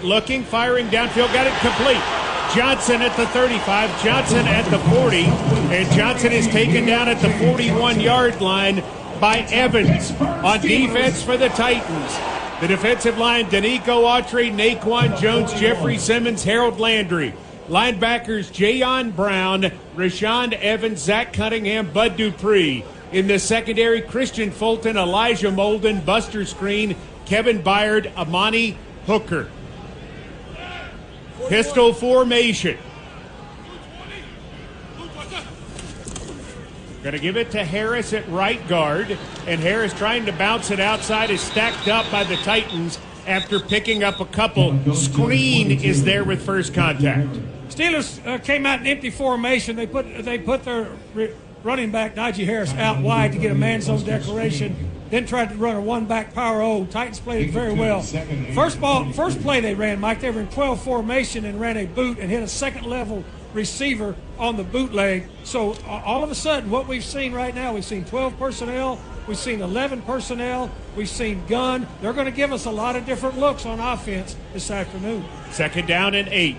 looking, firing downfield, got it complete. Johnson at the 35, Johnson at the 40, and Johnson is taken down at the 41-yard line by Evans. On defense for the Titans, the defensive line, Danico Autry, Naquan Jones, Jeffrey Simmons, Harold Landry. Linebackers, Jayon Brown, Rashawn Evans, Zach Cunningham, Bud Dupree. In the secondary, Christian Fulton, Elijah Molden, Buster Screen, Kevin Byard, Amani Hooker. Pistol formation. Going to give it to Harris at right guard, and Harris trying to bounce it outside is stacked up by the Titans after picking up a couple. Screen is there with first contact. Steelers came out in empty formation. They put their running back, Najee Harris, out wide to get a man zone declaration. Then tried to run a one-back power O. Titans played it very well. First play they ran, Mike, they were in 12 formation and ran a boot and hit a second-level receiver on the bootleg. So all of a sudden, what we've seen right now, we've seen 12 personnel, we've seen 11 personnel, we've seen gun. They're going to give us a lot of different looks on offense this afternoon. Second down and 8.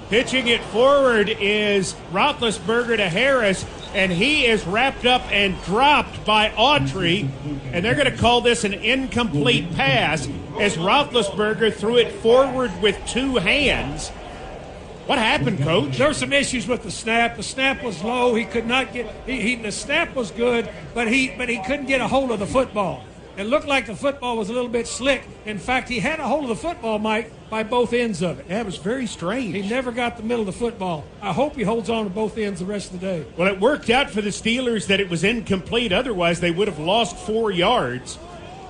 Pitching it forward is Roethlisberger to Harris, and he is wrapped up and dropped by Autry, and they're going to call this an incomplete pass as Roethlisberger threw it forward with two hands. What happened, Coach? There were some issues with the snap. The snap was low. He could not get. The snap was good, but he couldn't get a hold of the football. It looked like the football was a little bit slick. In fact, he had a hold of the football, Mike, by both ends of it. That was very strange. He never got the middle of the football. I hope he holds on to both ends the rest of the day. Well, it worked out for the Steelers that it was incomplete. Otherwise, they would have lost 4 yards.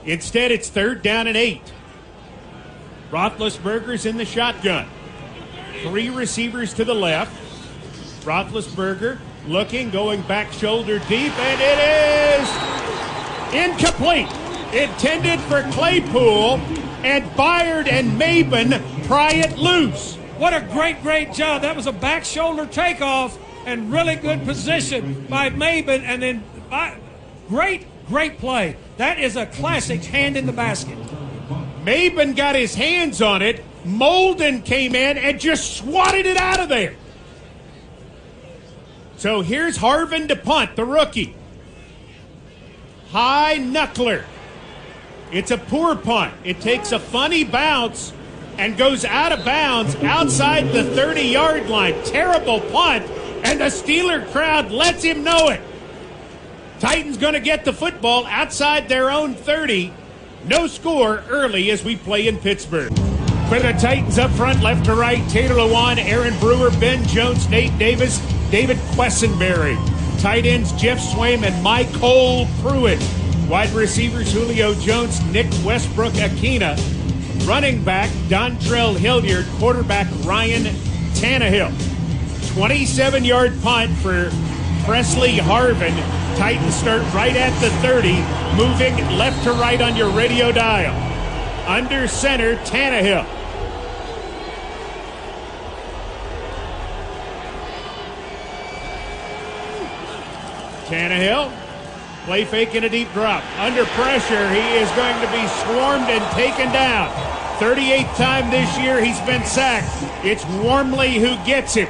Instead, it's third down and 8. Roethlisberger's in the shotgun. 3 receivers to the left. Roethlisberger looking, going back shoulder deep, and it is incomplete. Intended for Claypool, and Byard and Maben pry it loose. What a great job. That was a back shoulder takeoff and really good position by Maben, and then great play. That is a classic hand in the basket. Maben got his hands on it. Molden came in and just swatted it out of there. So here's Harvin to punt, the rookie. High knuckler. It's a poor punt. It takes a funny bounce and goes out of bounds outside the 30-yard line. Terrible punt, and the Steeler crowd lets him know it. Titans going to get the football outside their own 30. No score early as we play in Pittsburgh. For the Titans up front, left to right, Taylor Lewan, Aaron Brewer, Ben Jones, Nate Davis, David Quessenberry. Tight ends, Jeff Swaim and Michael Pruitt. Wide receivers, Julio Jones, Nick Westbrook-Akina. Running back, Dontrell Hilliard. Quarterback, Ryan Tannehill. 27-yard punt for Presley Harvin. Titans start right at the 30, moving left to right on your radio dial. Under center, Tannehill. Tannehill, play fake and a deep drop. Under pressure, he is going to be swarmed and taken down. 38th time this year he's been sacked. It's Wormley who gets him.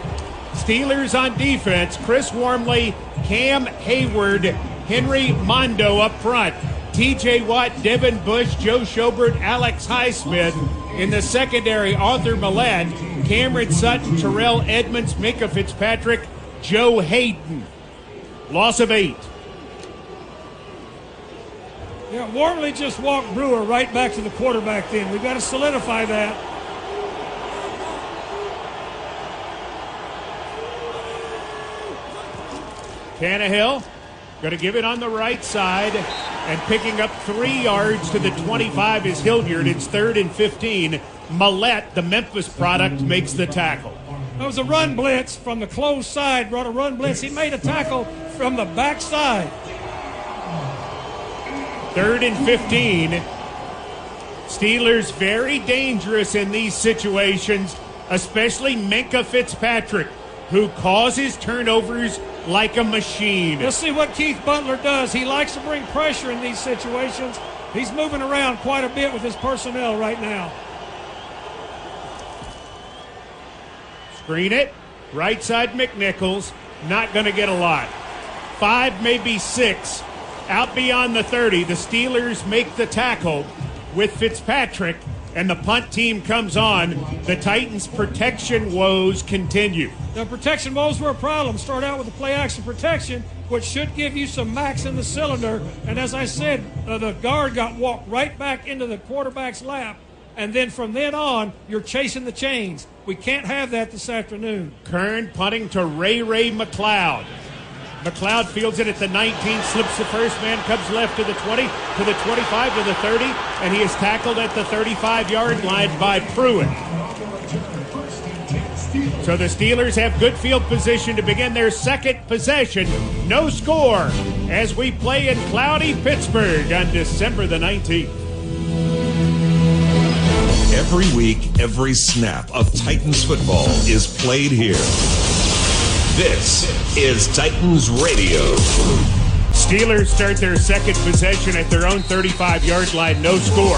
Steelers on defense, Chris Wormley, Cam Hayward, Henry Mondo up front. TJ Watt, Devin Bush, Joe Schobert, Alex Highsmith. In the secondary, Arthur Millett, Cameron Sutton, Terrell Edmonds, Micah Fitzpatrick, Joe Hayden. Loss of 8. Yeah, Wormley just walked Brewer right back to the quarterback then. We've got to solidify that. Tannehill going to give it on the right side, and picking up 3 yards to the 25 is Hilliard. It's 3rd and 15. Millett, the Memphis product, makes the tackle. That was a run blitz from the close side, brought a run blitz. He made a tackle from the backside. 3rd and 15. Steelers very dangerous in these situations, especially Minkah Fitzpatrick, who causes turnovers like a machine. Let's see what Keith Butler does. He likes to bring pressure in these situations. He's moving around quite a bit with his personnel right now. Screen it. Right side McNichols. Not going to get a lot. 5, maybe 6. Out beyond the 30. The Steelers make the tackle with Fitzpatrick, and the punt team comes on. The Titans' protection woes continue. The protection woes were a problem. Start out with the play-action protection, which should give you some max in the cylinder. And as I said, the guard got walked right back into the quarterback's lap. And then from then on, you're chasing the chains. We can't have that this afternoon. Kern punting to Ray McLeod. McLeod fields it at the 19, slips the first man, comes left to the 20, to the 25, to the 30, and he is tackled at the 35-yard line by Pruitt. So the Steelers have good field position to begin their second possession. No score as we play in cloudy Pittsburgh on December the 19th. Every week, every snap of Titans football is played here. This is Titans Radio. Steelers start their second possession at their own 35-yard line. No score.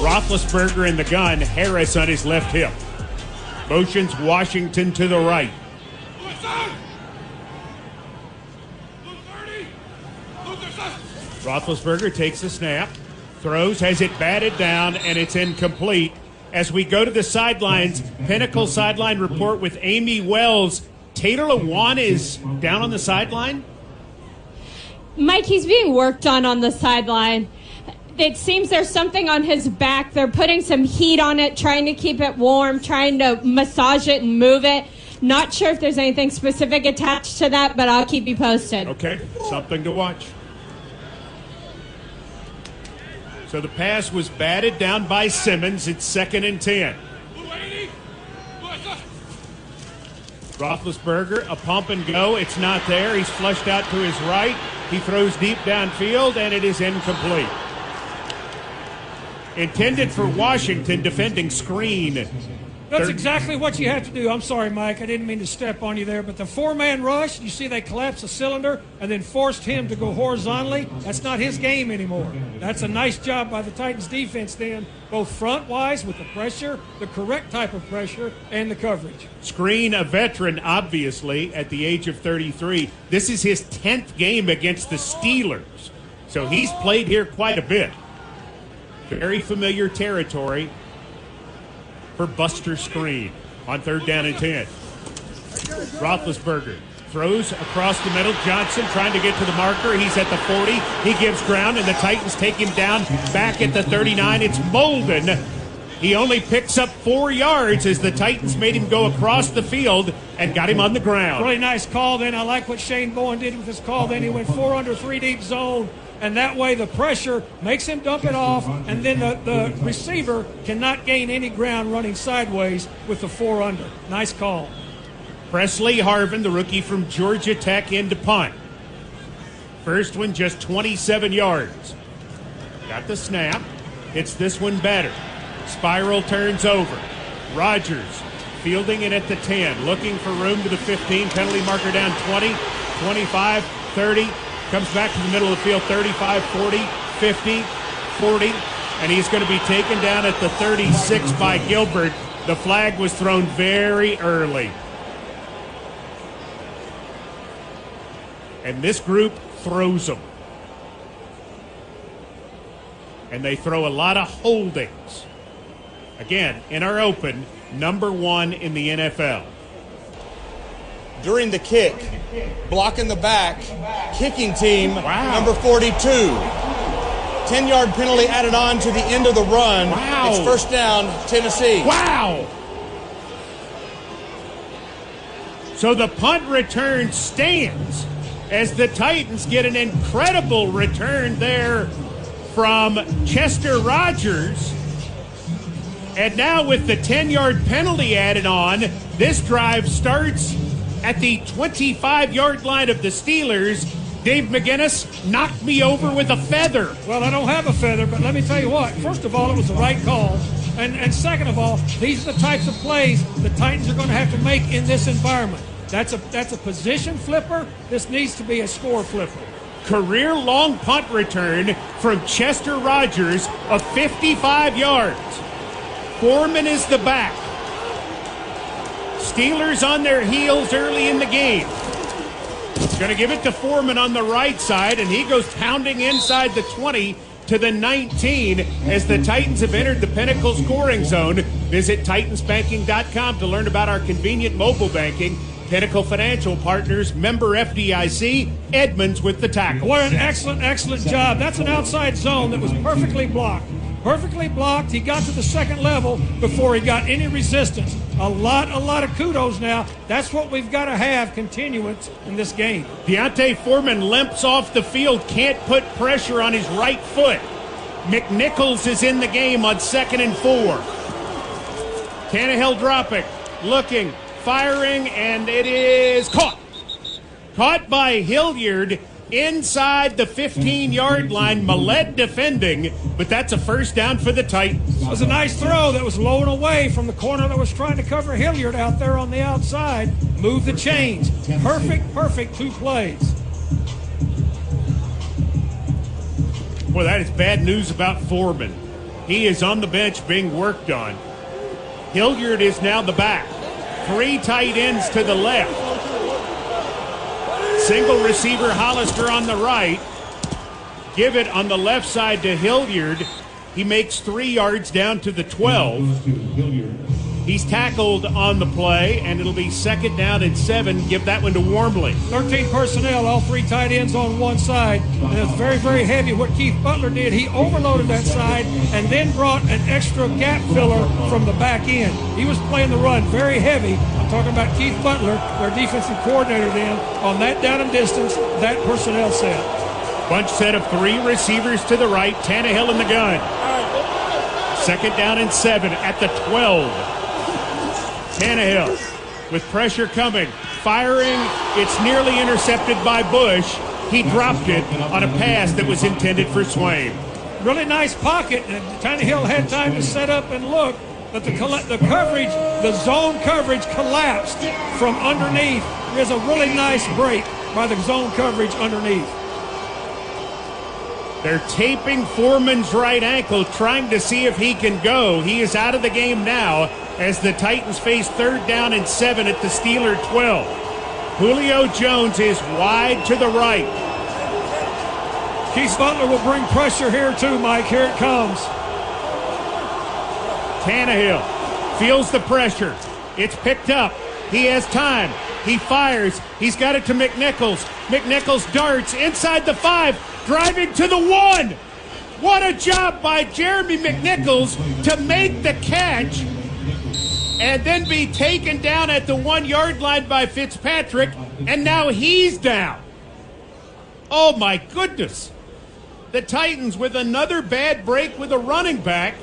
Roethlisberger in the gun. Harris on his left hip. Motions Washington to the right. Roethlisberger takes the snap. Throws, has it batted down, and it's incomplete. As we go to the sidelines, Pinnacle sideline report with Amy Wells. Taylor Lewan is down on the sideline? Mike, he's being worked on the sideline. It seems there's something on his back. They're putting some heat on it, trying to keep it warm, trying to massage it and move it. Not sure if there's anything specific attached to that, but I'll keep you posted. Okay, something to watch. So the pass was batted down by Simmons. It's 2nd and 10. Roethlisberger, a pump and go. It's not there. He's flushed out to his right. He throws deep downfield, and it is incomplete. Intended for Washington, defending screen. That's exactly what you have to do. I'm sorry, Mike. I didn't mean to step on you there. But the 4-man rush, you see they collapsed the cylinder and then forced him to go horizontally. That's not his game anymore. That's a nice job by the Titans defense then, both front-wise with the pressure, the correct type of pressure, and the coverage. Screen, a veteran, obviously, at the age of 33. This is his 10th game against the Steelers. So he's played here quite a bit. Very familiar territory for Buster Screen on 3rd down and 10. Roethlisberger throws across the middle. Johnson trying to get to the marker. He's at the 40. He gives ground, and the Titans take him down back at the 39. It's Molden. He only picks up 4 yards as the Titans made him go across the field and got him on the ground. Really nice call then. I like what Shane Bowen did with his call then. He went 4 under 3 deep zone. And that way the pressure makes him dump it off, and then the receiver cannot gain any ground running sideways with the 4 under. Nice call. Presley Harvin, the rookie from Georgia Tech, into punt. First one just 27 yards. Got the snap. Hits this one better. Spiral turns over. Rogers fielding it at the 10. Looking for room to the 15. Penalty marker down 20, 25, 30. Comes back to the middle of the field, 35, 40, 50, 40, and he's going to be taken down at the 36 by Gilbert. The flag was thrown very early. And this group throws them. And they throw a lot of holdings. Again, in our open, number 1 in the NFL. During the kick, blocking the back, kicking team, number 42. 10-yard penalty added on to the end of the run. Wow. It's 1st down, Tennessee. Wow! So the punt return stands as the Titans get an incredible return there from Chester Rogers. And now with the 10-yard penalty added on, this drive starts at the 25-yard line of the Steelers. Dave McGinnis knocked me over with a feather. Well, I don't have a feather, but let me tell you what. First of all, it was the right call. And second of all, these are the types of plays the Titans are going to have to make in this environment. That's a position flipper. This needs to be a score flipper. career long punt return from Chester Rogers of 55 yards. Foreman is the back. Steelers on their heels early in the game. Going to give it to Foreman on the right side, and he goes pounding inside the 20 to the 19 as the Titans have entered the Pinnacle scoring zone. Visit TitansBanking.com to learn about our convenient mobile banking. Pinnacle Financial Partners, member FDIC, Edmonds with the tackle. What an excellent job. That's an outside zone that was perfectly blocked. Perfectly blocked. He got to the second level before he got any resistance. A lot of kudos now. That's what we've got to have continuance in this game. Deontay Foreman limps off the field, can't put pressure on his right foot. McNichols is in the game on 2nd and 4. Tannehill dropping, looking, firing, and it is caught. Caught by Hilliard inside the 15-yard line. Millett defending, but that's a first down for the Titans. It was a nice throw that was low and away from the corner that was trying to cover Hilliard out there on the outside. Move the chains. Perfect 2 plays. Well, that is bad news about Foreman. He is on the bench being worked on. Hilliard is now the back. 3 tight ends to the left. Single receiver Hollister on the right. Give it on the left side to Hilliard. He makes 3 yards down to the 12. He's tackled on the play, and it'll be 2nd down and 7. Give that one to Wormley. 13 personnel, all 3 tight ends on one side. And it's very heavy. What Keith Butler did, he overloaded that side and then brought an extra gap filler from the back end. He was playing the run very heavy. I'm talking about Keith Butler, their defensive coordinator then, on that down and distance, that personnel set. Bunch set of 3 receivers to the right. Tannehill in the gun. 2nd down and 7 at the 12. Tannehill with pressure coming, firing. It's nearly intercepted by Bush. He dropped it on a pass that was intended for Swain. Really nice pocket, and Tannehill had time to set up and look, but the coverage, the zone coverage collapsed from underneath. There's a really nice break by the zone coverage underneath. They're taping Foreman's right ankle, trying to see if he can go. He is out of the game now as the Titans face 3rd down and 7 at the Steeler 12. Julio Jones is wide to the right. Keith Butler will bring pressure here too, Mike. Here it comes. Tannehill feels the pressure. It's picked up. He has time. He fires. He's got it to McNichols. McNichols darts inside the 5. Driving to the 1. What a job by Jeremy McNichols to make the catch and then be taken down at the 1-yard line by Fitzpatrick, and now he's down. Oh my goodness. The Titans with another bad break with a running back.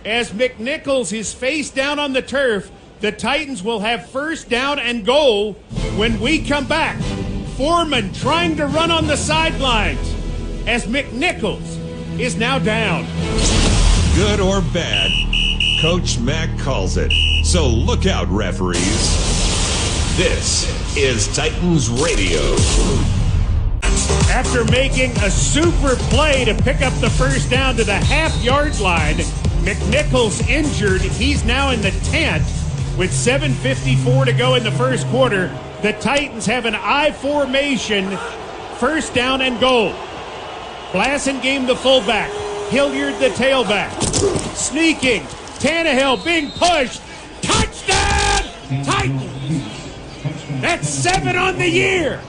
As McNichols is face down on the turf, the Titans will have 1st down and goal when we come back. Foreman trying to run on the sidelines as McNichols is now down. Good or bad, Coach Mack calls it. So look out, referees. This is Titans Radio. After making a super play to pick up the 1st down to the half-yard line, McNichols injured. He's now in the tent with 7:54 to go in the first quarter. The Titans have an I formation, 1st down and goal. Blasingame the fullback, Hilliard the tailback. Sneaking, Tannehill being pushed. Touchdown, Titans! That's 7 on the year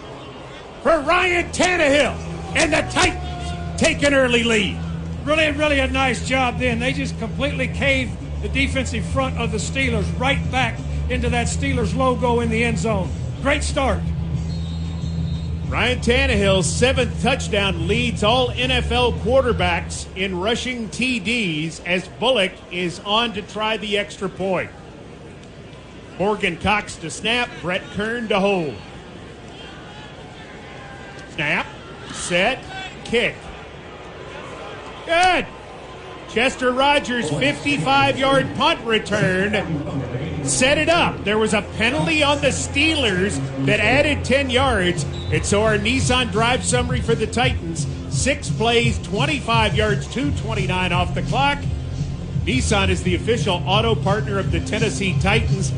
for Ryan Tannehill, and the Titans take an early lead. Really a nice job then. They just completely caved the defensive front of the Steelers right back into that Steelers logo in the end zone. Great start. Ryan Tannehill's 7th touchdown leads all NFL quarterbacks in rushing TDs as Bullock is on to try the extra point. Morgan Cox to snap, Brett Kern to hold. Snap, set, kick. Good. Chester Rogers, 55-yard punt return. set it up. There was a penalty on the Steelers that added 10 yards. And so our Nissan drive summary for the Titans, 6 plays, 25 yards, 2:29 off the clock. Nissan is the official auto partner of the Tennessee Titans.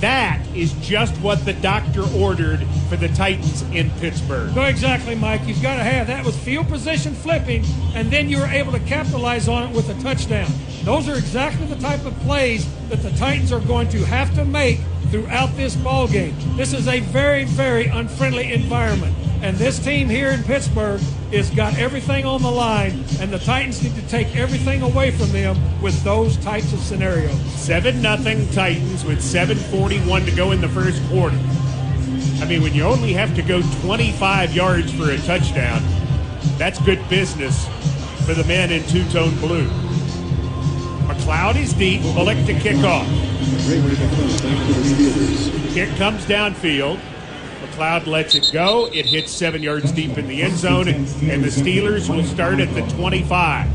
That is just what the doctor ordered for the Titans in Pittsburgh. No, exactly, Mike. You've got to have that with field position flipping, and then you were able to capitalize on it with a touchdown. Those are exactly the type of plays that the Titans are going to have to make throughout this ball game. This is a very, very unfriendly environment, and this team here in Pittsburgh has got everything on the line, and the Titans need to take everything away from them with those types of scenarios. 7-0 Titans with 7:41 to go in the first quarter. I mean, when you only have to go 25 yards for a touchdown, that's good business for the men in two-tone blue. McLeod is deep. Bullock to kick off. Kick comes downfield. McLeod lets it go. It hits 7 yards deep in the end zone, and the Steelers will start at the 25.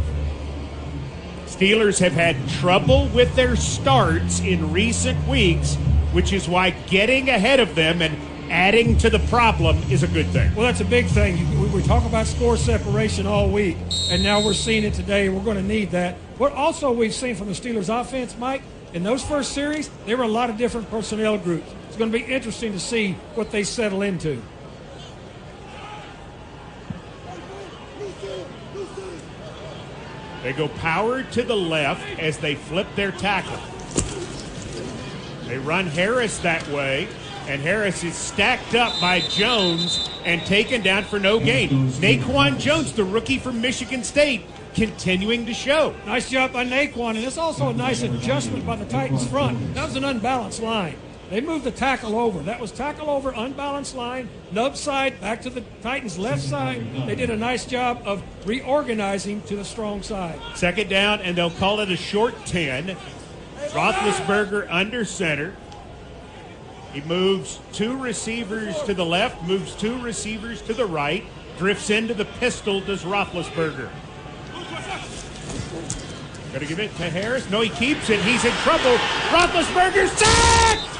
Steelers have had trouble with their starts in recent weeks, which is why getting ahead of them and adding to the problem is a good thing. Well, that's a big thing. We talk about score separation all week, and now we're seeing it today. We're going to need that. What also we've seen from the Steelers offense, Mike, in those first series, there were a lot of different personnel groups. It's going to be interesting to see what they settle into. They go power to the left as they flip their tackle. They run Harris that way, and Harris is stacked up by Jones and taken down for no gain. Naquan Jones, the rookie from Michigan State, continuing to show. Nice job by Naquan, and it's also a nice adjustment by the Titans front. That was an unbalanced line. They moved the tackle over. That was tackle over, unbalanced line, nub side, back to the Titans' left side. They did a nice job of reorganizing to the strong side. Second down, and they'll call it a short 10. Roethlisberger under center. He moves 2 receivers to the left, moves 2 receivers to the right, drifts into the pistol, does Roethlisberger. Going to give it to Harris. No, he keeps it. He's in trouble. Roethlisberger sacked!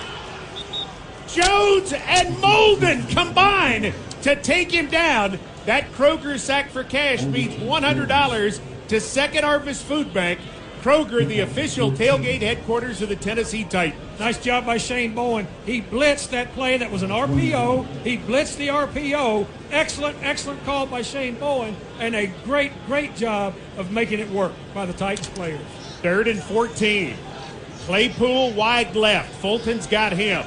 Jones and Molden combine to take him down. That Kroger sack for cash means $100 to Second Harvest Food Bank. Kroger, the official tailgate headquarters of the Tennessee Titans. Nice job by Shane Bowen. He blitzed that play that was an RPO. He blitzed the RPO. Excellent, excellent call by Shane Bowen, and a great, great job of making it work by the Titans players. 3rd and 14. Claypool wide left. Fulton's got him.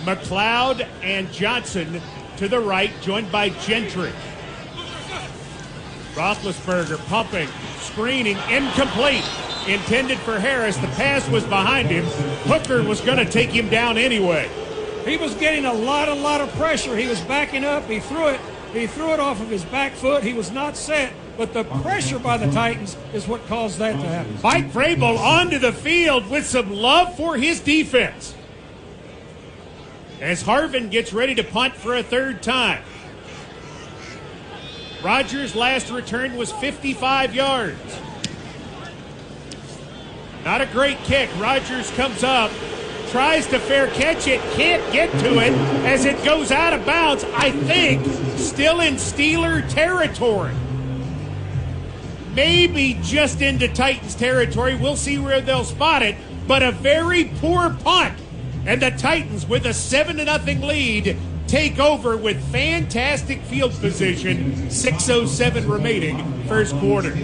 McLeod and Johnson to the right, joined by Gentry. Roethlisberger pumping, screening, incomplete. Intended for Harris. The pass was behind him. Hooker was going to take him down anyway. He was getting a lot of pressure. He was backing up. He threw it off of his back foot. He was not set, but the pressure by the Titans is what caused that to happen. Mike Vrabel onto the field with some love for his defense as Harvin gets ready to punt for a 3rd time. Rodgers' last return was 55 yards. Not a great kick. Rodgers comes up, tries to fair catch it, can't get to it as it goes out of bounds, I think, still in Steeler territory. Maybe just into Titans territory. We'll see where they'll spot it, but a very poor punt. And the Titans, with a 7-0 lead, take over with fantastic field position. 6:07 remaining, first quarter.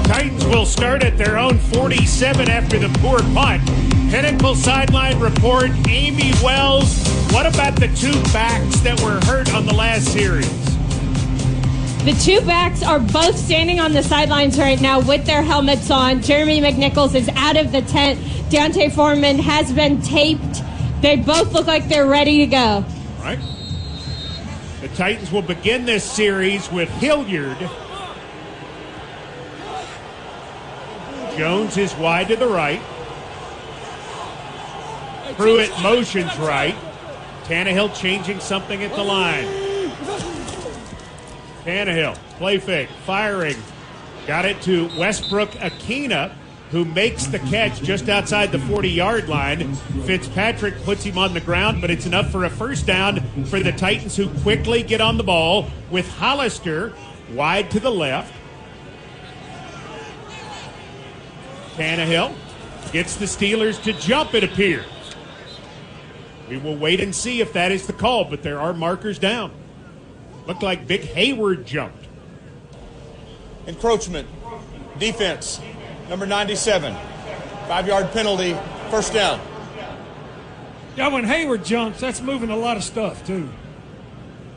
Titans will start at their own 47 after the poor punt. Pinnacle sideline report, Amy Wells. What about the 2 backs that were hurt on the last series? The 2 backs are both standing on the sidelines right now with their helmets on. Jeremy McNichols is out of the tent. Deontay Foreman has been taped. They both look like they're ready to go. All right. The Titans will begin this series with Hilliard. Jones is wide to the right. Pruitt motions right. Tannehill changing something at the line. Tannehill, play fake, firing. Got it to Westbrook Akina. who makes the catch just outside the 40-yard line. Fitzpatrick puts him on the ground, but it's enough for a first down for the Titans, who quickly get on the ball with Hollister wide to the left. Tannehill gets the Steelers to jump, it appears. We will wait and see if that is the call, but there are markers down. Looked like Vic Hayward jumped. Encroachment. Defense. Number 97. 5-yard penalty. First down. Yeah, when Hayward jumps, that's moving a lot of stuff, too.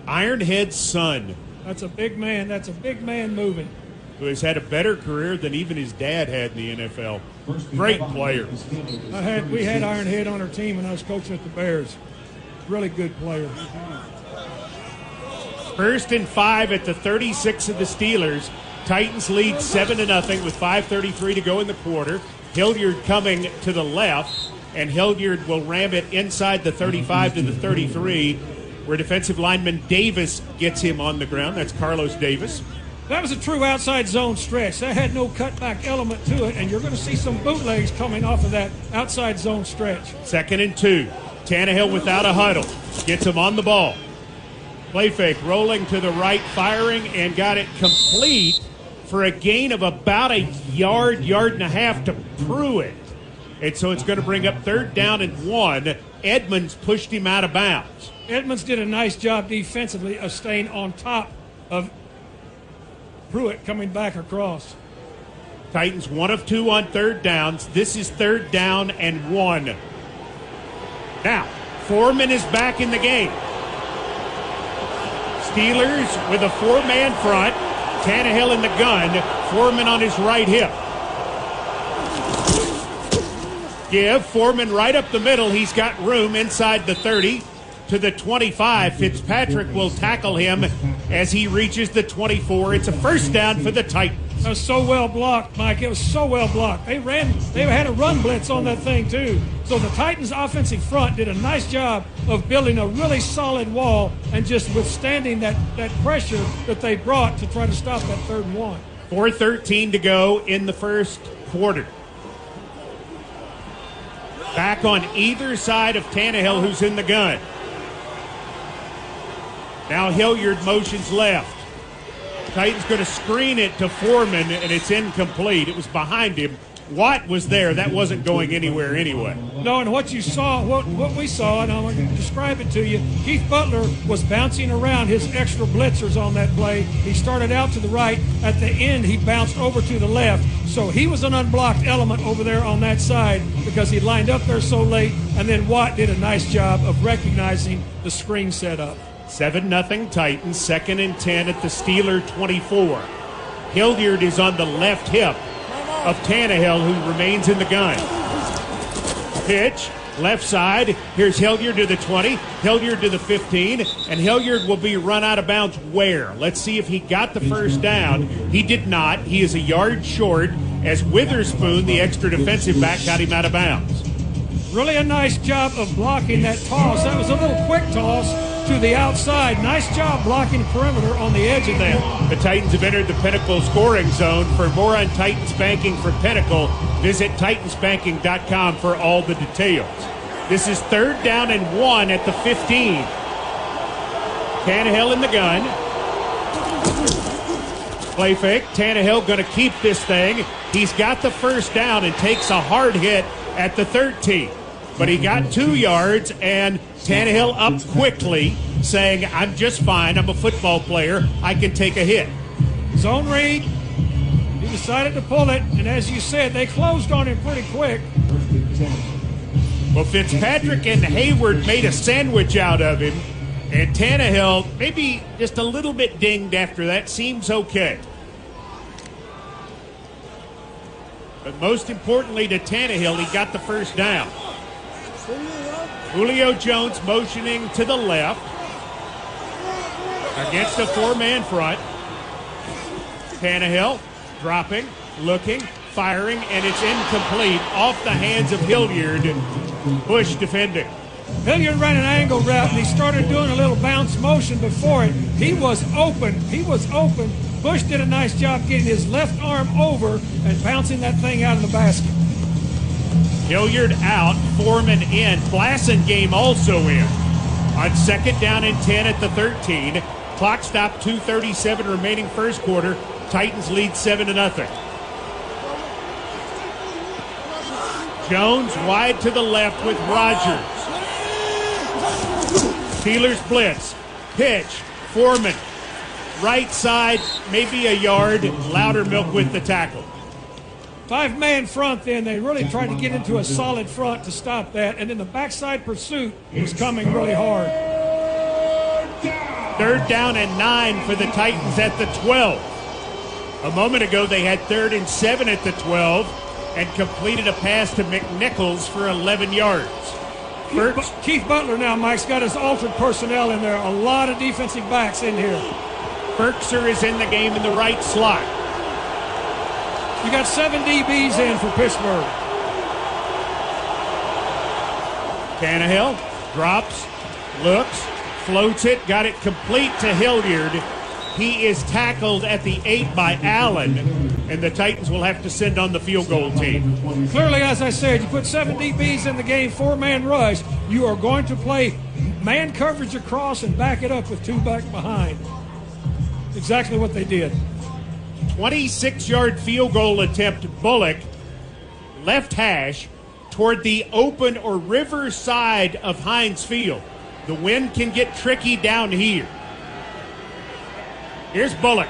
Ironhead's son. That's a big man. That's a big man moving. Who has had a better career than even his dad had in the NFL. Great player. We had Ironhead on our team when I was coaching at the Bears. Really good player. 1st and 5 at the 36 of the Steelers. Titans lead 7-0 with 5:33 to go in the quarter. Hilliard coming to the left, and Hilliard will ram it inside the 35 to the 33, where defensive lineman Davis gets him on the ground. That's Carlos Davis. That was a true outside zone stretch. That had no cutback element to it, and you're going to see some bootlegs coming off of that outside zone stretch. 2nd and 2. Tannehill without a huddle. Gets him on the ball. Play fake, rolling to the right, firing, and got it complete for a gain of about a yard and a half to Pruitt. And so it's going to bring up 3rd down and 1. Edmonds pushed him out of bounds. Edmonds did a nice job defensively of staying on top of Pruitt coming back across. Titans 1 of 2 on 3rd downs. This is 3rd down and 1. Now, Foreman is back in the game. Steelers with a 4-man front. Tannehill in the gun. Foreman on his right hip. Give Foreman right up the middle. He's got room inside the 30 to the 25. Fitzpatrick will tackle him as he reaches the 24. It's a first down for the Titans. That was so well blocked, Mike. It was so well blocked. They had a run blitz on that thing, too. So the Titans' offensive front did a nice job of building a really solid wall and just withstanding that pressure that they brought to try to stop that 3rd and 1. 4:13 to go in the first quarter. Back on either side of Tannehill, who's in the gun. Now Hilliard motions left. Titans going to screen it to Foreman, and it's incomplete. It was behind him. Watt was there. That wasn't going anywhere anyway. No, and what you saw, what we saw, and I'm going to describe it to you, Keith Butler was bouncing around his extra blitzers on that play. He started out to the right. At the end, he bounced over to the left. So he was an unblocked element over there on that side because he lined up there so late, and then Watt did a nice job of recognizing the screen setup. 7-0 Titans, 2nd and 10 at the Steeler 24. Hilliard is on the left hip of Tannehill, who remains in the gun. Pitch, left side. Here's Hilliard to the 20, Hilliard to the 15, and Hilliard will be run out of bounds where? Let's see if he got the first down. He did not. He is a yard short as Witherspoon, the extra defensive back, got him out of bounds. Really a nice job of blocking that toss. That was a little quick toss to the outside. Nice job blocking perimeter on the edge of that. The Titans have entered the Pinnacle scoring zone. For more on Titans banking for Pinnacle, visit titansbanking.com for all the details. This is 3rd down and 1 at the 15. Tannehill in the gun. Play fake. Tannehill going to keep this thing. He's got the first down and takes a hard hit at the 13. But he got 2 yards, and Tannehill up quickly, saying, I'm just fine. I'm a football player. I can take a hit. Zone read. He decided to pull it, and as you said, they closed on him pretty quick. Well, Fitzpatrick and Hayward made a sandwich out of him, and Tannehill maybe just a little bit dinged after that. Seems okay. But most importantly to Tannehill, he got the first down. Julio Jones motioning to the left against a 4-man front. Tannehill dropping, looking, firing, and it's incomplete off the hands of Hilliard. Bush defending. Hilliard ran an angle route, and he started doing a little bounce motion before it. He was open. He was open Bush did a nice job getting his left arm over and bouncing that thing out of the basket. Hilliard out, Foreman in, Blassingame also in. On second down and 10 at the 13. Clock stop, 2:37 remaining first quarter. Titans lead 7-0. Jones wide to the left with Rogers. Steelers blitz. Pitch. Foreman. Right side, maybe a yard. Loudermilk with the tackle. 5-man front then. They really tried to get into a solid front to stop that. And then the backside pursuit was coming really hard. Third down and 9 for the Titans at the 12. A moment ago, they had 3rd and 7 at the 12 and completed a pass to McNichols for 11 yards. Keith Butler now, Mike's got his altered personnel in there. A lot of defensive backs in here. Ferkser is in the game in the right slot. You got 7 DBs in for Pittsburgh. Tannehill drops, looks, floats it, got it complete to Hilliard. He is tackled at the 8 by Allen, and the Titans will have to send on the field goal team. Clearly, as I said, you put 7 DBs in the game, 4-man rush. You are going to play man coverage across and back it up with 2 back behind. Exactly what they did. 26-yard field goal attempt, Bullock, left hash, toward the open or river side of Heinz Field. The wind can get tricky down here. Here's Bullock.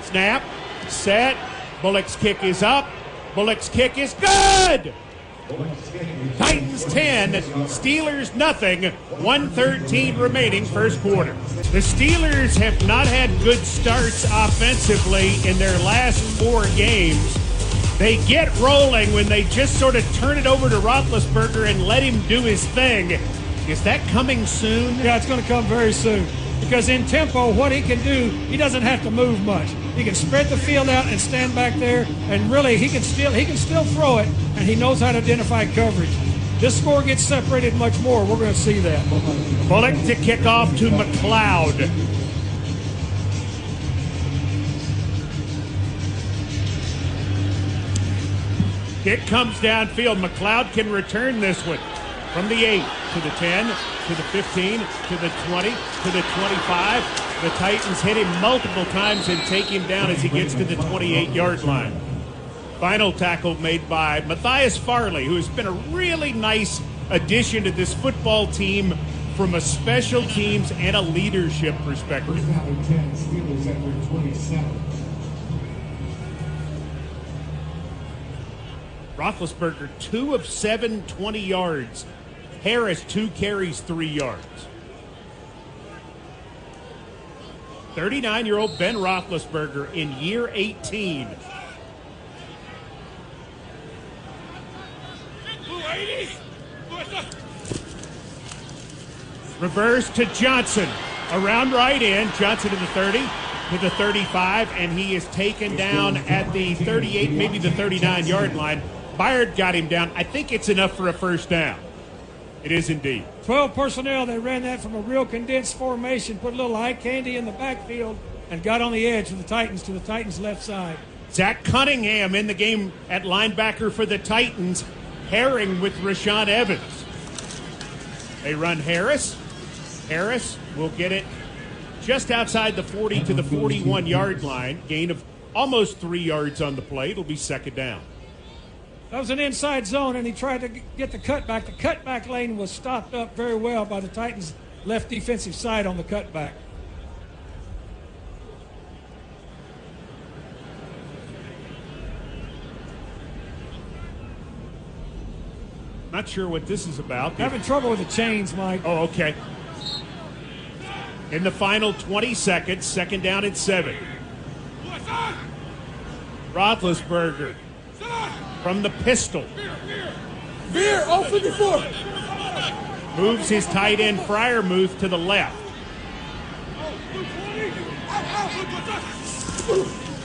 Snap, set, Bullock's kick is up, Bullock's kick is good! Titans 10, Steelers nothing, 1:13 remaining first quarter. The Steelers have not had good starts offensively in their last 4 games. They get rolling when they just sort of turn it over to Roethlisberger and let him do his thing. Is that coming soon? Yeah, it's going to come very soon. Because in tempo, what he can do, he doesn't have to move much. He can spread the field out and stand back there, and really he can still throw it, and he knows how to identify coverage. This score gets separated much more. We're going to see that. Bullock to kick off to McLeod. Kick comes downfield. McLeod can return this one from the 8 to the 10 to the 15 to the 20 to the 25. The Titans hit him multiple times and take him down as he gets to the 28-yard line. Final tackle made by Matthias Farley, who has been a really nice addition to this football team from a special teams and a leadership perspective. Roethlisberger, 2 of 7, 20 yards. Harris, 2 carries, 3 yards. 39-year-old Ben Roethlisberger in year 18. Reverse to Johnson. Around right end. Johnson to the 30, to the 35, and he is taken down at the 38, maybe the 39-yard line. Byard got him down. I think it's enough for a first down. It is indeed. 12 personnel. They ran that from a real condensed formation, put a little eye candy in the backfield, and got on the edge of the Titans to the Titans' left side. Zach Cunningham in the game at linebacker for the Titans, pairing with Rashaan Evans. They run Harris. Harris will get it just outside the 40 to the 41-yard line. Gain of almost 3 yards on the play. It'll be second down. That was an inside zone, and he tried to get the cutback. The cutback lane was stopped up very well by the Titans' left defensive side on the cutback. Not sure what this is about. Having trouble with the chains, Mike. Oh, okay. In the final 20 seconds, second down and 7. Roethlisberger from the pistol. Veer, 054. Moves his tight end Freiermuth to the left.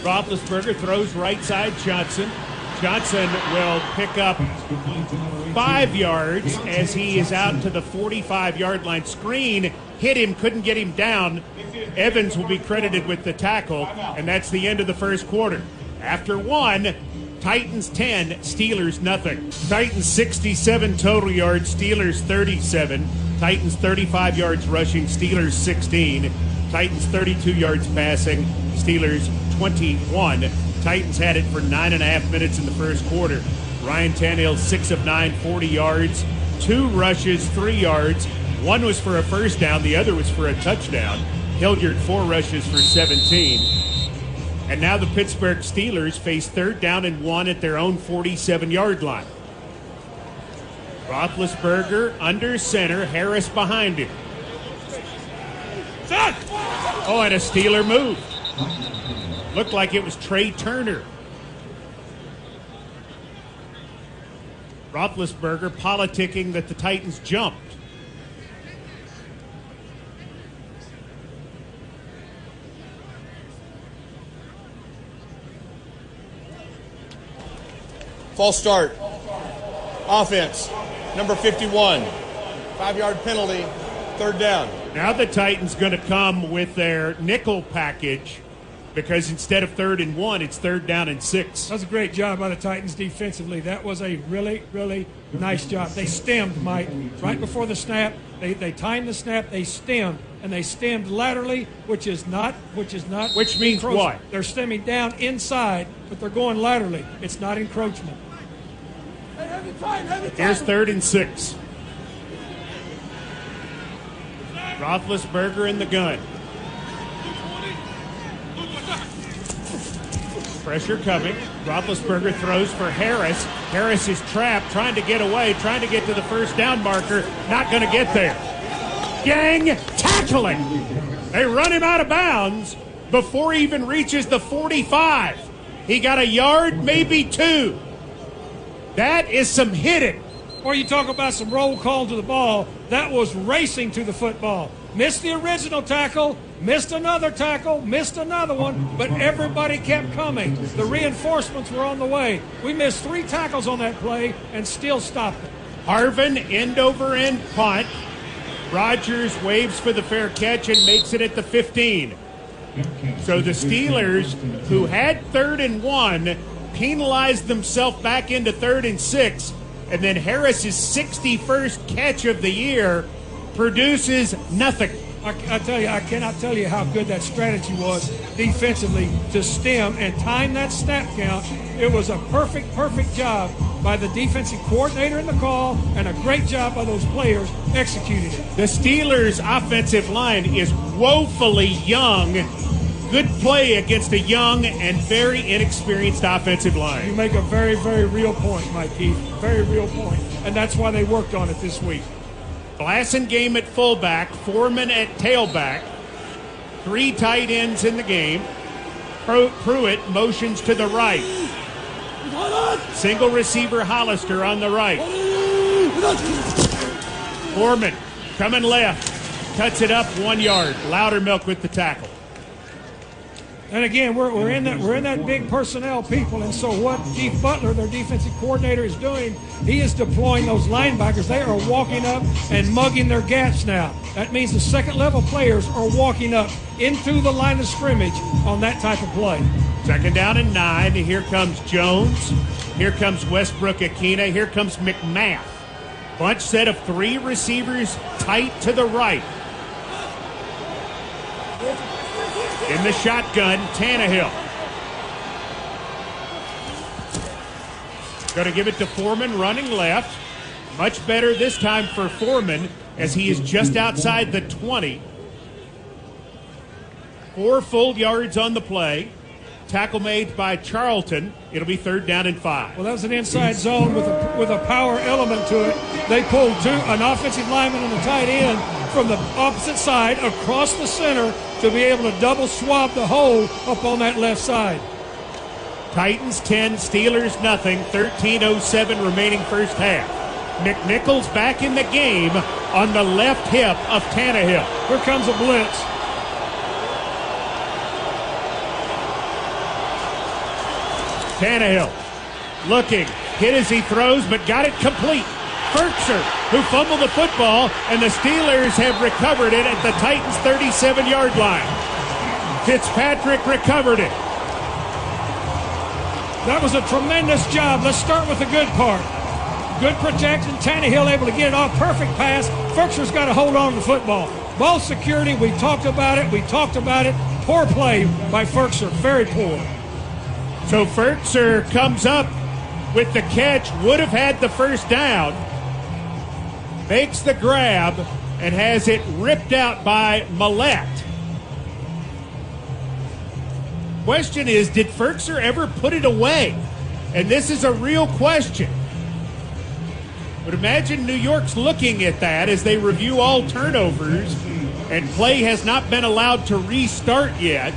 Roethlisberger throws right side Johnson. Johnson will pick up 5 yards as he is out to the 45-yard line. Screen hit him, couldn't get him down. Evans will be credited with the tackle, and that's the end of the first quarter. After one, Titans 10, Steelers nothing. Titans 67 total yards, Steelers 37. Titans 35 yards rushing, Steelers 16. Titans 32 yards passing, Steelers 21. Titans had it for 9.5 minutes in the first quarter. Ryan Tannehill 6 of 9, 40 yards, 2 rushes, 3 yards. One was for a first down, the other was for a touchdown. Hilliard 4 rushes for 17. And now the Pittsburgh Steelers face 3rd down and 1 at their own 47-yard line. Roethlisberger under center, Harris behind him. Oh, and a Steeler move. Looked like it was Trey Turner. Roethlisberger politicking that the Titans jumped. False start. Offense. Number 51. 5-yard penalty. 3rd down. Now the Titans going to come with their nickel package because instead of 3rd and 1, it's 3rd down and 6. That was a great job by the Titans defensively. That was a really, really nice job. They stemmed, Mike, right before the snap. They timed the snap. They stemmed, and they stemmed laterally, which means encroachment. What? They're stemming down inside, but they're going laterally. It's not encroachment. Here's 3rd and 6. Roethlisberger in the gun. Pressure coming. Roethlisberger throws for Harris. Harris is trapped, trying to get away, trying to get to the first down marker. Not going to get there. Gang tackling. They run him out of bounds before he even reaches the 45. He got a yard, maybe 2. That is some hitting. Or you talk about some roll call to the ball. That was racing to the football. Missed the original tackle, missed another tackle, missed another one, but everybody kept coming. The reinforcements were on the way. We missed 3 tackles on that play and still stopped it. Harvin, end over end punt. Rodgers waves for the fair catch and makes it at the 15. So the Steelers, who had 3rd and 1, penalized themselves back into 3rd and 6, and then Harris's 61st catch of the year produces nothing. I tell you, I cannot tell you how good that strategy was defensively to stem and time that snap count. It was a perfect job by the defensive coordinator in the call and a great job by those players executing it. The Steelers' offensive line is woefully young. Good play against a young and very inexperienced offensive line. You make a very, very real point, Mike Keith. Very real point. And that's why they worked on it this week. Blasingame at fullback, Foreman at tailback. 3 tight ends in the game. Pruitt motions to the right. Single receiver Hollister on the right. Foreman coming left. Cuts it up 1 yard. Loudermilk with the tackle. And again, we're in that big personnel people, and so what Keith Butler, their defensive coordinator, is doing, he is deploying those linebackers. They are walking up and mugging their gaps now. That means the second-level players are walking up into the line of scrimmage on that type of play. 2nd down and 9. Here comes Jones. Here comes Westbrook-Akina. Here comes McMath. Bunch set of 3 receivers tight to the right. In the shotgun, Tannehill. Going to give it to Foreman running left. Much better this time for Foreman as he is just outside the 20. 4 full yards on the play. Tackle made by Charlton. It'll be 3rd down and 5. Well, that was an inside zone with a power element to it. They pulled an offensive lineman and a tight end from the opposite side across the center to be able to double swab the hole up on that left side. Titans 10, Steelers nothing. 13:07 remaining first half. McNichols back in the game on the left hip of Tannehill. Here comes a blitz. Tannehill looking, hit as he throws, but got it complete. Ferkser, who fumbled the football, and the Steelers have recovered it at the Titans' 37-yard line. Fitzpatrick recovered it. That was a tremendous job. Let's start with the good part. Good protection. Tannehill able to get it off. Perfect pass. Ferkser's got to hold on to the football. Ball security, we talked about it. Poor play by Ferkser. Very poor. So Ferkser comes up with the catch, would have had the first down, makes the grab, and has it ripped out by Millette. Question is, did Ferkser ever put it away? And this is a real question. But imagine New York's looking at that as they review all turnovers, and play has not been allowed to restart yet.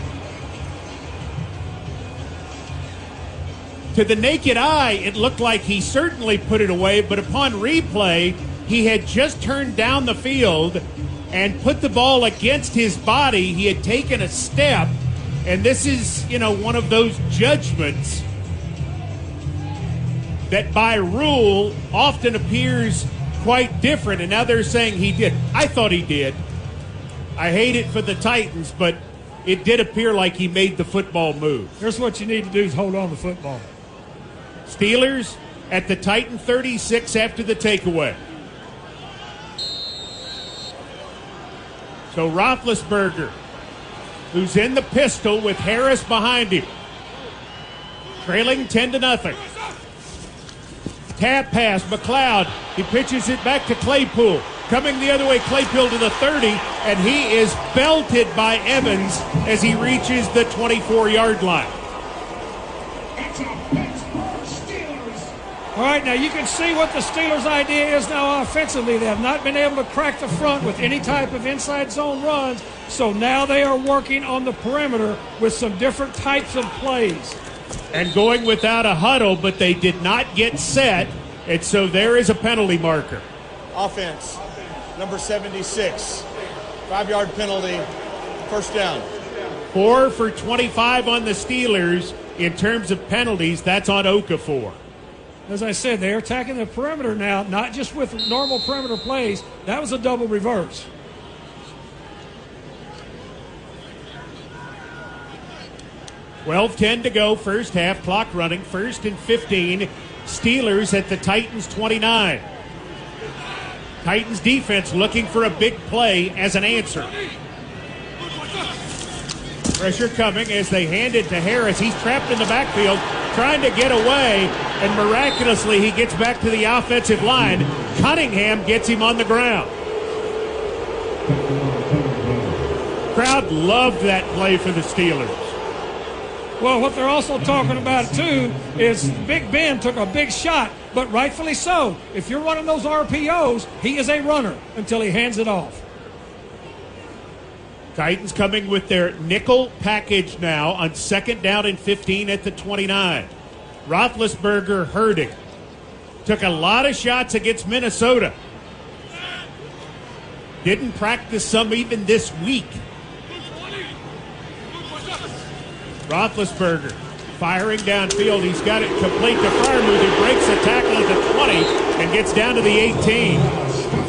To the naked eye, it looked like he certainly put it away, but upon replay, he had just turned down the field and put the ball against his body. He had taken a step, and this is, one of those judgments that by rule often appears quite different, and now they're saying he did. I thought he did. I hate it for the Titans, but it did appear like he made the football move. Here's what you need to do is hold on to the football. Steelers at the Titan 36 after the takeaway. So Roethlisberger, who's in the pistol with Harris behind him, trailing 10-0. Tap pass, McLeod. He pitches it back to Claypool. Coming the other way, Claypool to the 30, and he is belted by Evans as he reaches the 24-yard line. All right, now you can see what the Steelers' idea is now offensively. They have not been able to crack the front with any type of inside zone runs, so now they are working on the perimeter with some different types of plays. And going without a huddle, but they did not get set, and so there is a penalty marker. Offense, number 76, 5-yard penalty, first down. 4 for 25 on the Steelers in terms of penalties. That's on Okafor. As I said, they're attacking the perimeter now, not just with normal perimeter plays. That was a double reverse. $12:10 to go, first half, clock running, 1st and 15. Steelers at the Titans 29. Titans defense looking for a big play as an answer. Pressure coming as they hand it to Harris. He's trapped in the backfield, trying to get away, and miraculously he gets back to the offensive line. Cunningham gets him on the ground. Crowd loved that play for the Steelers. Well, what they're also talking about, too, is Big Ben took a big shot, but rightfully so. If you're running those RPOs, he is a runner until he hands it off. Titans coming with their nickel package now on 2nd down and 15 at the 29. Roethlisberger hurting. Took a lot of shots against Minnesota. Didn't practice some even this week. Roethlisberger firing downfield. He's got it complete to Freiermuth, who breaks the tackle at the 20 and gets down to the 18.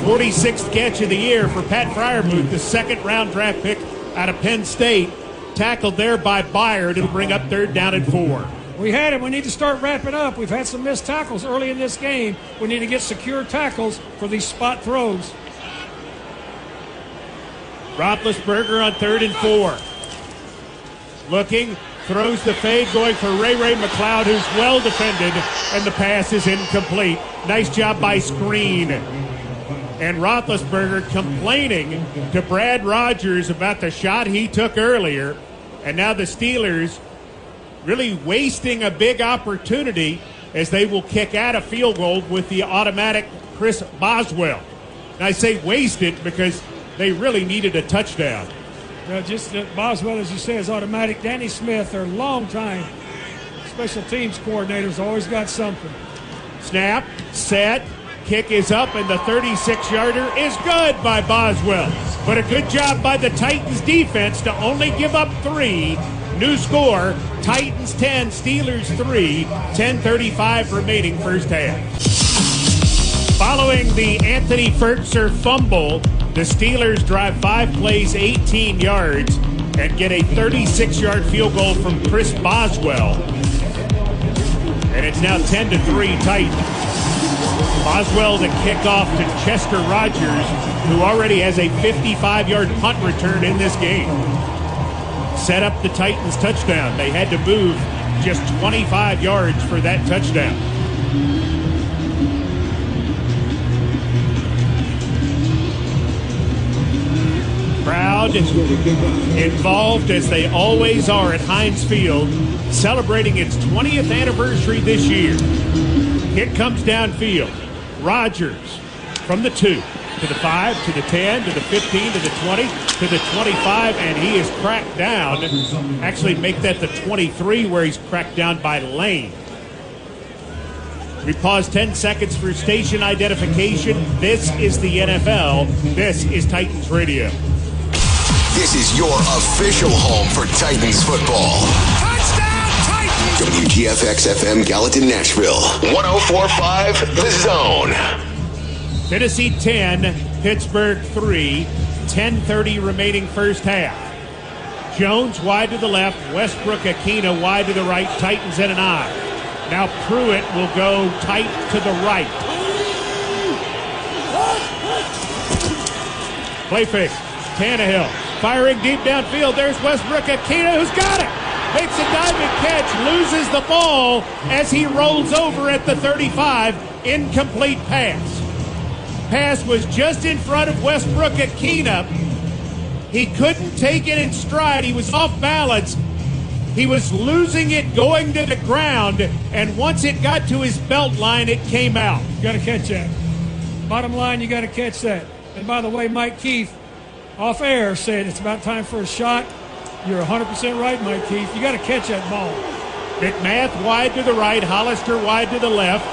46th catch of the year for Pat Freiermuth, the 2nd-round draft pick out of Penn State. Tackled there by Byard. It'll bring up 3rd down and 4. We had it. We need to start wrapping up. We've had some missed tackles early in this game. We need to get secure tackles for these spot throws. Roethlisberger on 3rd and 4. Looking, throws the fade, going for Ray McLeod, who's well defended, and the pass is incomplete. Nice job by Screen. And Roethlisberger complaining to Brad Rogers about the shot he took earlier. And now the Steelers really wasting a big opportunity as they will kick out a field goal with the automatic Chris Boswell. And I say wasted because they really needed a touchdown. Well, just Boswell, as you say, is automatic. Danny Smith, their longtime special teams coordinators, always got something. Snap, set, kick is up, and the 36-yarder is good by Boswell. But a good job by the Titans defense to only give up 3 New score, Titans 10, Steelers 3, 10:35 remaining first half. Following the Anthony Ferkser fumble, the Steelers drive 5 plays, 18 yards, and get a 36-yard field goal from Chris Boswell. And it's now 10-3 Titans. Boswell the kickoff to Chester Rogers, who already has a 55-yard punt return in this game. Set up the Titans touchdown. They had to move just 25 yards for that touchdown. Crowd involved as they always are at Heinz Field, celebrating its 20th anniversary this year. Kick comes downfield. Rogers from the 2 to the 5 to the 10 to the 15 to the 20 to the 25, and he is cracked down. Actually make that the 23 where he's cracked down by Lane. We pause 10 seconds for station identification. This is the NFL. This is Titans Radio. This is your official home for Titans football. Touchdown, Titans! WGFX FM Gallatin, Nashville. 104.5 The Zone. Tennessee 10, Pittsburgh 3, 10:30 remaining first half. Jones wide to the left, Westbrook Akina wide to the right, Titans in an eye. Now Pruitt will go tight to the right. Play fake. Tannehill firing deep downfield. There's Westbrook Akina, who's got it. Makes a diving catch, loses the ball as he rolls over at the 35. Incomplete pass. Pass was just in front of Westbrook Akina. He couldn't take it in stride. He was off balance. He was losing it going to the ground, and once it got to his belt line, it came out. You got to catch that. Bottom line, you got to catch that. And by the way, Mike Keith, off air, said it's about time for a shot. You're 100% right, Mike Keith. You got to catch that ball. McMath wide to the right, Hollister wide to the left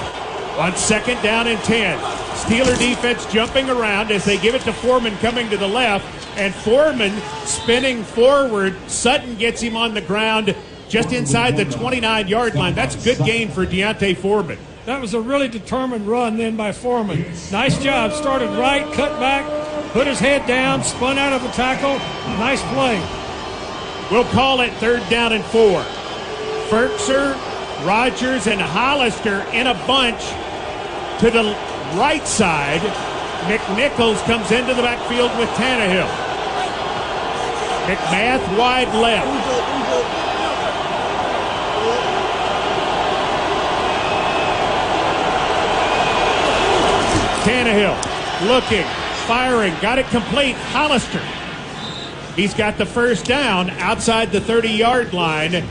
on second down and 10. Steeler defense jumping around as they give it to Foreman coming to the left, and Foreman spinning forward. Sutton gets him on the ground just inside the 29-yard line. That's a good gain for Deontay Foreman. That was a really determined run then by Foreman. Nice job. Started right, cut back, put his head down, spun out of the tackle. Nice play. We'll call it 3rd down and 4. Ferkser, Rogers, and Hollister in a bunch to the right side. McNichols comes into the backfield with Tannehill. McMath wide left. Tannehill looking, firing, got it complete. Hollister. He's got the first down outside the 30-yard line.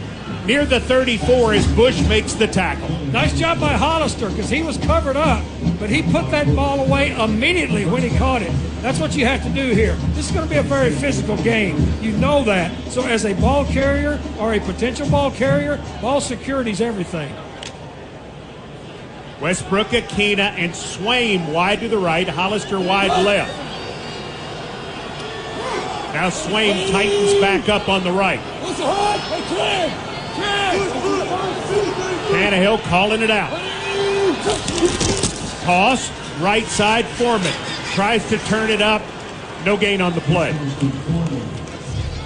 Near the 34 as Bush makes the tackle. Nice job by Hollister because he was covered up, but he put that ball away immediately when he caught it. That's what you have to do here. This is going to be a very physical game. You know that. So as a ball carrier or a potential ball carrier, ball security is everything. Westbrook Akina and Swaim wide to the right, Hollister wide left. Now Swaim tightens back up on the right. Tannehill calling it out. Toss, right side, Foreman. Tries to turn it up. No gain on the play.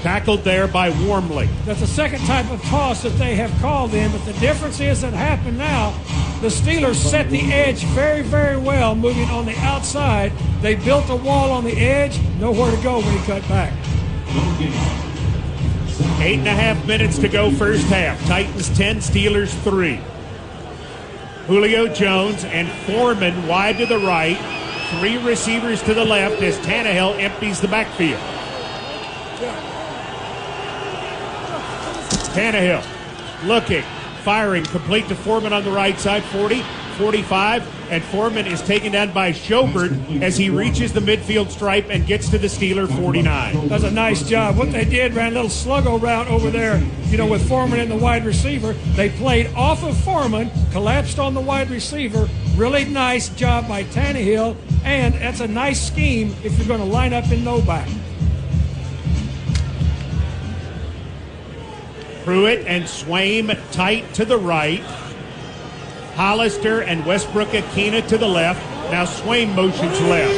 Tackled there by Wormley. That's the second type of toss that they have called in, but the difference is that happened now. The Steelers set the edge very, very well, moving on the outside. They built a wall on the edge, nowhere to go when he cut back. 8.5 minutes to go first half. Titans 10, Steelers 3. Julio Jones and Foreman wide to the right. 3 receivers to the left as Tannehill empties the backfield. Tannehill looking, firing, complete to Foreman on the right side, 40, 45, and Foreman is taken down by Schobert as he reaches the midfield stripe and gets to the Steeler 49. That's a nice job. What they did, ran a little sluggo route over there, with Foreman and the wide receiver. They played off of Foreman, collapsed on the wide receiver. Really nice job by Tannehill, and that's a nice scheme if you're going to line up in no back. Pruitt and Swaim tight to the right. Hollister and Westbrook Akina to the left. Now Swaim motions left.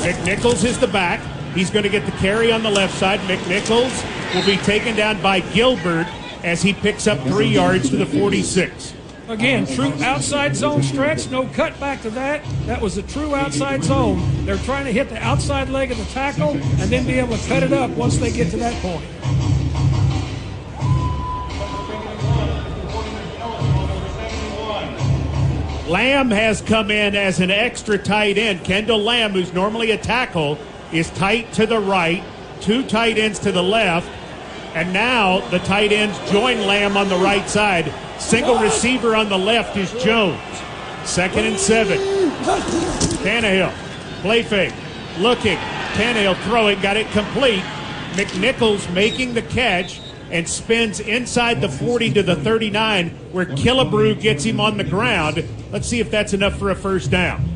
McNichols is the back. He's going to get the carry on the left side. McNichols will be taken down by Gilbert as he picks up 3 yards to the 46. Again, true outside zone stretch, no cut back to that. That was a true outside zone. They're trying to hit the outside leg of the tackle and then be able to cut it up once they get to that point. Lamb has come in as an extra tight end. Kendall Lamb, who's normally a tackle, is tight to the right. 2 tight ends to the left. And now the tight ends join Lamb on the right side. Single receiver on the left is Jones. 2nd and 7. Tannehill, play fake, looking. Tannehill throwing, got it complete. McNichols making the catch and spins inside the 40 to the 39 where Killebrew gets him on the ground. Let's see if that's enough for a first down.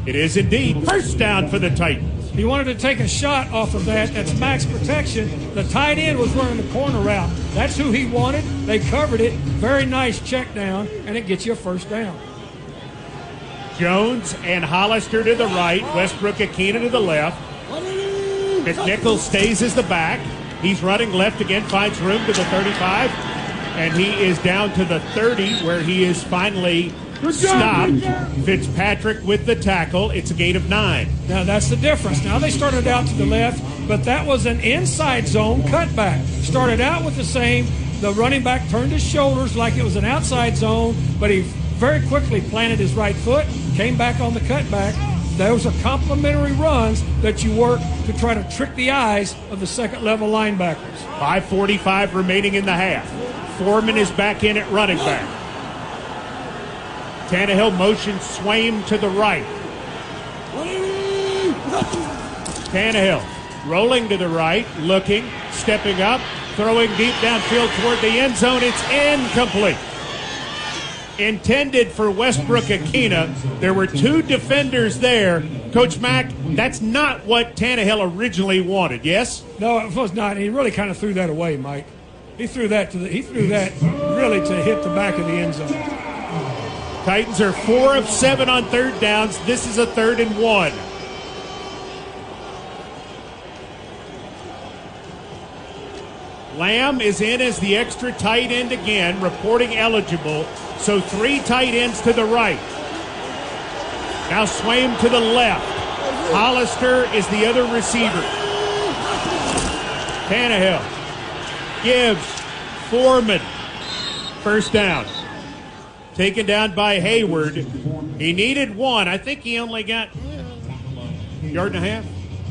It is indeed first down for the Titans. He wanted to take a shot off of that. That's max protection. The tight end was running the corner route. That's who he wanted. They covered it. Very nice check down, and it gets you a first down. Jones and Hollister to the right. Westbrook Akina to the left. McNichols stays as the back. He's running left again, finds room to the 35, and he is down to the 30 where he is finally stopped. Fitzpatrick with the tackle. It's a gain of 9. Now that's the difference. Now they started out to the left, but that was an inside zone cutback. Started out with the same. The running back turned his shoulders like it was an outside zone, but he very quickly planted his right foot, came back on the cutback. Those are complementary runs that you work to try to trick the eyes of the second level linebackers. 5:45 remaining in the half. Foreman is back in at running back. Tannehill motions Swaim to the right. Tannehill rolling to the right, looking, stepping up, throwing deep downfield toward the end zone. It's incomplete. Intended for Westbrook Akina. There were 2 defenders there. Coach Mack, that's not what Tannehill originally wanted, yes? No, it was not. He really kind of threw that away, Mike. He threw that really to hit the back of the end zone. Titans are 4 of 7 on third downs. This is a 3rd and 1. Lamb is in as the extra tight end again, reporting eligible. So 3 tight ends to the right. Now Swaim to the left. Hollister is the other receiver. Tannehill gives Foreman first down. Taken down by Hayward. He needed 1. I think he only got a yard and a half,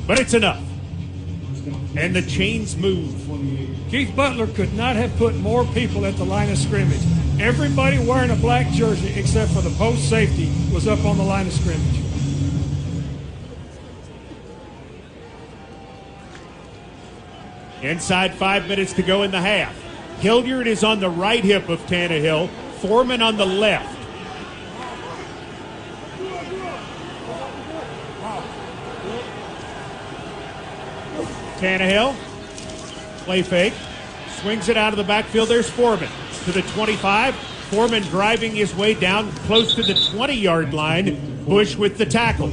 but it's enough. And the chains move. Keith Butler could not have put more people at the line of scrimmage. Everybody wearing a black jersey except for the post safety was up on the line of scrimmage. Inside 5 minutes to go in the half. Hilliard is on the right hip of Tannehill. Foreman on the left. Tannehill, play fake, swings it out of the backfield. There's Foreman to the 25. Foreman driving his way down close to the 20-yard line. Bush with the tackle.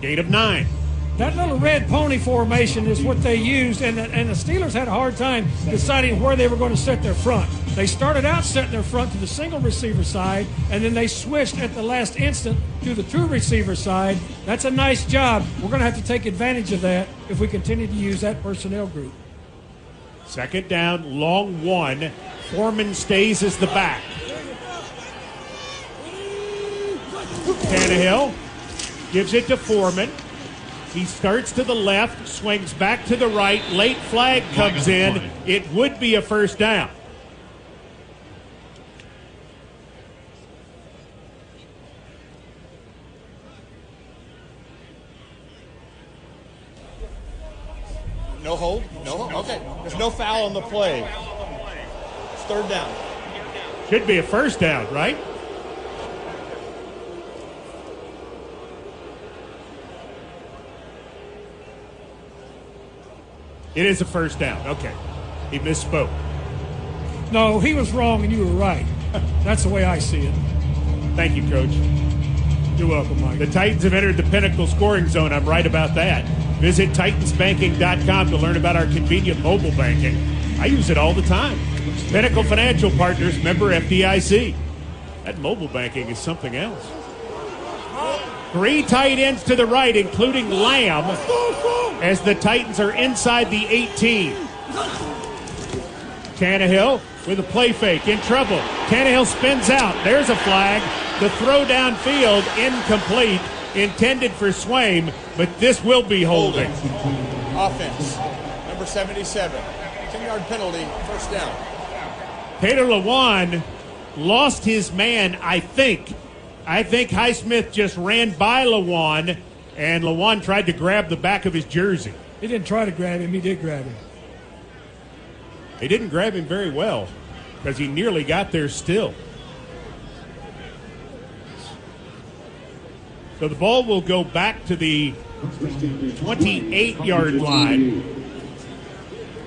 Gain of 9. That little red pony formation is what they used, and the Steelers had a hard time deciding where they were going to set their front. They started out setting their front to the single receiver side, and then they switched at the last instant to the 2 receiver side. That's a nice job. We're going to have to take advantage of that if we continue to use that personnel group. 2nd down, long 1. Foreman stays as the back. Tannehill gives it to Foreman. He starts to the left, swings back to the right. Late flag comes in. It would be a first down. No hold? No hold? Okay. There's no foul on the play. It's 3rd down. Should be a first down, right? It is a first down. Okay. He misspoke. No, he was wrong and you were right. That's the way I see it. Thank you, Coach. You're welcome, Mike. The Titans have entered the Pinnacle scoring zone. I'm right about that. Visit TitansBanking.com to learn about our convenient mobile banking. I use it all the time. Pinnacle Financial Partners, member FDIC. That mobile banking is something else. 3 tight ends to the right, including Lamb, as the Titans are inside the 18. Tannehill with a play fake, in trouble. Tannehill spins out. There's a flag. The throw downfield, incomplete, intended for Swaim, but this will be holding. Offense, number 77. 10-yard penalty, first down. Taylor Lewan lost his man, I think. I think Highsmith just ran by Lewan, and Lewan tried to grab the back of his jersey. He didn't try to grab him. He did grab him. He didn't grab him very well because he nearly got there still. So the ball will go back to the 28-yard line.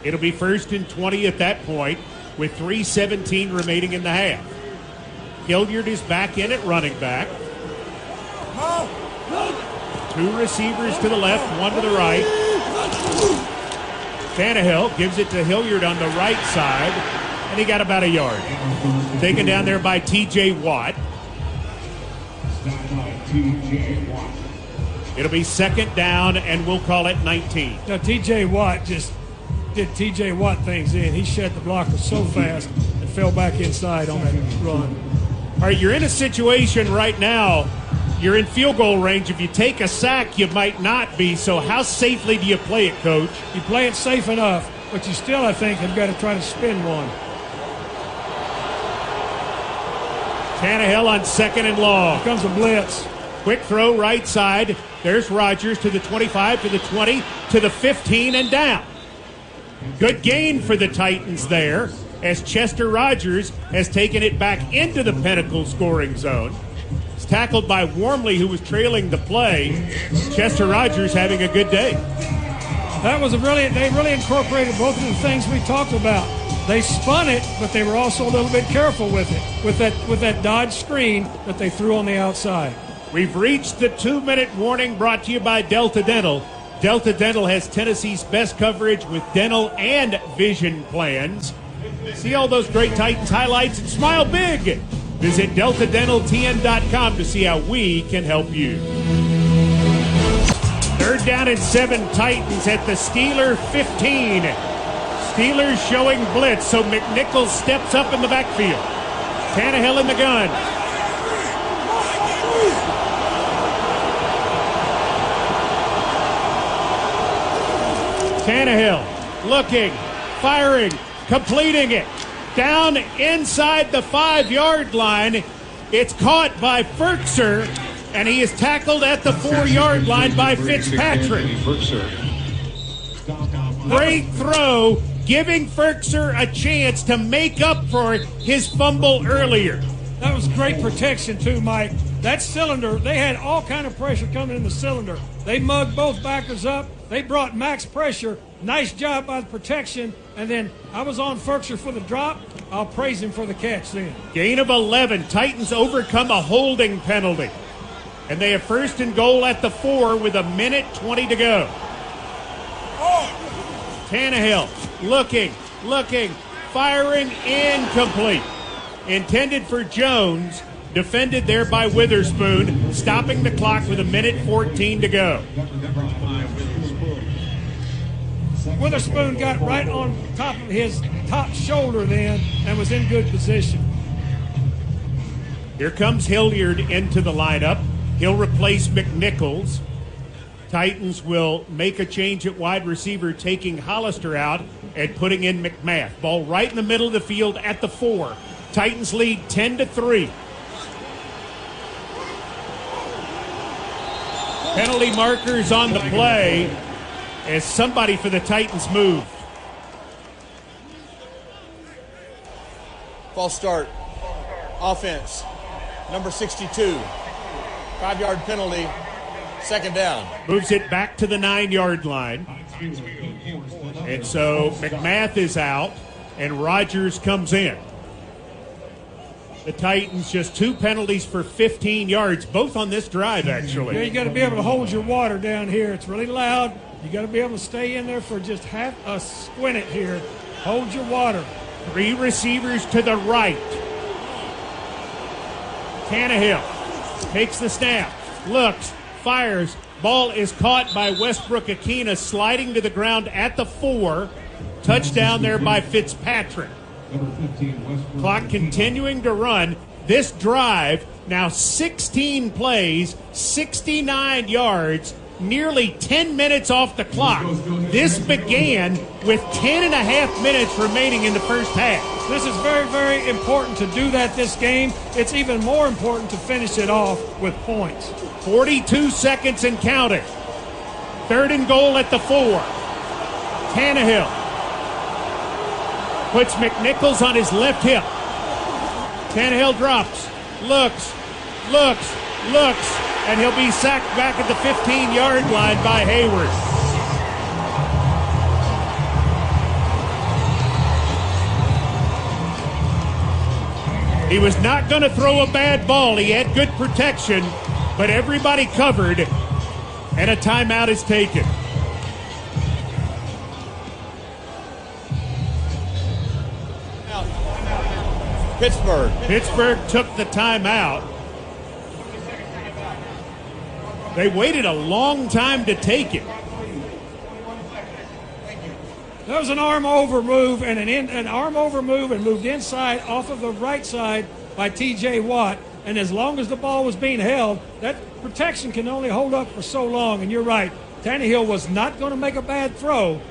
It'll be 1st and 20 at that point with 3:17 remaining in the half. Hilliard is back in at running back. 2 receivers to the left, 1 to the right. Tannehill gives it to Hilliard on the right side, and he got about a yard. Taken down there by T.J. Watt. It'll be 2nd down, and we'll call it 19. Now, T.J. Watt just did T.J. Watt things in. He shed the blocker so fast and fell back inside on that run. All right, you're in a situation right now. You're in field goal range. If you take a sack, you might not be. So how safely do you play it, Coach? You play it safe enough, but you still, I think, have got to try to spin one. Tannehill on 2nd and long. Here comes a blitz. Quick throw right side. There's Rodgers to the 25, to the 20, to the 15, and down. Good gain for the Titans there, as Chester Rogers has taken it back into the Pinnacle scoring zone. It's tackled by Wormley, who was trailing the play. Chester Rogers having a good day. They really incorporated both of the things we talked about. They spun it, but they were also a little bit careful with it, with that dodge screen that they threw on the outside. We've reached the 2-minute warning, brought to you by Delta Dental. Delta Dental has Tennessee's best coverage with dental and vision plans. See all those great Titans highlights and smile big. Visit DeltaDentalTN.com to see how we can help you. 3rd down and 7, Titans at the Steeler 15. Steelers showing blitz, so McNichols steps up in the backfield. Tannehill in the gun. Tannehill looking, firing, completing it. Down inside the 5-yard line. It's caught by Ferkser, and he is tackled at the 4-yard line by Fitzpatrick. Great throw, giving Ferkser a chance to make up for his fumble earlier. That was great protection too, Mike. That cylinder, they had all kind of pressure coming in the cylinder. They mugged both backers up. They brought max pressure. Nice job by the protection. And then I was on Ferkser for the drop. I'll praise him for the catch then. Gain of 11. Titans overcome a holding penalty. And they have 1st and goal at the 4 with 1:20 to go. Tannehill looking, firing, incomplete. Intended for Jones, defended there by Witherspoon, stopping the clock with 1:14 to go. Witherspoon got right on top of his top shoulder then and was in good position. Here comes Hilliard into the lineup. He'll replace McNichols. Titans will make a change at wide receiver, taking Hollister out and putting in McMath. Ball right in the middle of the field at the 4. Titans lead 10-3. Penalty markers on the play as somebody for the Titans moved. False start. Offense, number 62. 5-yard penalty, 2nd down. Moves it back to the 9-yard line. And so McMath is out, and Rogers comes in. The Titans just 2 penalties for 15 yards, both on this drive, actually. Yeah, you got to be able to hold your water down here. It's really loud. You got to be able to stay in there for just half a squint it here. Hold your water. 3 receivers to the right. Tannehill takes the snap, looks, fires. Ball is caught by Westbrook Akina, sliding to the ground at the 4. Touchdown there by Fitzpatrick. Clock continuing to run. This drive, now 16 plays, 69 yards, nearly 10 minutes off the clock. This began with 10 and a half minutes remaining in the first half. This is very, very important to do that this game. It's even more important to finish it off with points. 42 seconds and counting. 3rd and goal at the 4. Tannehill puts McNichols on his left hip. Tannehill drops, looks, and he'll be sacked back at the 15-yard line by Hayward. He was not going to throw a bad ball. He had good protection, but everybody covered, and a timeout is taken. Pittsburgh took the timeout. They waited a long time to take it. That was an arm over move and an arm over move and moved inside off of the right side by T.J. Watt. And as long as the ball was being held, that protection can only hold up for so long. And you're right, Tannehill was not going to make a bad throw.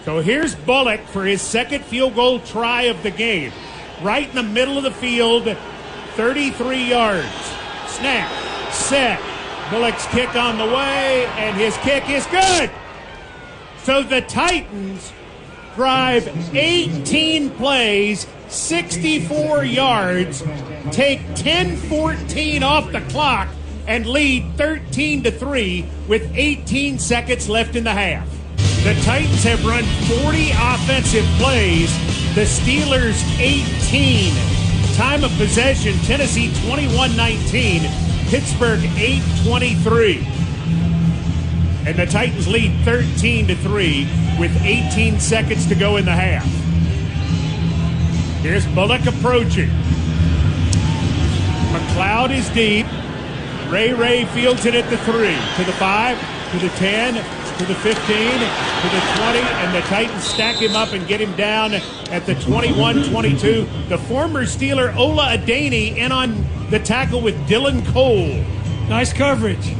So here's Bullock for his second field goal try of the game. Right in the middle of the field, 33 yards. Snap, set. Bullock's kick on the way, and his kick is good. So the Titans drive 18 plays, 64 yards, take 10-14 off the clock, and lead 13-3 with 18 seconds left in the half. The Titans have run 40 offensive plays. The Steelers 18. Time of possession, Tennessee 21-19. Pittsburgh 8-23. And the Titans lead 13-3 with 18 seconds to go in the half. Here's Bullock approaching. McLeod is deep. Ray fields it at the 3, to the 5, to the 10, to the 15, to the 20, and the Titans stack him up and get him down at the 21-22. The former Steeler Ola Adeni in on the tackle with Dylan Cole. Nice coverage.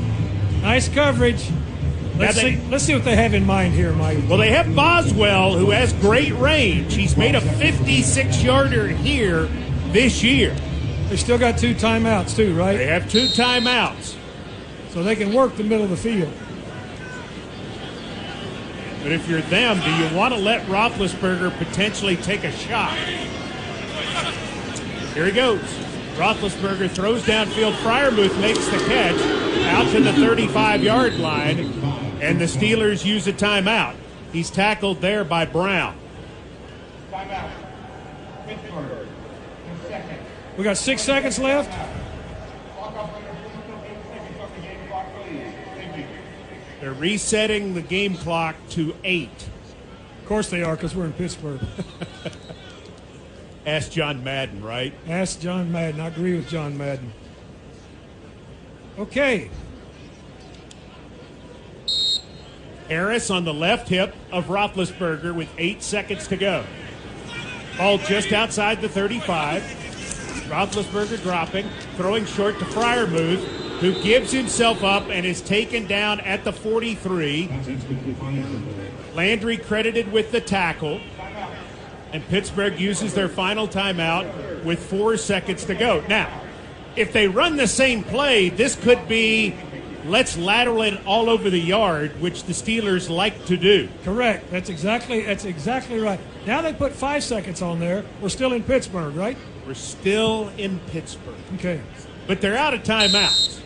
Nice coverage. Let's see what they have in mind here, Mike. Well, they have Boswell, who has great range. He's made a 56-yarder here this year. They still got 2 timeouts, too, right? They have 2 timeouts. So they can work the middle of the field. But if you're them, do you want to let Roethlisberger potentially take a shot? Here he goes. Roethlisberger throws downfield. Freiermuth makes the catch out to the 35-yard line, and the Steelers use a timeout. He's tackled there by Brown. Timeout. Pittsburgh. We got 6 seconds left. They're resetting the game clock to 8. Of course they are, because we're in Pittsburgh. Ask John Madden, right? Ask John Madden. I agree with John Madden. Okay. Harris on the left hip of Roethlisberger with 8 seconds to go. Ball just outside the 35. Roethlisberger dropping, throwing short to Freiermuth, who gives himself up and is taken down at the 43. Landry credited with the tackle. And Pittsburgh uses their final timeout with 4 seconds to go. Now, if they run the same play, this could be let's lateral it all over the yard, which the Steelers like to do. Correct. That's exactly right. Now they put 5 seconds on there. We're still in Pittsburgh, right? We're still in Pittsburgh. Okay. But they're out of timeouts.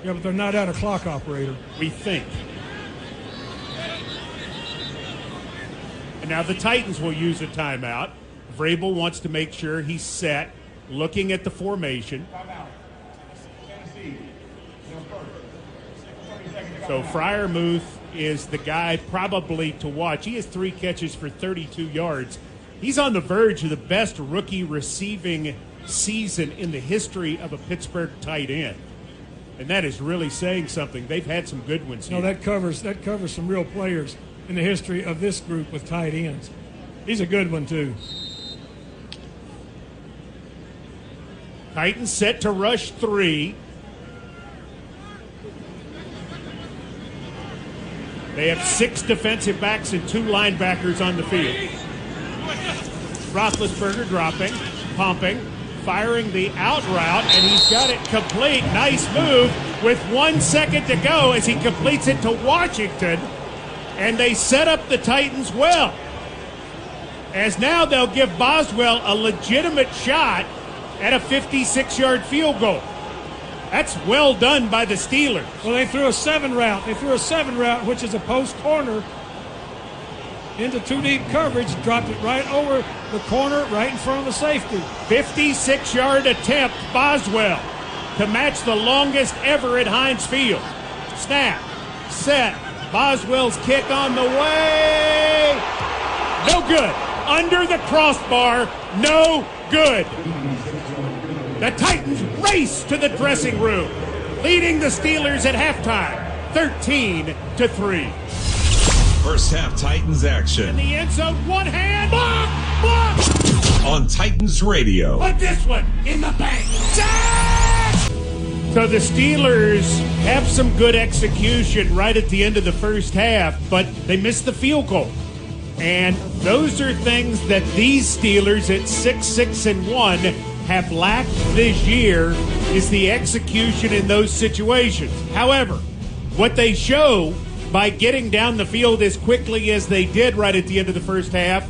Yeah, but they're not out of clock, operator. We think. And now the Titans will use a timeout. Vrabel wants to make sure he's set, looking at the formation. So Freiermuth is the guy probably to watch. He has 3 catches for 32 yards. He's on the verge of the best rookie receiving season in the history of a Pittsburgh tight end. And that is really saying something. They've had some good ones here. No, that covers some real players in the history of this group with tight ends. He's a good one, too. Titans set to rush 3. They have 6 defensive backs and 2 linebackers on the field. Roethlisberger dropping, pumping, firing the out route, and he's got it complete. Nice move with 1 second to go as he completes it to Washington. And they set up the Titans well, as now they'll give Boswell a legitimate shot at a 56-yard field goal. That's well done by the Steelers. Well, they threw a 7 route. Which is a post corner into 2 deep coverage, dropped it right over the corner, right in front of the safety. 56-yard attempt, Boswell, to match the longest ever at Heinz Field. Snap, set, Boswell's kick on the way. No good. Under the crossbar, no good. The Titans race to the dressing room, leading the Steelers at halftime, 13-3. First half Titans action. In the end zone, one hand, block! On Titans Radio. Put this one in the bank. Sack! So the Steelers have some good execution right at the end of the first half, but they missed the field goal. And those are things that these Steelers at 6-6-1 have lacked this year, is the execution in those situations. However, what they show by getting down the field as quickly as they did right at the end of the first half,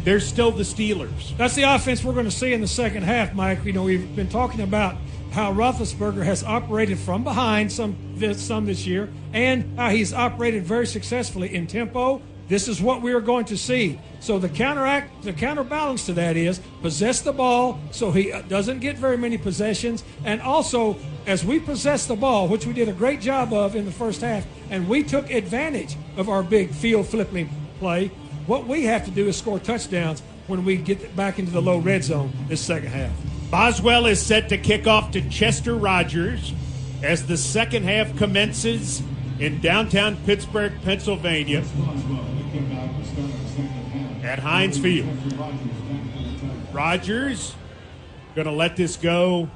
they're still the Steelers. That's the offense we're going to see in the second half, Mike. You know, we've been talking about how Roethlisberger has operated from behind some this year, and how he's operated very successfully in tempo. This is what we are going to see. So the counterbalance to that is possess the ball so he doesn't get very many possessions. And also, as we possess the ball, which we did a great job of in the first half, and we took advantage of our big field flipping play, what we have to do is score touchdowns when we get back into the low red zone this second half. Boswell is set to kick off to Chester Rogers as the second half commences in downtown Pittsburgh, Pennsylvania, at Heinz Field. Rogers going to let this go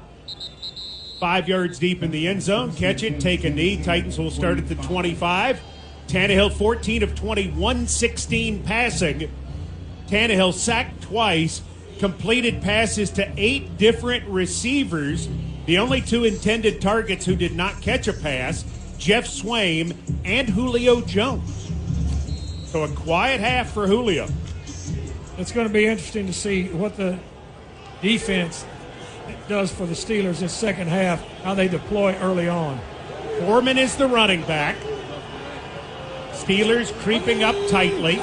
5 yards deep in the end zone. Catch it, take a knee. Titans will start at the 25. Tannehill 14 of 20, 116 passing. Tannehill sacked twice, completed passes to 8 different receivers. The only 2 intended targets who did not catch a pass, Jeff Swaim and Julio Jones. So a quiet half for Julio. It's going to be interesting to see what the defense does for the Steelers this second half, how they deploy early on. Foreman is the running back. Steelers creeping up tightly,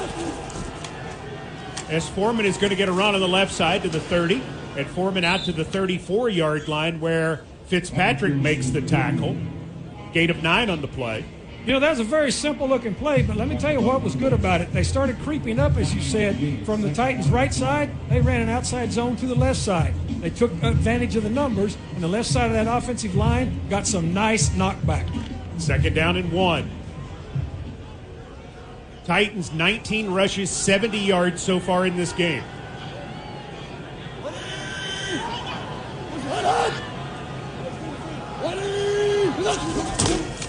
as Foreman is going to get a run on the left side to the 30, and Foreman out to the 34-yard line where Fitzpatrick makes the tackle. Gain of 9 on the play. You know, that was a very simple-looking play, but let me tell you what was good about it. They started creeping up, as you said, from the Titans' right side. They ran an outside zone to the left side. They took advantage of the numbers, and the left side of that offensive line got some nice knockback. Second down and 1. Titans 19 rushes, 70 yards so far in this game.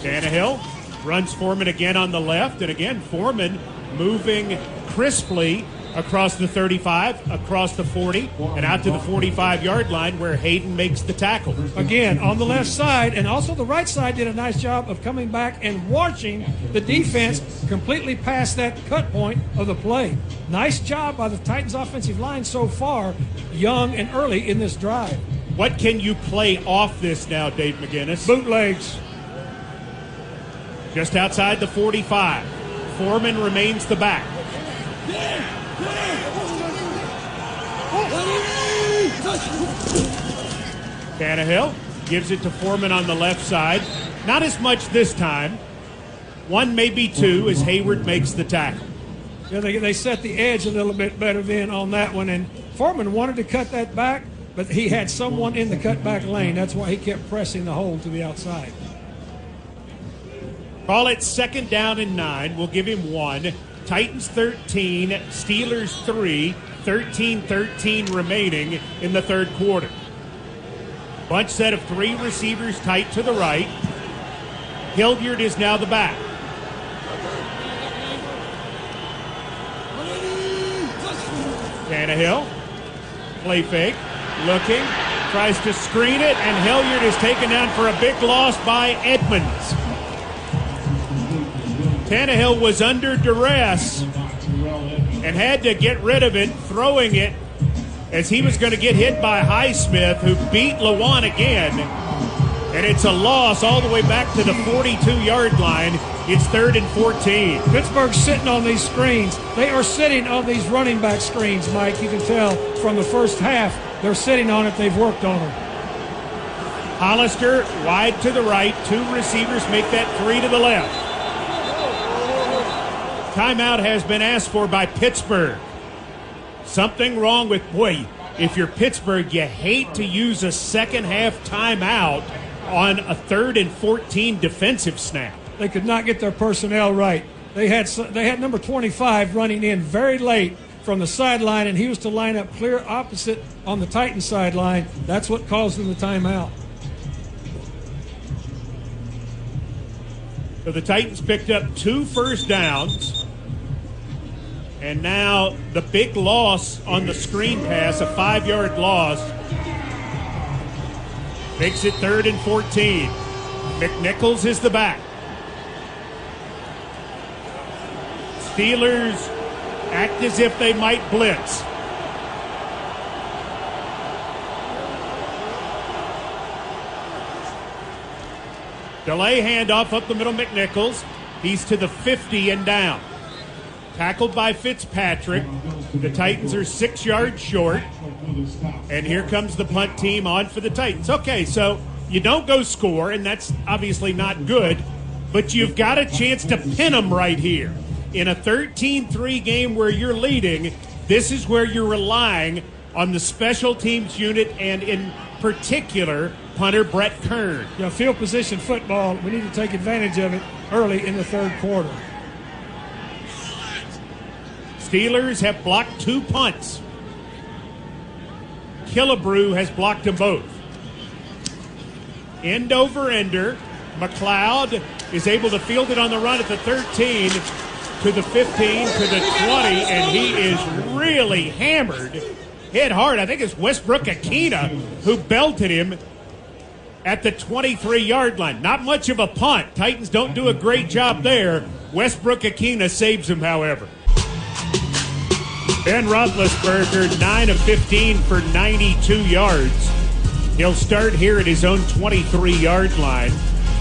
Tannehill runs Foreman again on the left, and again Foreman moving crisply across the 35, across the 40, and out to the 45-yard line where Hayden makes the tackle. Again, on the left side, and also the right side did a nice job of coming back and watching the defense completely past that cut point of the play. Nice job by the Titans offensive line so far, young and early in this drive. What can you play off this now, Dave McGinnis? Bootlegs. Just outside the 45. Foreman remains the back. Tannehill gives it to Foreman on the left side. Not as much this time. One, maybe two, as Hayward makes the tackle. Yeah, they set the edge a little bit better then on that one, and Foreman wanted to cut that back, but he had someone in the cutback lane. That's why he kept pressing the hole to the outside. Call it 2nd down and 9. We'll give him 1. Titans 13, Steelers 3, 13-13 remaining in the third quarter. Bunch set of 3 receivers tight to the right. Hilliard is now the back. Tannehill, play fake, looking, tries to screen it, and Hilliard is taken down for a big loss by Edmonds. Tannehill was under duress and had to get rid of it, throwing it as he was going to get hit by Highsmith, who beat Lewan again. And it's a loss all the way back to the 42-yard line. It's 3rd and 14. Pittsburgh's sitting on these screens. They are sitting on these running back screens, Mike. You can tell from the first half they're sitting on it. They've worked on them. Hollister wide to the right. 2 receivers make that 3 to the left. Timeout has been asked for by Pittsburgh. Something wrong with, if you're Pittsburgh, you hate to use a second half timeout on a 3rd and 14 defensive snap. They could not get their personnel right. They had number 25 running in very late from the sideline, and he was to line up clear opposite on the Titans sideline. That's what caused them the timeout. So the Titans picked up 2 first downs. And now the big loss on the screen pass, a 5-yard loss, makes it 3rd and 14. McNichols is the back. Steelers act as if they might blitz. Delay handoff up the middle, McNichols. He's to the 50 and down. Tackled by Fitzpatrick. The Titans are 6 yards short. And here comes the punt team on for the Titans. Okay, so you don't go score, and that's obviously not good, but you've got a chance to pin them right here. In a 13-3 game where you're leading, this is where you're relying on the special teams unit and in particular punter Brett Kern. Yeah, field position football, we need to take advantage of it early in the third quarter. Steelers have blocked 2 punts. Killebrew has blocked them both. End over ender. McLeod is able to field it on the run at the 13, to the 15, to the 20, and he is really hammered. Hit hard. I think it's Westbrook Akina who belted him at the 23-yard line. Not much of a punt. Titans don't do a great job there. Westbrook Akina saves him, however. Ben Roethlisberger, 9 of 15 for 92 yards. He'll start here at his own 23-yard line,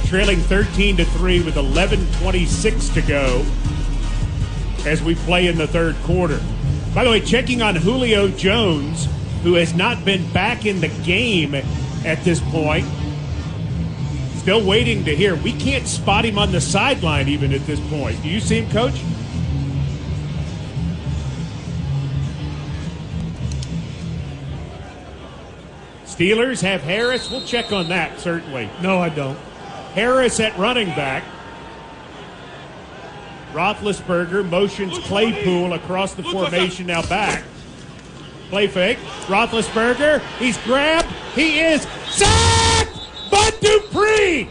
trailing 13-3 with 11:26 to go as we play in the third quarter. By the way, checking on Julio Jones, who has not been back in the game at this point. Still waiting to hear. We can't spot him on the sideline even at this point. Do you see him, Coach? Steelers have Harris. We'll check on that, certainly. No, I don't. Harris at running back. Roethlisberger motions Claypool across the formation, now back. Play fake. Roethlisberger, he's grabbed. He is sacked! Bud Dupree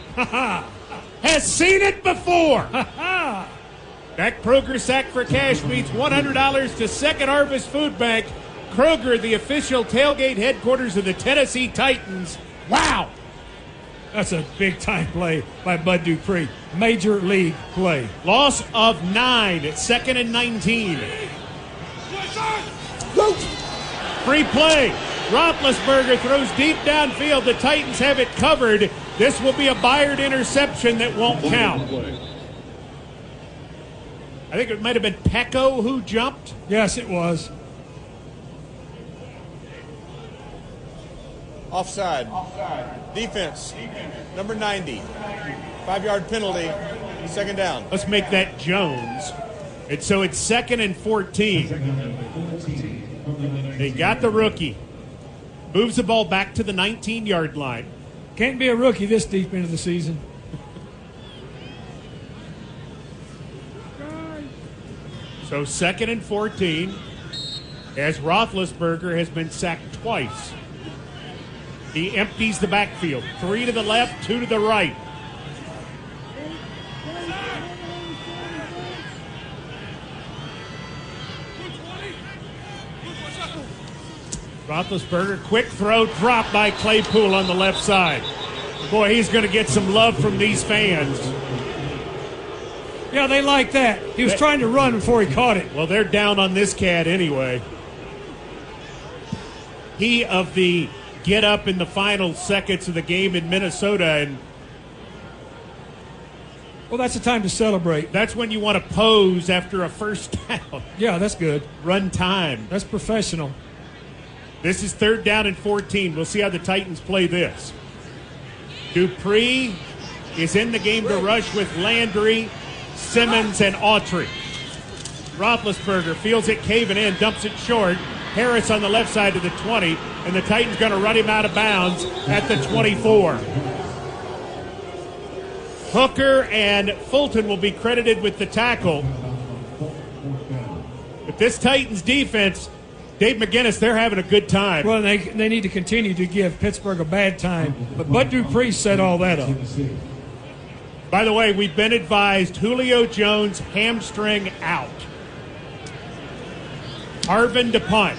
has seen it before. Dak Kroger sack for cash means $100 to Second Harvest Food Bank. Kroger, the official tailgate headquarters of the Tennessee Titans. Wow! That's a big-time play by Bud Dupree. Major league play. Loss of 9 at 2nd and 19. Free play. Roethlisberger throws deep downfield. The Titans have it covered. This will be a Byard interception that won't count. I think it might have been Pecco who jumped. Yes, it was. Offside. Defense. Number 90. 5-yard penalty. Second down. Let's make that Jones. And so it's 2nd and 14. They got the rookie. Moves the ball back to the 19-yard line. Can't be a rookie this deep into the season. So 2nd and 14 as Roethlisberger has been sacked twice. He empties the backfield. 3 to the left, 2 to the right. Roethlisberger, quick throw, drop by Claypool on the left side. Boy, he's going to get some love from these fans. Yeah, they like that. He was trying to run before he caught it. Well, they're down on this cat anyway. He of the get up in the final seconds of the game in Minnesota, and well, that's the time to celebrate. that's when you want to pose after a first down. Yeah, that's good. Run time. That's professional. This is 3rd down and 14. We'll see how the Titans play this. Dupree is in the game to rush with Landry, Simmons, and Autry. Roethlisberger feels it caving in, dumps it short. Harris on the left side of the 20, and the Titans going to run him out of bounds at the 24. Hooker and Fulton will be credited with the tackle. But this Titans defense, Dave McGinnis, they're having a good time. Well, they need to continue to give Pittsburgh a bad time. But Bud Dupree set all that up. By the way, we've been advised Julio Jones hamstring out. Harvin to punt.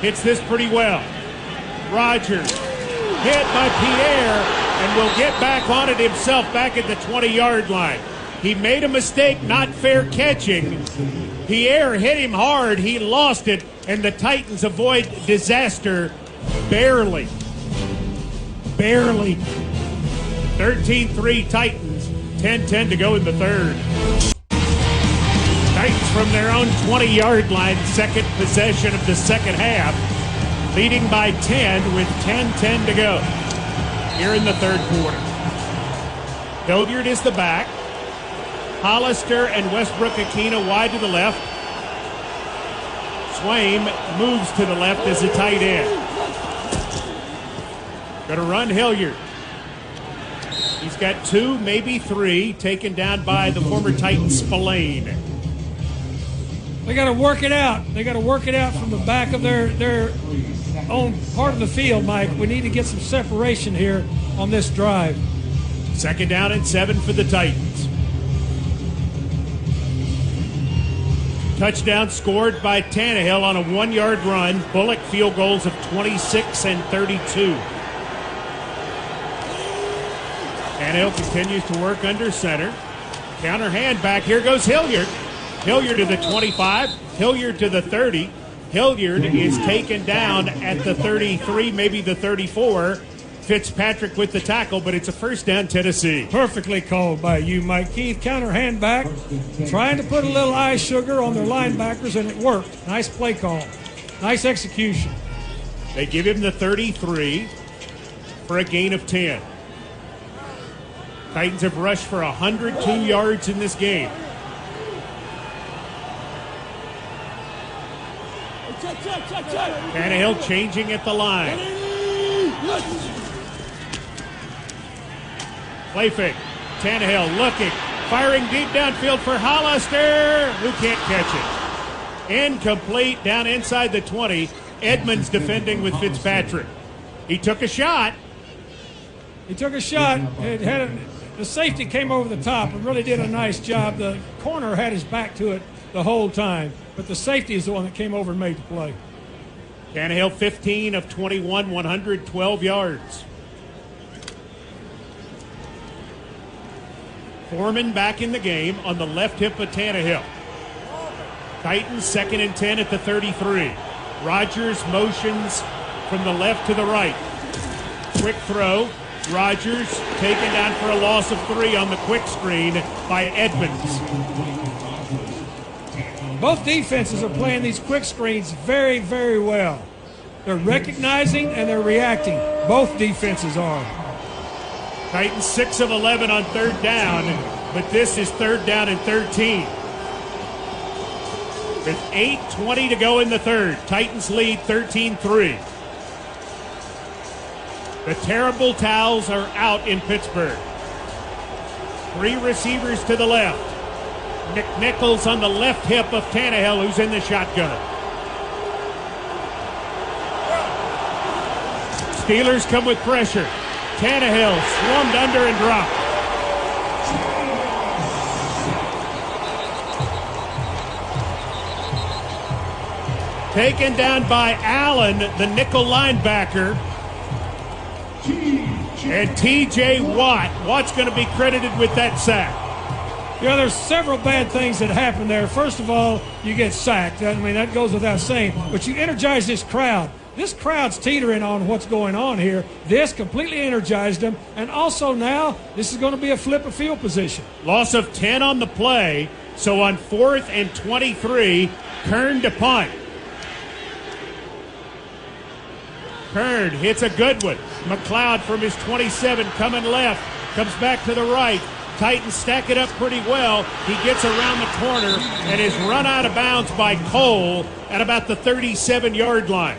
Hits this pretty well. Rogers hit by Pierre and will get back on it himself back at the 20-yard line. He made a mistake, not fair catching. Pierre hit him hard. He lost it, and the Titans avoid disaster barely. Barely. 13-3 Titans, 10-10 to go in the 3rd. Titans from their own 20-yard line, second possession of the second half, leading by 10 with 10-10 to go here in the 3rd quarter. Hilliard is the back. Hollister and Westbrook-Akina wide to the left. Swain moves to the left as a tight end. Going to run Hilliard. He's got 2, maybe 3, taken down by the former Titan Spillane. They got to work it out. They got to work it out from the back of their own part of the field, Mike. We need to get some separation here on this drive. 2nd down and 7 for the Titans. Touchdown scored by Tannehill on a 1-yard run. Bullock field goals of 26 and 32. Tannehill continues to work under center. Counter hand back. Here goes Hilliard. Hilliard to the 25. Hilliard to the 30. Hilliard is taken down at the 33, maybe the 34. Fitzpatrick with the tackle, but it's a first down, Tennessee. Perfectly called by you, Mike Keith. Counter hand back, trying to put a little eye sugar on their linebackers, and it worked. Nice play call. Nice execution. They give him the 33 for a gain of 10. Titans have rushed for 102 yards in this game. Tannehill changing at the line. Play fake. Tannehill looking. Firing deep downfield for Hollister, who can't catch it. Incomplete down inside the 20. Edmonds defending with Fitzpatrick. He took a shot. The safety came over the top and really did a nice job. The corner had his back to it the whole time, but the safety is the one that came over and made the play. Tannehill 15 of 21, 112 yards. Foreman back in the game on the left hip of Tannehill. Titans 2nd and 10 at the 33. Rogers motions from the left to the right. Quick throw. Rogers taken down for a loss of 3 on the quick screen by Edmonds. Both defenses are playing these quick screens very, very well. They're recognizing and they're reacting. Both defenses are. Titans 6 of 11 on third down, but this is third down and 13. With 8:20 to go in the third, Titans lead 13-3. The terrible towels are out in Pittsburgh. 3 receivers to the left. McNichols on the left hip of Tannehill, who's in the shotgun. Steelers come with pressure. Tannehill swarmed under and dropped. Taken down by Allen, the nickel linebacker. And T.J. Watt. Watt's going to be credited with that sack. Yeah, there's several bad things that happen there. First of all, you get sacked. I mean, that goes without saying. But you energize this crowd. This crowd's teetering on what's going on here. This completely energized them. And also now, this is going to be a flip of field position. Loss of 10 on the play. So on 4th and 23, Kern to punt. Kern hits a good one. McLeod from his 27 coming left. Comes back to the right. Titans stack it up pretty well. He gets around the corner and is run out of bounds by Cole at about the 37-yard line.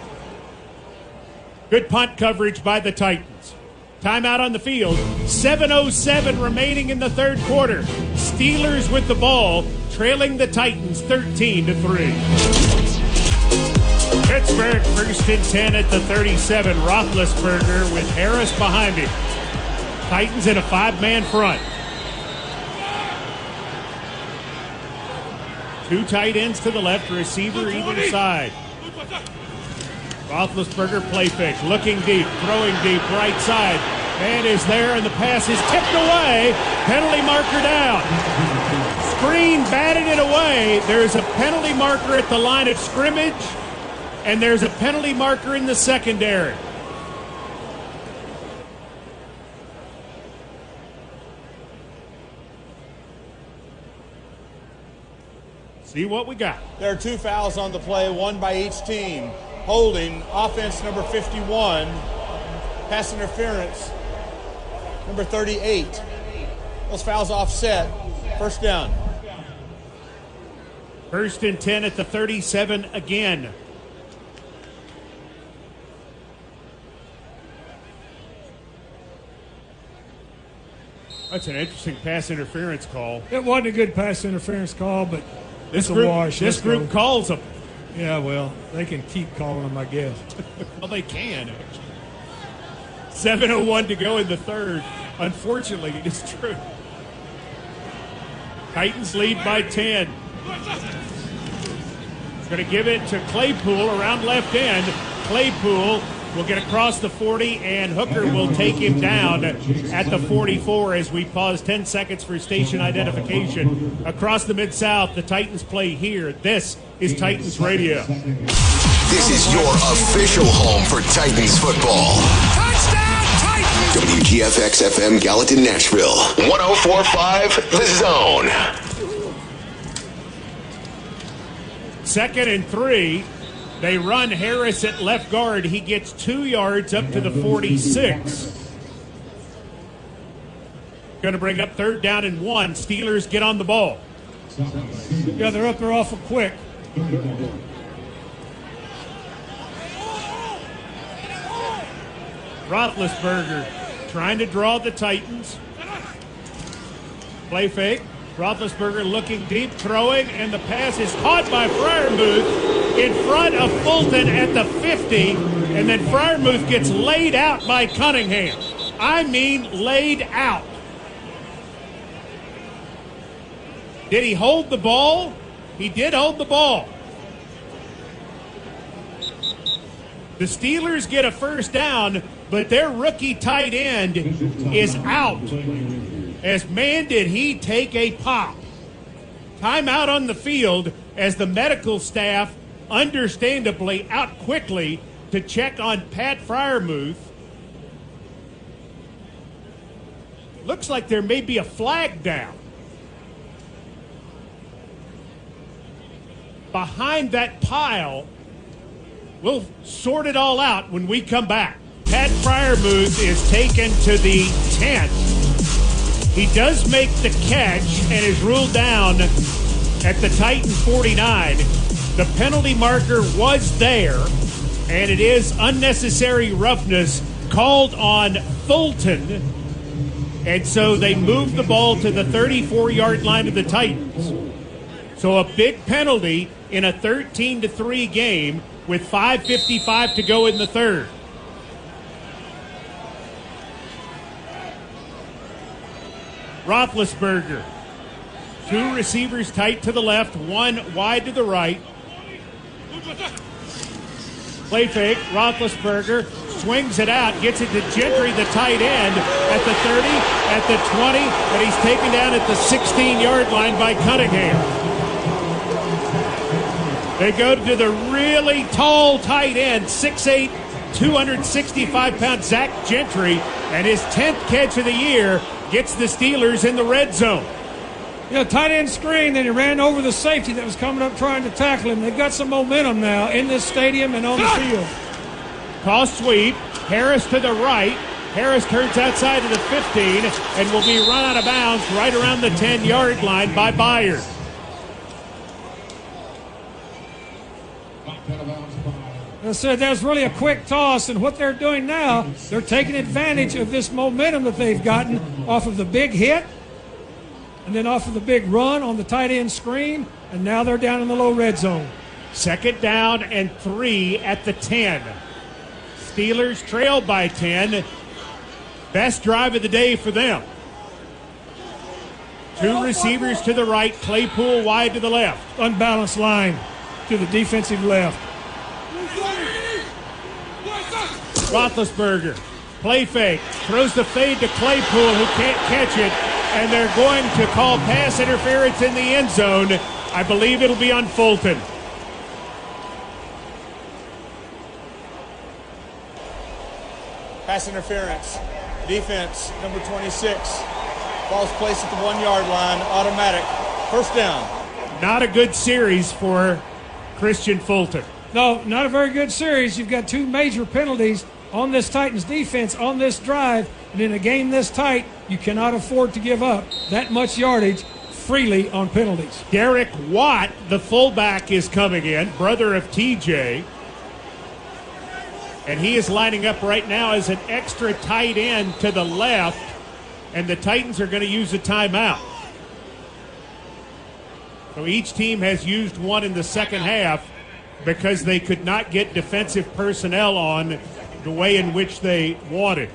Good punt coverage by the Titans. Timeout on the field. 7:07 remaining in the third quarter. Steelers with the ball, trailing the Titans 13-3. Pittsburgh first and 10 at the 37. Roethlisberger with Harris behind him. Titans in a 5-man front. 2 tight ends to the left, receiver either side. Roethlisberger play fake, looking deep, throwing deep, right side. Man is there, and the pass is tipped away. Penalty marker down. Screen batted it away. There's a penalty marker at the line of scrimmage, and there's a penalty marker in the secondary. See what we got. There are 2 fouls on the play, 1 by each team. Holding, offense number 51. Pass interference, number 38. Those fouls offset. First down. First and 10 at the 37 again. That's an interesting pass interference call. It wasn't a good pass interference call, but This it's a group, wash. this group calls them. Yeah, well, they can keep calling them, I guess. Well, they can. 7:01 to go in the third. Unfortunately, it's true. Titans lead by 10. Going to give it to Claypool around left end. Claypool will get across the 40, and Hooker will take him down at the 44 as we pause 10 seconds for station identification. Across the Mid-South, the Titans play here. This is Titans Radio. This is your official home for Titans football. Touchdown, Titans! WGFX-FM Gallatin, Nashville. 104.5 The Zone. 2nd and 3. They run Harris at left guard. He gets 2 yards up to the 46. Going to bring up 3rd down and 1. Steelers get on the ball. Yeah, they're up there awful quick. Roethlisberger trying to draw the Titans. Play fake. Roethlisberger looking deep, throwing, and the pass is caught by Freiermuth in front of Fulton at the 50, and then Freiermuth gets laid out by Cunningham. I mean laid out. Did he hold the ball? He did hold the ball. The Steelers get a first down, but their rookie tight end is out. As man, did he take a pop. Timeout on the field as the medical staff, understandably, out quickly to check on Pat Freiermuth. Looks like there may be a flag down. behind that pile. We'll sort it all out when we come back. Pat Fryermuth is taken to the 10. He does make the catch and is ruled down at the Titan 49. The penalty marker was there, and it is unnecessary roughness called on Fulton. And so they moved the ball to the 34-yard line of the Titans. So a big penalty in a 13-3 game with 5:55 to go in the third. Roethlisberger. Two receivers tight to the left, one wide to the right. Play fake. Roethlisberger swings it out, gets it to Gentry, the tight end, at the 30, at the 20, and he's taken down at the 16-yard line by Cunningham. They go to the really tall tight end, 6'8", 265-pound Zach Gentry, and his 10th catch of the year gets the Steelers in the red zone. Tight end screen, then he ran over the safety that was coming up trying to tackle him. They've got some momentum now in this stadium and on the field. Cross sweep, Harris to the right. Harris turns outside of the 15 and will be run out of bounds right around the 10-yard line by Byard. I said that was really a quick toss, and what they're doing now, they're taking advantage of this momentum that they've gotten off of the big hit and then off of the big run on the tight end screen, and now they're down in the low red zone. 2nd down and 3 at the 10. Steelers trail by 10. Best drive of the day for them. Two receivers to the right, Claypool wide to the left. Unbalanced line to the defensive left. Roethlisberger, play fake, throws the fade to Claypool, who can't catch it, and they're going to call pass interference in the end zone. I believe it'll be on Fulton. Pass interference. Defense, number 26. Ball's placed at the 1-yard line, automatic. 1st down. Not a good series for Christian Fulton. No, not a very good series. You've got two major penalties on this Titans defense on this drive, and in a game this tight, you cannot afford to give up that much yardage freely on penalties. Derek Watt, the fullback, is coming in, brother of TJ. And he is lining up right now as an extra tight end to the left, and the Titans are going to use a timeout. So each team has used one in the second half because they could not get defensive personnel on the way in which they wanted.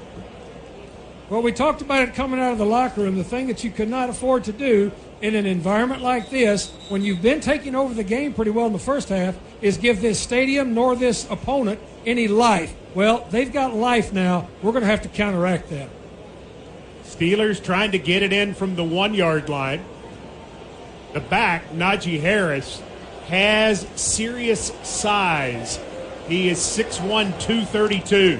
Well, we talked about it coming out of the locker room. The thing that you could not afford to do in an environment like this, when you've been taking over the game pretty well in the first half, is give this stadium nor this opponent any life. Well, they've got life now. We're going to have to counteract that. Steelers trying to get it in from the 1-yard line. The back, Najee Harris, has serious size. He is 6'1", 232.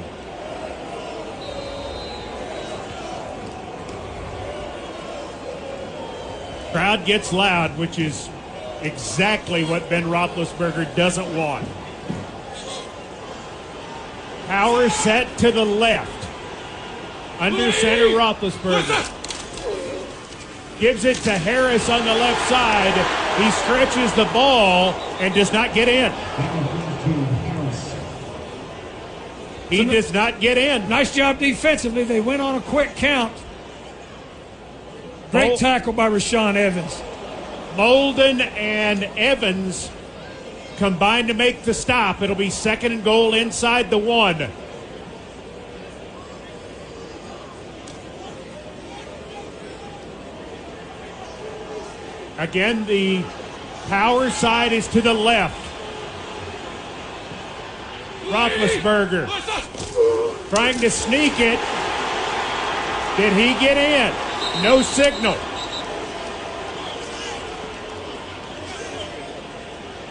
Crowd gets loud, which is exactly what Ben Roethlisberger doesn't want. Power set to the left. Under center, Roethlisberger. Gives it to Harris on the left side. He stretches the ball and does not get in. He does not get in. Nice job defensively. They went on a quick count. Great tackle by Rashaan Evans. Molden and Evans combined to make the stop. It'll be 2nd and goal inside the 1. Again, the power side is to the left. Roethlisberger trying to sneak it. Did he get in? No signal.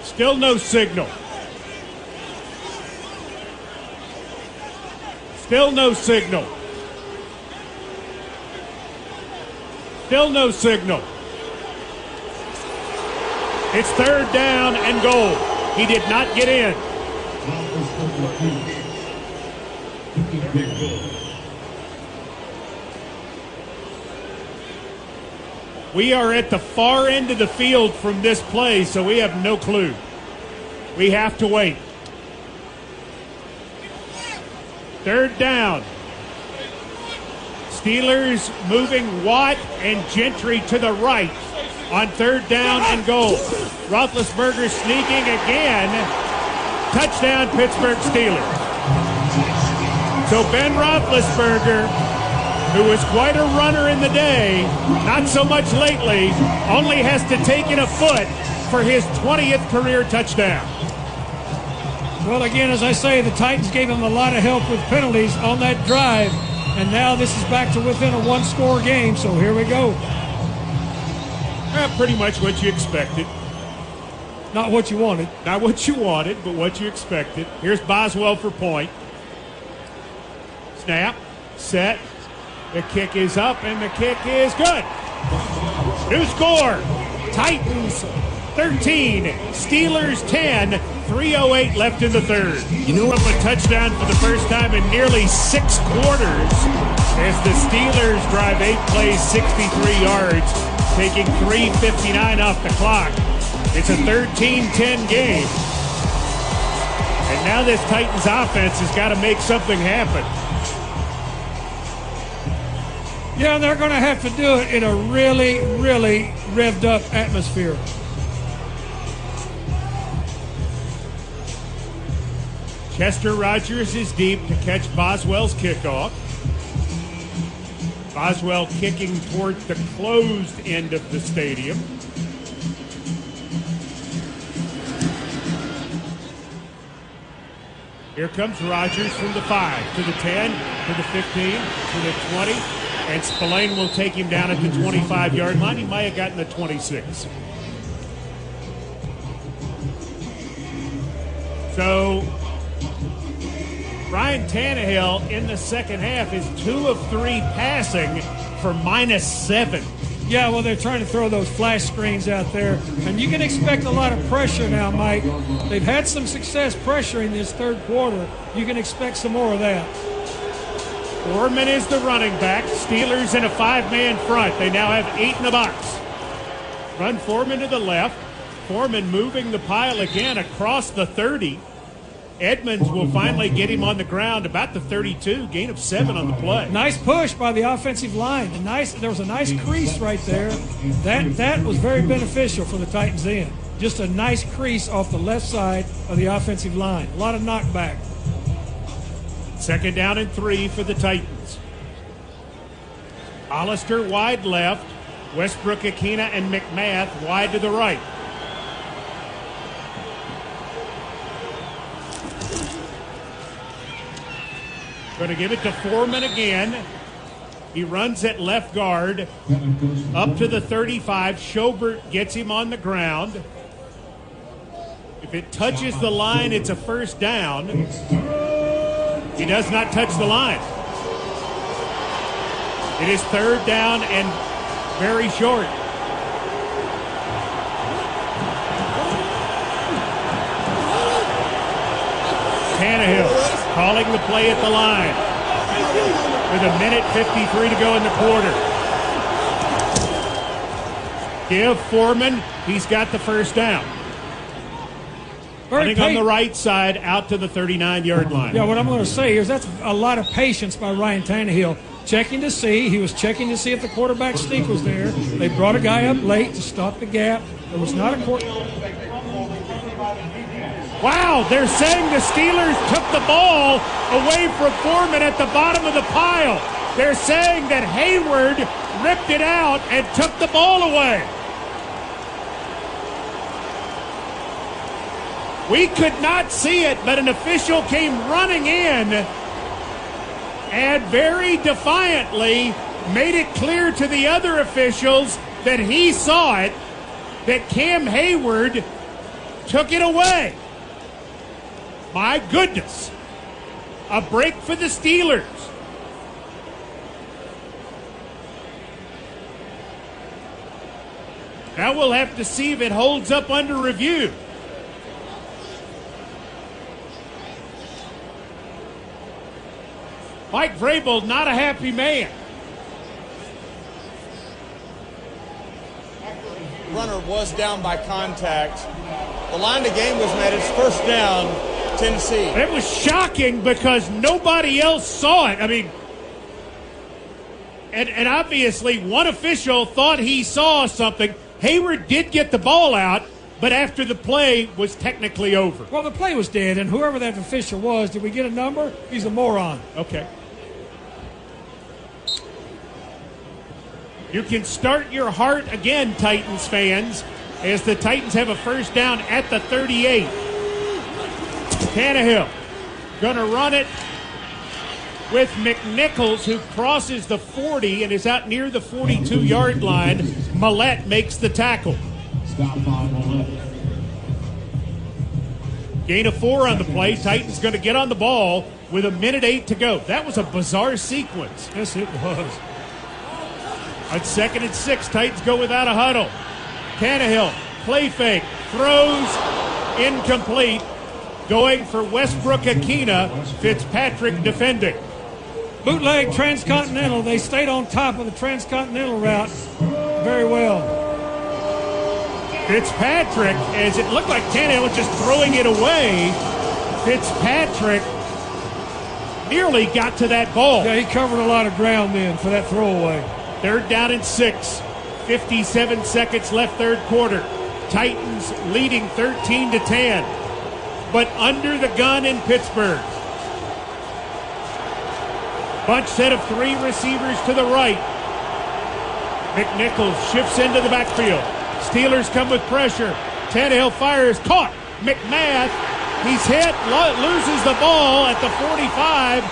Still no signal. Still no signal. Still no signal. It's third down and goal. He did not get in. We are at the far end of the field from this play, so we have no clue. We have to wait. Third down. Steelers moving Watt and Gentry to the right on third down and goal. Roethlisberger sneaking again. Touchdown, Pittsburgh Steelers. So Ben Roethlisberger, who was quite a runner in the day, not so much lately, only has to take it a foot for his 20th career touchdown. Well, again, as I say, the Titans gave him a lot of help with penalties on that drive, and now this is back to within a one-score game, so here we go. Pretty much what you expected. Not what you wanted. Not what you wanted, but what you expected. Here's Boswell for point. Snap, set, the kick is up, and the kick is good. New score, Titans 13, Steelers 10, 3:08 left in the third. You know, up a touchdown for the first time in nearly 6 quarters as the Steelers drive 8 plays, 63 yards, taking 3:59 off the clock. It's a 13-10 game. And now this Titans offense has got to make something happen. Yeah, and they're going to have to do it in a really, really revved up atmosphere. Chester Rogers is deep to catch Boswell's kickoff. Boswell kicking toward the closed end of the stadium. Here comes Rogers from the 5 to the 10 to the 15 to the 20. And Spillane will take him down at the 25-yard line. He might have gotten the 26. So Ryan Tannehill in the second half is 2 of 3 passing for -7. Yeah, well, they're trying to throw those flash screens out there. And you can expect a lot of pressure now, Mike. They've had some success pressuring this third quarter. You can expect some more of that. Foreman is the running back. Steelers in a 5-man front. They now have 8 in the box. Run Foreman to the left. Foreman moving the pile again across the 30. Edmonds will finally get him on the ground about the 32. Gain of 7 on the play. Nice push by the offensive line. There was a nice crease right there. That was very beneficial for the Titans end. Just a nice crease off the left side of the offensive line. A lot of knockback. Second down and 3 for the Titans. Hollister wide left. Westbrook, Akina, and McMath wide to the right. Going to give it to Foreman again. He runs at left guard. Up to the 35. Schobert gets him on the ground. If it touches the line, it's a first down. He does not touch the line. It is third down and very short. Tannehill calling the play at the line with 1:53 to go in the quarter. Give Foreman, he's got the first down. Running on the right side out to the 39-yard line. Yeah, what I'm going to say is that's a lot of patience by Ryan Tannehill. Checking to see. He was checking to see if the quarterback sneak was there. They brought a guy up late to stop the gap. There was not a Wow, they're saying the Steelers took the ball away from Foreman at the bottom of the pile. They're saying that Hayward ripped it out and took the ball away. We could not see it, but an official came running in and very defiantly made it clear to the other officials that he saw it, that Cam Hayward took it away. My goodness. A break for the Steelers. Now we'll have to see if it holds up under review. Mike Vrabel, not a happy man. Runner was down by contact. The line of game was met. It's first down, Tennessee. It was shocking because nobody else saw it. I mean, and obviously one official thought he saw something. Hayward did get the ball out, but after the play was technically over. Well, the play was dead, and whoever that official was, did we get a number? He's a moron. Okay. You can start your heart again, Titans fans, as the Titans have a first down at the 38. Tannehill gonna run it with McNichols, who crosses the 40 and is out near the 42-yard line. Millette makes the tackle. Gain of 4 on the play. Titans going to get on the ball with 1:08 to go. That was a bizarre sequence. Yes, it was. On 2nd and 6, Titans go without a huddle. Tannehill, play fake, throws, incomplete. Going for Westbrook Akina, Fitzpatrick defending. Bootleg transcontinental. They stayed on top of the transcontinental route very well. Fitzpatrick, as it looked like Tannehill was just throwing it away, Fitzpatrick nearly got to that ball. Yeah, he covered a lot of ground then for that throwaway. 3rd down and 6. 57 seconds left, third quarter. Titans leading 13-10, but under the gun in Pittsburgh. Bunch set of 3 receivers to the right. McNichols shifts into the backfield. Steelers come with pressure. Tannehill fires, caught. McMath, he's hit, loses the ball at the 45,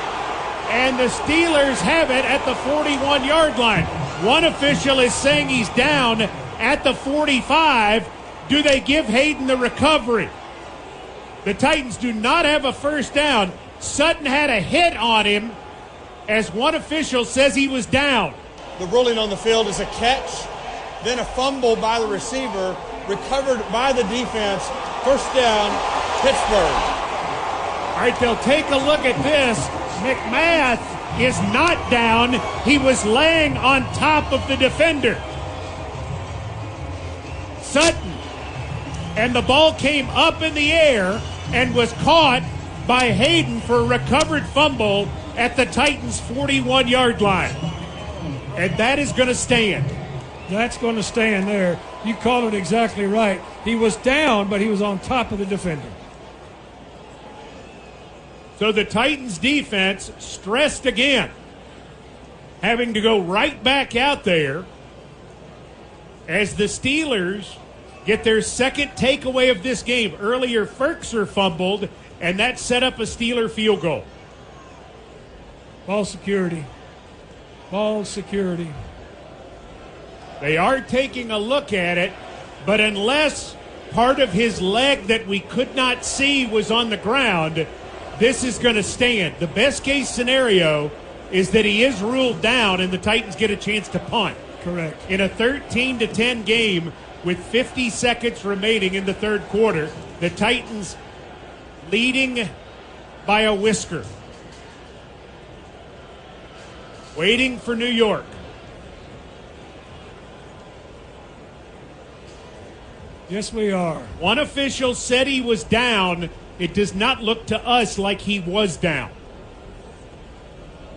and the Steelers have it at the 41-yard line. One official is saying he's down at the 45. Do they give Hayden the recovery? The Titans do not have a first down. Sutton had a hit on him, as one official says he was down. The ruling on the field is a catch, then a fumble by the receiver, recovered by the defense. First down, Pittsburgh. All right, they'll take a look at this. McMath is not down. He was laying on top of the defender. Sutton. And the ball came up in the air and was caught by Hayden for a recovered fumble at the Titans' 41-yard line. And that is going to stand. That's going to stand there. You called it exactly right. He was down, but he was on top of the defender. So the Titans defense stressed again, having to go right back out there as the Steelers get their second takeaway of this game. Earlier, Ferkser fumbled, and that set up a Steeler field goal. Ball security. Ball security. They are taking a look at it, but unless part of his leg that we could not see was on the ground, this is going to stand. The best case scenario is that he is ruled down and the Titans get a chance to punt. Correct. In a 13-10 game with 50 seconds remaining in the third quarter, the Titans leading by a whisker. Waiting for New York. Yes, we are. One official said he was down. It does not look to us like he was down.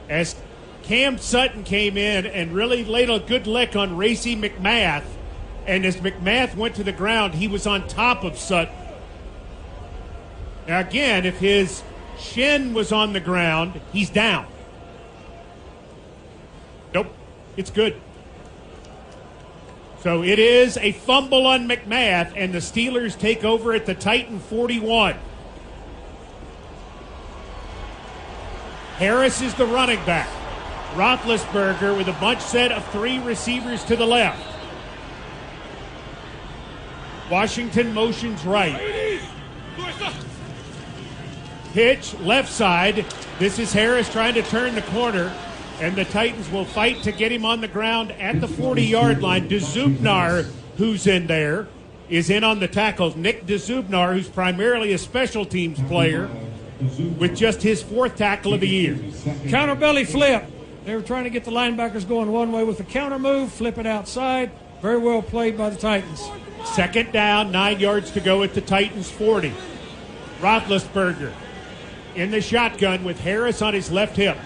As Cam Sutton came in and really laid a good lick on Racy McMath, and as McMath went to the ground, he was on top of Sutton. Now again, if his shin was on the ground, he's down. Nope, it's good. So it is a fumble on McMath, and the Steelers take over at the Titan 41. Harris is the running back. Roethlisberger with a bunch set of 3 receivers to the left. Washington motions right. Pitch left side. This is Harris trying to turn the corner, and the Titans will fight to get him on the ground at the 40-yard line. DeZuppnar who's in there, is in on the tackles. Nick DeZubnar, who's primarily a special teams player, with just his 4th tackle of the year. Counter belly flip. They were trying to get the linebackers going one way with the counter move, flip it outside. Very well played by the Titans. 2nd down, 9 yards to go at the Titans 40. Roethlisberger in the shotgun with Harris on his left hip.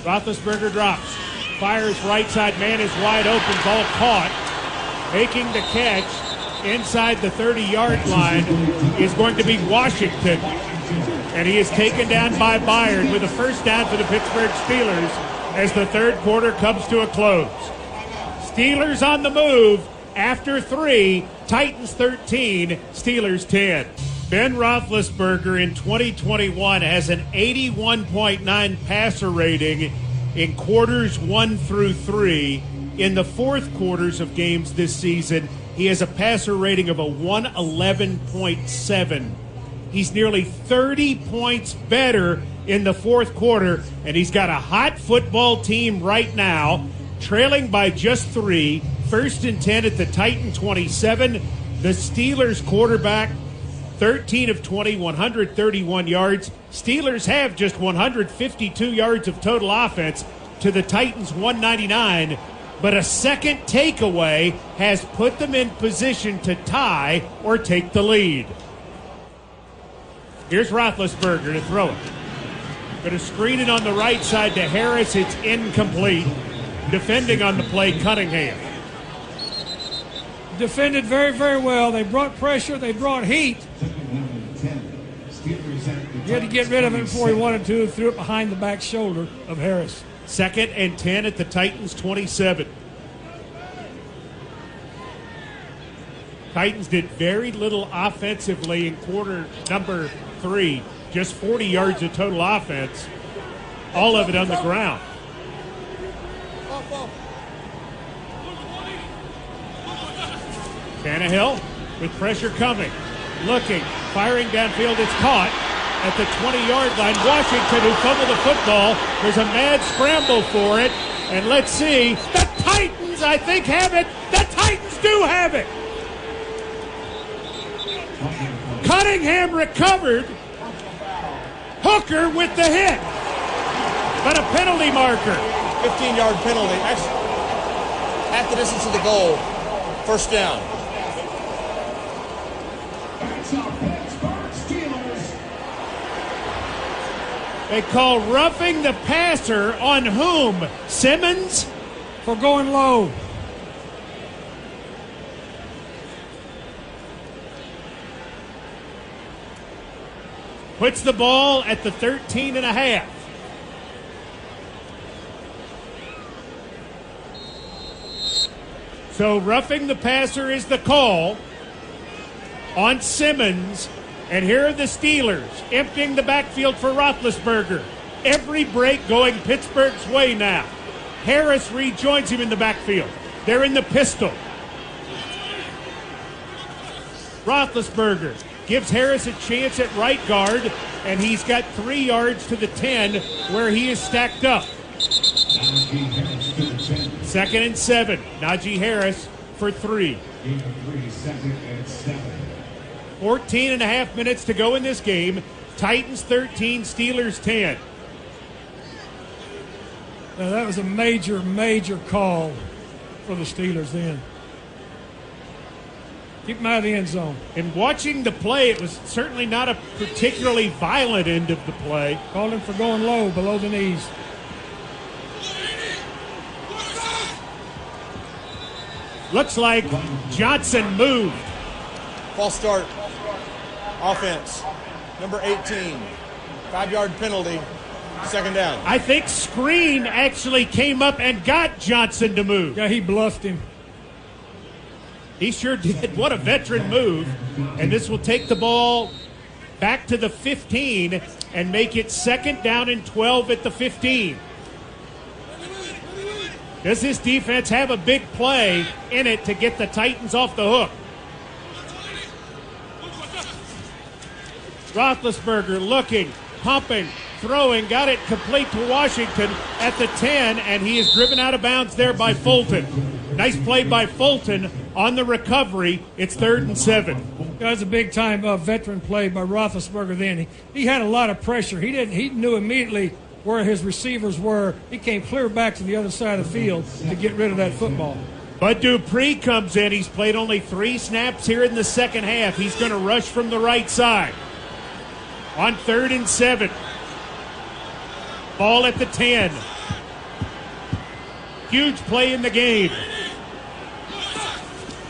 Roethlisberger drops, fires right side, man is wide open, ball caught. Making the catch inside the 30-yard line is going to be Washington. And he is taken down by Byard with a first down for the Pittsburgh Steelers as the 3rd quarter comes to a close. Steelers on the move after 3, Titans 13, Steelers 10. Ben Roethlisberger in 2021 has an 81.9 passer rating in quarters 1 through 3. In the 4th quarters of games this season, he has a passer rating of a 111.7. He's nearly 30 points better in the 4th quarter, and he's got a hot football team right now, trailing by just 3. 1st and 10 at the Titan 27. The Steelers quarterback, 13 of 20, 131 yards. Steelers have just 152 yards of total offense to the Titans 199, but a second takeaway has put them in position to tie or take the lead. Here's Roethlisberger to throw it. Going to screen it on the right side to Harris. It's incomplete. Defending on the play, Cunningham. Defended very, very well. They brought pressure. They brought heat. He had to get rid of it before he wanted to. Threw it behind the back shoulder of Harris. 2nd and 10 at the Titans 27. Titans did very little offensively in quarter number 3. Just 40 yards of total offense. All of it on the ground. Tannehill with pressure coming. Looking. Firing downfield. It's caught at the 20-yard line. Washington, who fumbled the football. There's a mad scramble for it. And let's see. The Titans, I think, have it. The Titans do have it. Cunningham recovered. Hooker with the hit. But a penalty marker. 15-yard penalty. Actually, half the distance to the goal. 1st down. They call roughing the passer on whom? Simmons? For going low. Puts the ball at the 13.5. So roughing the passer is the call on Simmons. And here are the Steelers emptying the backfield for Roethlisberger. Every break going Pittsburgh's way now. Harris rejoins him in the backfield. They're in the pistol. Roethlisberger gives Harris a chance at right guard, and he's got 3 yards to the 10 where he is stacked up. 2nd and 7. Najee Harris for 3. 14 and a half minutes to go in this game. Titans 13, Steelers 10. Now that was a major, major call for the Steelers then. Keep them out of the end zone. And watching the play, it was certainly not a particularly violent end of the play. Called him for going low, below the knees. Looks like Johnson moved. False start. Offense. Number 18. 5-yard penalty. 2nd down. I think Screen actually came up and got Johnson to move. Yeah, he bluffed him. He sure did. What a veteran move. And this will take the ball back to the 15 and make it 2nd down and 12 at the 15. Does this defense have a big play in it to get the Titans off the hook? Roethlisberger looking, pumping, throwing, got it complete to Washington at the 10, and he is driven out of bounds there by Fulton. Nice play by Fulton on the recovery. It's 3rd and 7. That was a big-time veteran play by Roethlisberger then. He had a lot of pressure. He knew immediately where his receivers were. He came clear back to the other side of the field to get rid of that football. Bud Dupree comes in. He's played only 3 snaps here in the second half. He's going to rush from the right side. On 3rd and 7. Ball at the 10. Huge play in the game.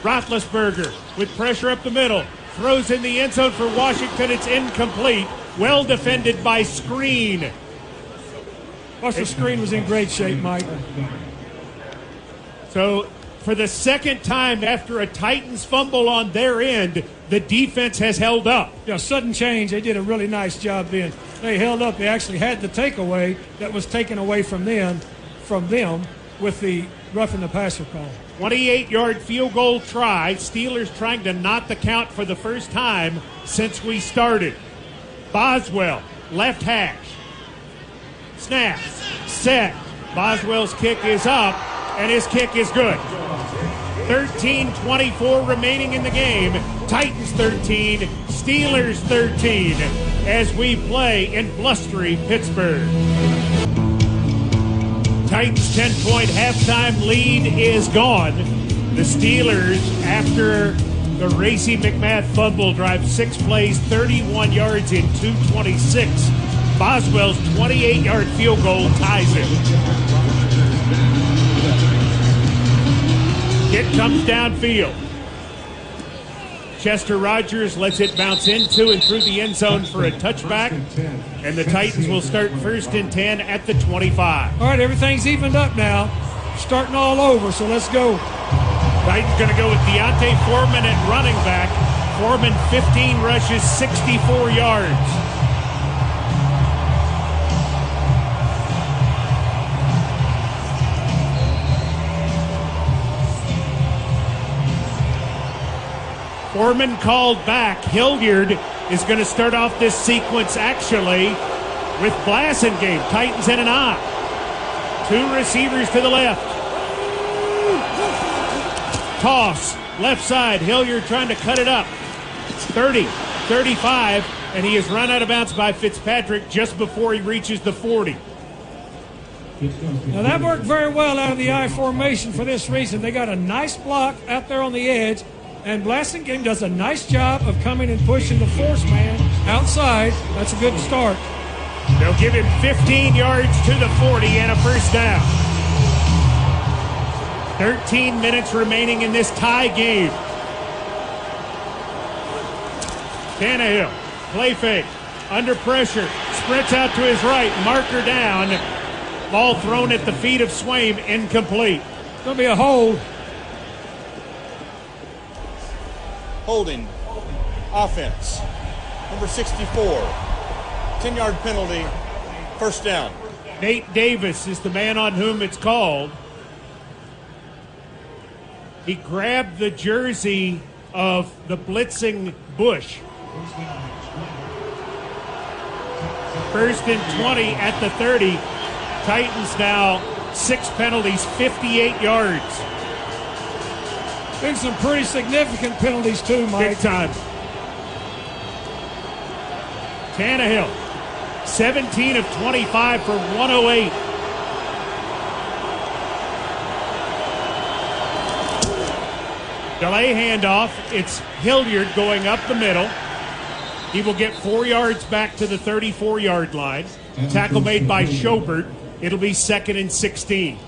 Roethlisberger with pressure up the middle. Throws in the end zone for Washington. It's incomplete. Well defended by Screen. The Screen was in great shape, Mike. So for the second time after a Titans fumble on their end, the defense has held up. Yeah, sudden change. They did a really nice job then. They held up. They actually had the takeaway that was taken away from them with the roughing the passer call. 28-yard field goal try. Steelers trying to knot the count for the first time since we started. Boswell, left hash. Snaps, set. Boswell's kick is up, and his kick is good. 13:24 remaining in the game. Titans 13, Steelers 13, as we play in blustery Pittsburgh. Titans' 10-point halftime lead is gone. The Steelers, after the Racy McMath fumble, drive 6 plays, 31 yards in 2:26. Boswell's 28-yard field goal ties it. Kick comes downfield. Chester Rogers lets it bounce into and through the end zone for a touchback. And the Titans will start 1st and 10 at the 25. All right, everything's evened up now. Starting all over, so let's go. Titans going to go with Deontay Foreman at running back. Foreman 15 rushes, 64 yards. Foreman called back. Hilliard is going to start off this sequence actually with Blasingame. Titans in an eye. 2 receivers to the left. Toss, left side. Hilliard trying to cut it up. 30, 35, and he is run out of bounds by Fitzpatrick just before he reaches the 40. Now that worked very well out of the I formation for this reason. They got a nice block out there on the edge, and Blasingame does a nice job of coming and pushing the force man outside. That's a good start. They'll give him 15 yards to the 40 and a first down. 13 minutes remaining in this tie game. Tannehill, play fake, under pressure, sprints out to his right, marker down. Ball thrown at the feet of Swaim, incomplete. It's going to be a hold. Holding, offense, number 64. 10-yard penalty, first down. Nate Davis is the man on whom it's called. He grabbed the jersey of the blitzing Bush. 1st and 20 at the 30. Titans now 6 penalties, 58 yards. Been some pretty significant penalties too, Mike. Big time. Tannehill, 17 of 25 for 108. Delay handoff. It's Hilliard going up the middle. He will get 4 yards back to the 34-yard line. Tackle made by Schobert. It'll be 2nd and 16.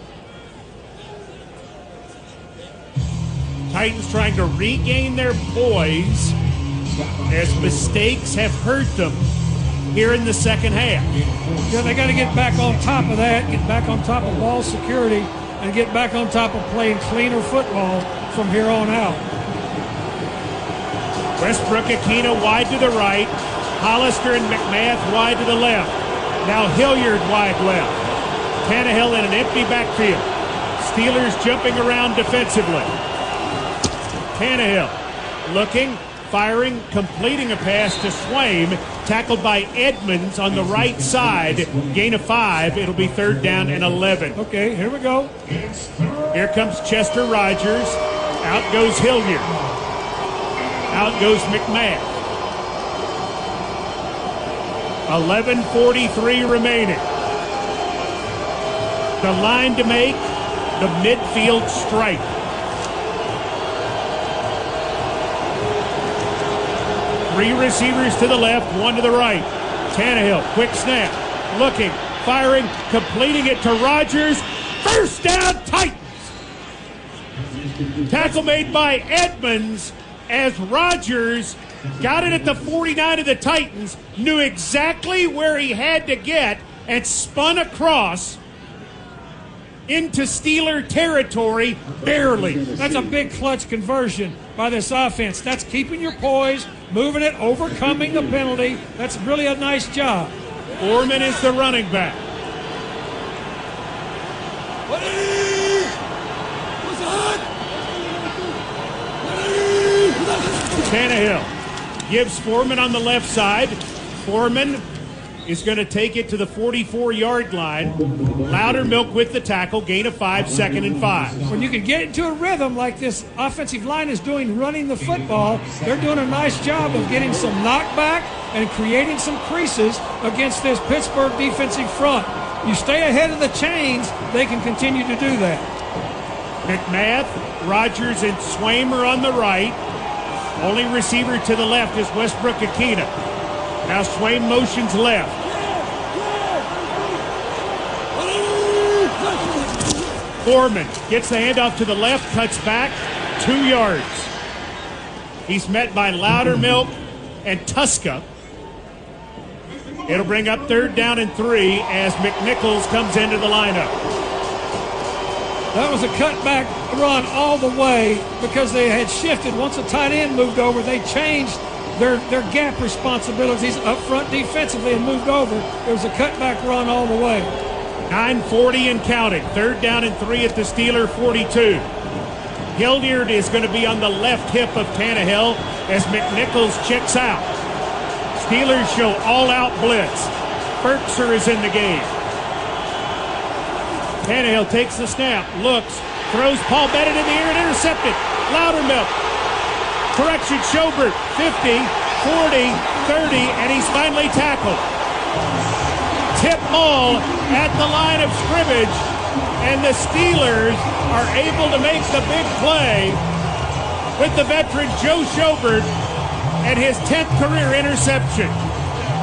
Titans trying to regain their poise as mistakes have hurt them here in the second half. Yeah, they got to get back on top of that, get back on top of ball security, and get back on top of playing cleaner football from here on out. Westbrook Aquino wide to the right. Hollister and McMath wide to the left. Now Hilliard wide left. Tannehill in an empty backfield. Steelers jumping around defensively. Tannehill looking, firing, completing a pass to Swaim, tackled by Edmonds on the right side. Gain of 5. It'll be 3rd down and 11. Okay, here we go. Here comes Chester Rogers. Out goes Hilliard. Out goes McMahon. 11:43 remaining. The line to make, the midfield stripe. Three receivers to the left, one to the right. Tannehill, quick snap, looking, firing, completing it to Rogers. First down, Titans. Tackle made by Edmonds as Rogers got it at the 49 of the Titans, knew exactly where he had to get, and spun across into Steeler territory barely. That's a big clutch conversion by this offense. That's keeping your poise, moving it, overcoming the penalty. That's really a nice job. Foreman is the running back. Tannehill gives Foreman on the left side. Foreman is going to take it to the 44-yard line. Loudermilk with the tackle. Gain of 5, 2nd and 5. When you can get into a rhythm like this offensive line is doing running the football, they're doing a nice job of getting some knockback and creating some creases against this Pittsburgh defensive front. You stay ahead of the chains, they can continue to do that. McMath, Rogers, and Swaim are on the right. Only receiver to the left is Westbrook Akina. Now Swaim motions left. Foreman gets the handoff to the left, cuts back 2 yards. He's met by Loudermilk and Tuska. It'll bring up 3rd down and 3 as McNichols comes into the lineup. That was a cutback run all the way because they had shifted. Once the tight end moved over, they changed their gap responsibilities up front defensively and moved over. It was a cutback run all the way. 9:40 and counting. 3rd down and 3 at the Steeler 42. Hilliard is going to be on the left hip of Tannehill as McNichols checks out. Steelers show all-out blitz. Berkser is in the game. Tannehill takes the snap, looks, throws Paul Bennett in the air and intercepted. Loudermilk. Correction, Schobert, 50, 40, 30, and he's finally tackled. Tip ball at the line of scrimmage, and the Steelers are able to make the big play with the veteran Joe Schobert and his 10th career interception.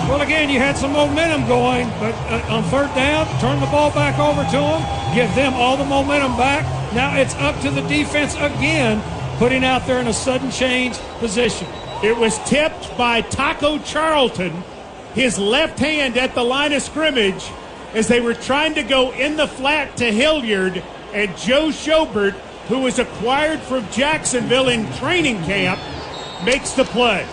Well, again, you had some momentum going, but on 3rd down, turn the ball back over to them, give them all the momentum back. Now it's up to the defense again, putting out there in a sudden change position. It was tipped by Taco Charlton, his left hand at the line of scrimmage, as they were trying to go in the flat to Hilliard, and Joe Schobert, who was acquired from Jacksonville in training camp, makes the play.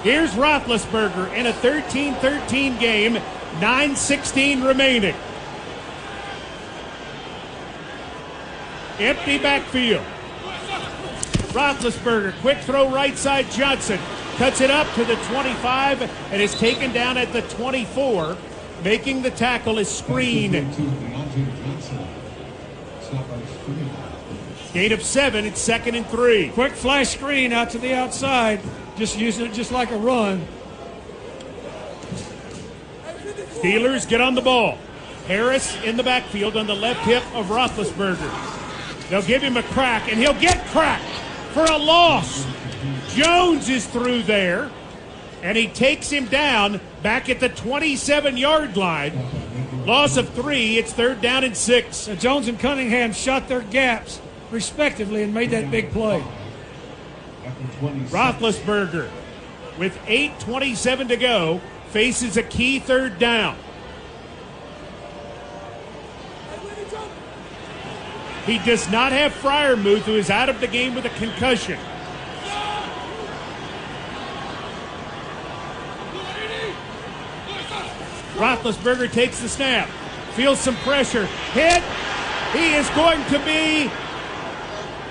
Here's Roethlisberger in a 13-13 game, 9:16 remaining. Empty backfield. Roethlisberger, quick throw right side, Johnson. Cuts it up to the 25 and is taken down at the 24. Making the tackle is Screen. Gain of 7, it's 2nd and 3. Quick flash screen out to the outside. Just using it just like a run. Steelers get on the ball. Harris in the backfield on the left hip of Roethlisberger. They'll give him a crack, and he'll get cracked for a loss. Jones is through there, and he takes him down back at the 27-yard line. Loss of 3, it's 3rd down and 6. Jones and Cunningham shot their gaps respectively and made that big play. Roethlisberger, with 8:27 to go, faces a key 3rd down. He does not have Freiermuth, who is out of the game with a concussion. Roethlisberger takes the snap, feels some pressure, hit. He is going to be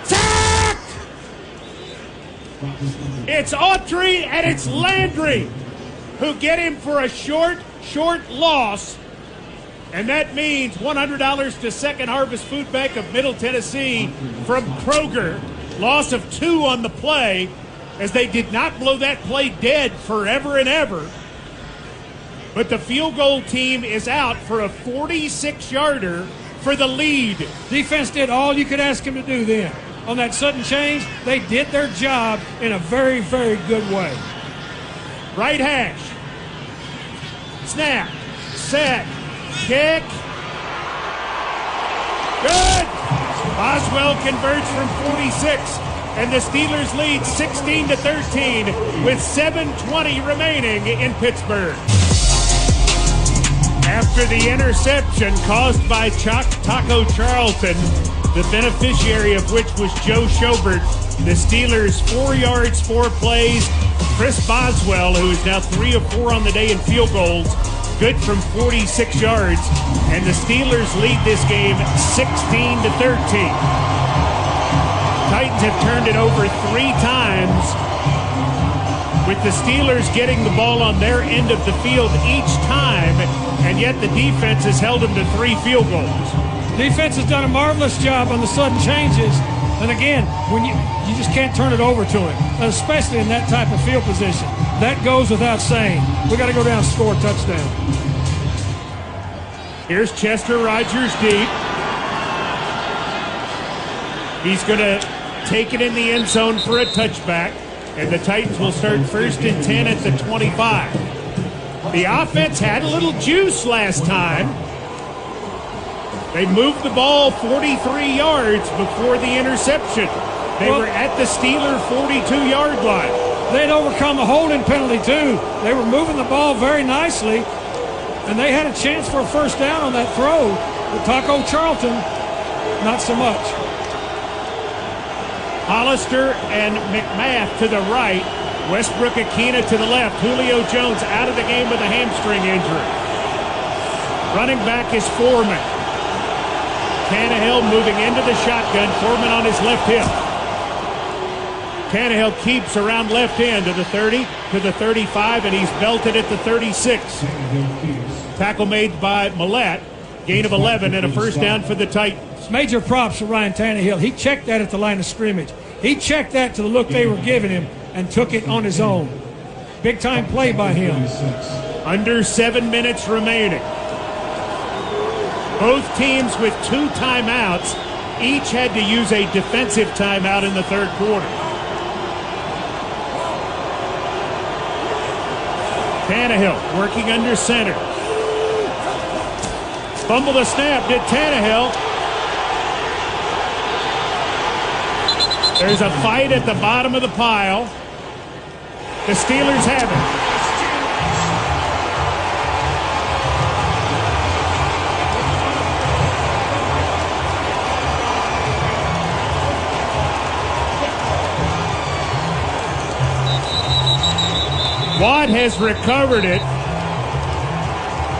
sacked. It's Autry and it's Landry who get him for a short loss. And that means $100 to Second Harvest Food Bank of Middle Tennessee from Kroger. Loss of 2 on the play, as they did not blow that play dead forever and ever. But the field goal team is out for a 46-yarder for the lead. Defense did all you could ask him to do then. On that sudden change, they did their job in a very, very good way. Right hash. Snap. Set. Kick. Good. Boswell converts from 46, and the Steelers lead 16-13 with 7:20 remaining in Pittsburgh. After the interception caused by Taco Charlton, the beneficiary of which was Joe Schobert, the Steelers 4 yards, 4 plays. Chris Boswell, who is now 3 of 4 on the day in field goals, good from 46 yards, and the Steelers lead this game 16-13. Titans have turned it over 3 times, with the Steelers getting the ball on their end of the field each time, and yet the defense has held them to 3 field goals. Defense has done a marvelous job on the sudden changes, and again, when you just can't turn it over to him, especially in that type of field position. That goes without saying. We got to go down and score a touchdown. Here's Chester Rogers deep. He's going to take it in the end zone for a touchback, and the Titans will start 1st and 10 at the 25. The offense had a little juice last time. They moved the ball 43 yards before the interception. They were at the Steeler 42-yard line. They'd overcome a holding penalty, too. They were moving the ball very nicely, and they had a chance for a first down on that throw. But Taco Charlton, not so much. Hollister and McMath to the right. Westbrook Akina to the left. Julio Jones out of the game with a hamstring injury. Running back is Foreman. Tannehill moving into the shotgun. Foreman on his left hip. Tannehill keeps around left end to the 30, to the 35, and he's belted at the 36. Tackle made by Millette. Gain of 11 and a first down for the Titans. Major props for Ryan Tannehill. He checked that at the line of scrimmage. He checked that to the look they were giving him and took it on his own. Big time play by him. Under 7 minutes remaining. Both teams with 2 timeouts. Each had to use a defensive timeout in the third quarter. Tannehill working under center. Fumble the snap, did Tannehill. There's a fight at the bottom of the pile. The Steelers have it. Watt has recovered it,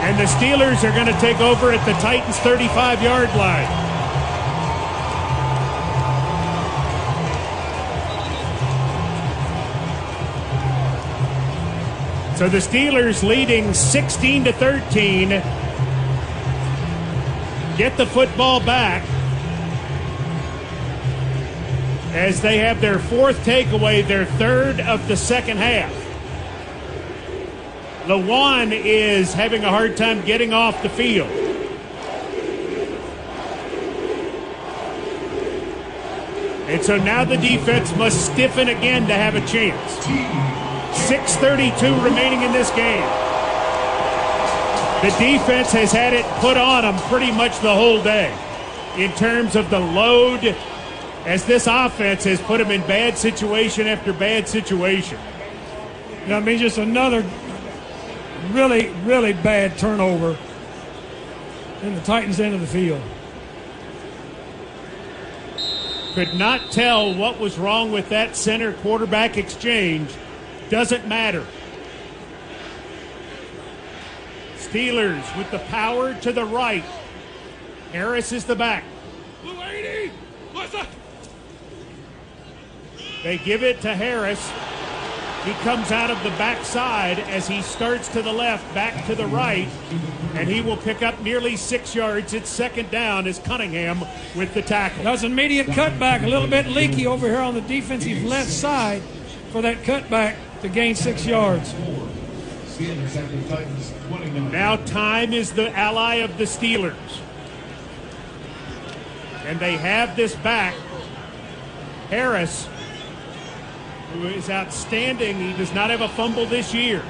and the Steelers are going to take over at the Titans' 35-yard line. So the Steelers leading 16-13, get the football back as they have their 4th takeaway, their 3rd of the second half. Lewan is having a hard time getting off the field. And so now the defense must stiffen again to have a chance. 6:32 remaining in this game. The defense has had it put on them pretty much the whole day in terms of the load, as this offense has put them in bad situation after bad situation. I mean, just another really, really bad turnover in the Titans' end of the field. Could not tell what was wrong with that center quarterback exchange. Doesn't matter. Steelers with the power to the right. Harris is the back. Blue 80! What's up? They give it to Harris. He comes out of the backside as he starts to the left, back to the right, and he will pick up nearly 6 yards. It's second down as Cunningham with the tackle. That was an immediate cutback, a little bit leaky over here on the defensive left side for that cutback to gain 6 yards. Now time is the ally of the Steelers. And they have this back. Harris, who is outstanding. He does not have a fumble this year.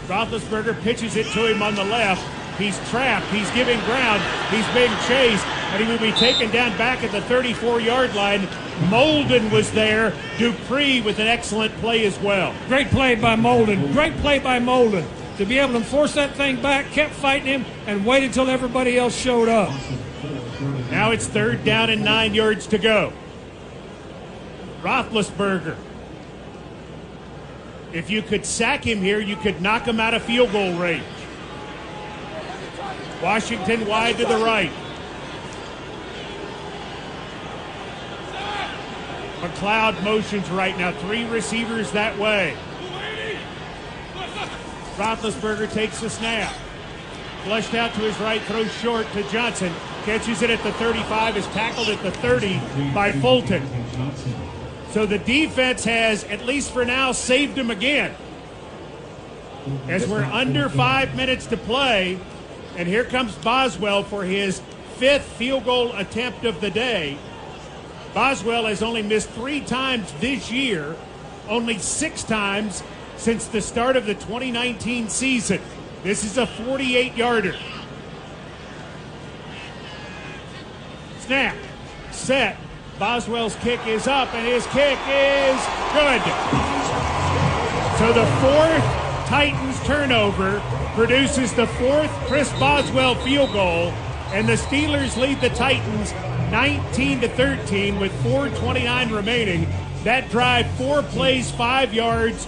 Roethlisberger pitches it to him on the left. He's trapped. He's giving ground. He's being chased, and he will be taken down back at the 34-yard line. Molden was there. Dupree with an excellent play as well. Great play by Molden. Great play by Molden. To be able to force that thing back, kept fighting him, and waited until everybody else showed up. Now it's third down and 9 yards to go. Roethlisberger. If you could sack him here, you could knock him out of field goal range. Washington wide to the right. McLeod motions right now. 3 receivers that way. Roethlisberger takes the snap. Flushed out to his right, throws short to Johnson. Catches it at the 35, is tackled at the 30 by Fulton. So the defense has, at least for now, saved him again. As we're under 5 minutes to play, and here comes Boswell for his 5th field goal attempt of the day. Boswell has only missed 3 times this year, only 6 times since the start of the 2019 season. This is a 48-yarder. Snap, set, Boswell's kick is up, and his kick is good. So the 4th Titans turnover produces the 4th Chris Boswell field goal, and the Steelers lead the Titans 19-13 with 4:29 remaining. That drive, 4 plays, 5 yards,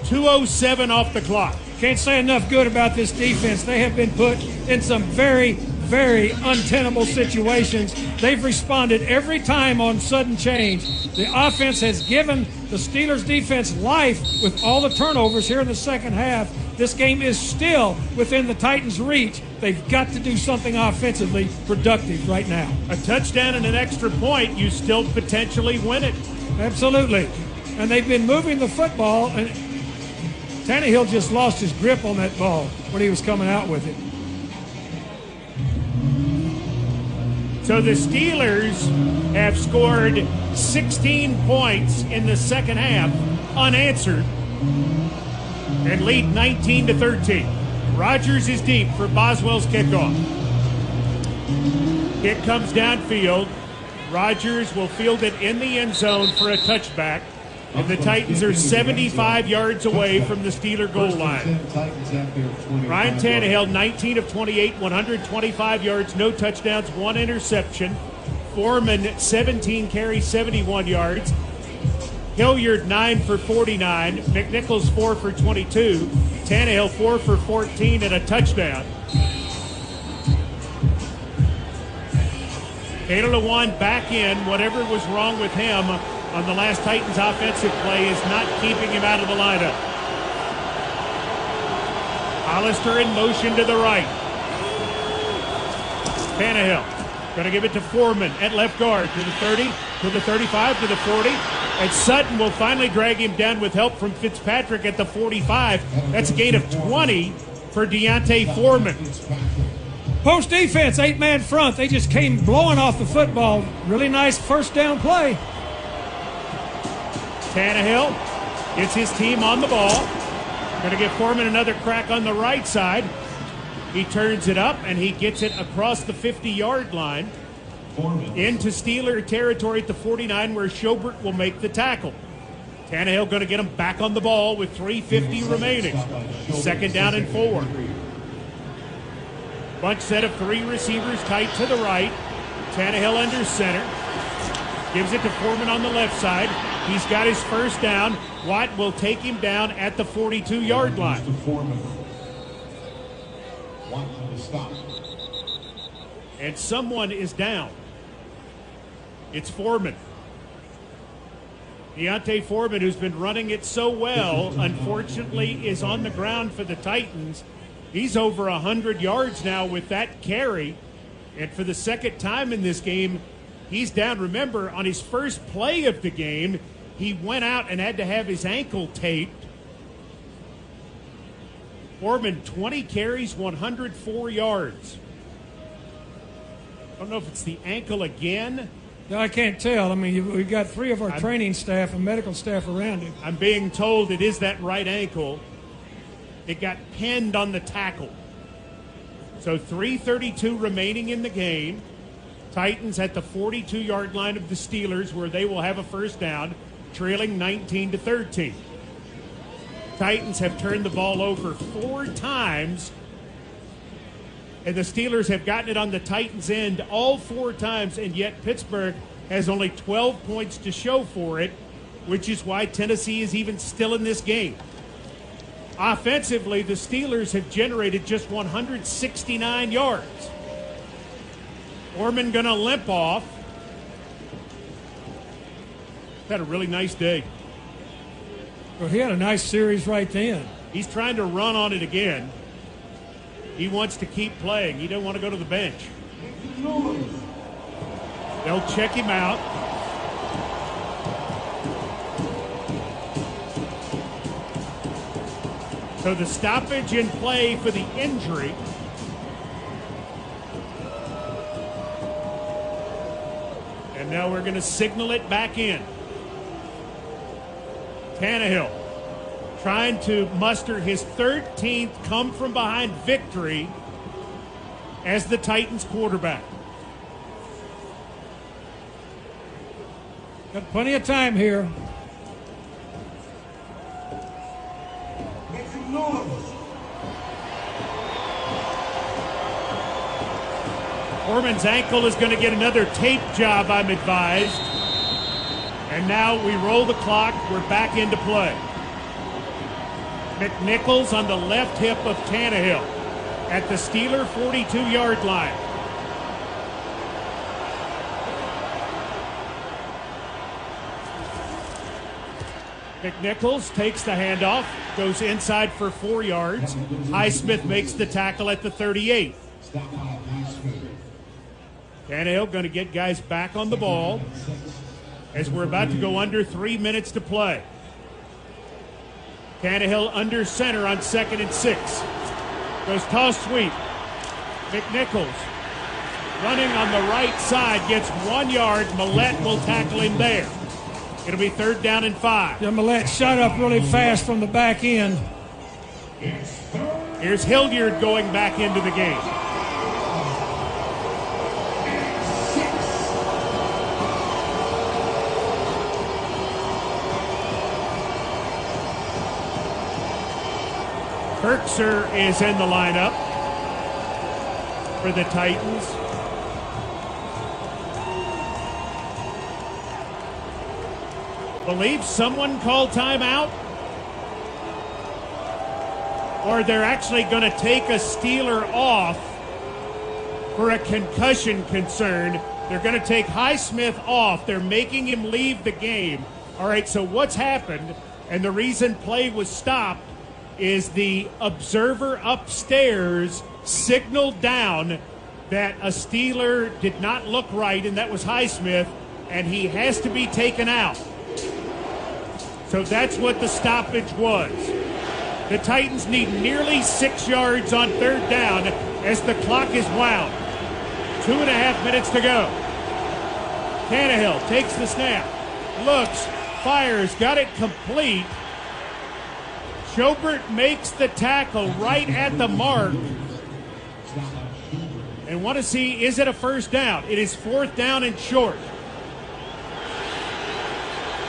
2:07 off the clock. Can't say enough good about this defense. They have been put in some very, very untenable situations. They've responded every time on sudden change. The offense has given the Steelers defense life with all the turnovers here in the second half. This game is still within the Titans' reach. They've got to do something offensively productive right now. A touchdown and an extra point, you still potentially win it. Absolutely. And they've been moving the football, and Tannehill just lost his grip on that ball when he was coming out with it. So the Steelers have scored 16 points in the second half, unanswered, and lead 19-13. Rodgers is deep for Boswell's kickoff. Kick comes downfield. Rodgers will field it in the end zone for a touchback. And the Titans are 75 yards away from the Steeler goal line. Ryan Tannehill, 19 of 28, 125 yards, no touchdowns, 1 interception. Foreman, 17 carries, 71 yards. Hilliard, 9 for 49. McNichols, 4 for 22. Tannehill, 4 for 14 and a touchdown. Taylor Lewan back in. Whatever was wrong with him on the last Titans offensive play is not keeping him out of the lineup. Hollister in motion to the right. Tannehill going to give it to Foreman at left guard, to the 30, to the 35, to the 40. And Sutton will finally drag him down with help from Fitzpatrick at the 45. That's a gain of 20 for Deontay Foreman. Post defense, 8-man front. They just came blowing off the football. Really nice first down play. Tannehill gets his team on the ball. Going to give Foreman another crack on the right side. He turns it up, and he gets it across the 50-yard line into Steeler territory at the 49, where Schobert will make the tackle. Tannehill going to get him back on the ball with 3:50 remaining. Second down and 4. Bunch set of 3 receivers tight to the right. Tannehill under center. Gives it to Foreman on the left side. He's got his first down. Watt will take him down at the 42-yard line. and someone is down. It's Foreman. Deontay Foreman, who's been running it so well, unfortunately is on the ground for the Titans. He's over 100 yards now with that carry. And for the second time in this game, he's down. Remember, on his first play of the game, he went out and had to have his ankle taped. Foreman, 20 carries, 104 yards. I don't know if it's the ankle again. No, I can't tell. I mean, we've got 3 of our training staff and medical staff around him. I'm being told it is that right ankle. It got pinned on the tackle. So 3:32 remaining in the game. Titans at the 42-yard line of the Steelers, where they will have a first down, trailing 19-13. Titans have turned the ball over 4 times, and the Steelers have gotten it on the Titans' end all 4 times, and yet Pittsburgh has only 12 points to show for it, which is why Tennessee is even still in this game. Offensively, the Steelers have generated just 169 yards. Foreman going to limp off. Had a really nice day. Well, he had a nice series right then. He's trying to run on it again. He wants to keep playing. He doesn't want to go to the bench. They'll check him out. So the stoppage in play for the injury. And now we're going to signal it back in. Tannehill trying to muster his 13th come-from-behind victory as the Titans quarterback. Got plenty of time here. Foreman's ankle is going to get another tape job, I'm advised. And now we roll the clock. We're back into play. McNichols on the left hip of Tannehill at the Steeler 42-yard line. McNichols takes the handoff, goes inside for 4 yards. Highsmith makes the tackle at the 38. Tannehill going to get guys back on the ball as we're about to go under 3 minutes to play. Tannehill under center on 2nd and 6. Goes toss sweep. McNichols running on the right side, gets 1 yard. Millette will tackle him there. It'll be 3rd down and 5. Yeah, Millette shot up really fast from the back end. Here's Hilliard going back into the game. Kirksir is in the lineup for the Titans. Believe someone called timeout? Or they're actually going to take a Steeler off for a concussion concern. They're going to take Highsmith off. They're making him leave the game. All right, so what's happened, and the reason play was stopped, is the observer upstairs signaled down that a Steeler did not look right, and that was Highsmith, and he has to be taken out. So that's what the stoppage was. The Titans need nearly 6 yards on 3rd down as the clock is wound. 2.5 minutes to go. Tannehill takes the snap, looks, fires, got it complete. Schobert makes the tackle right at the mark. And want to see, is it a first down? It is 4th down and short.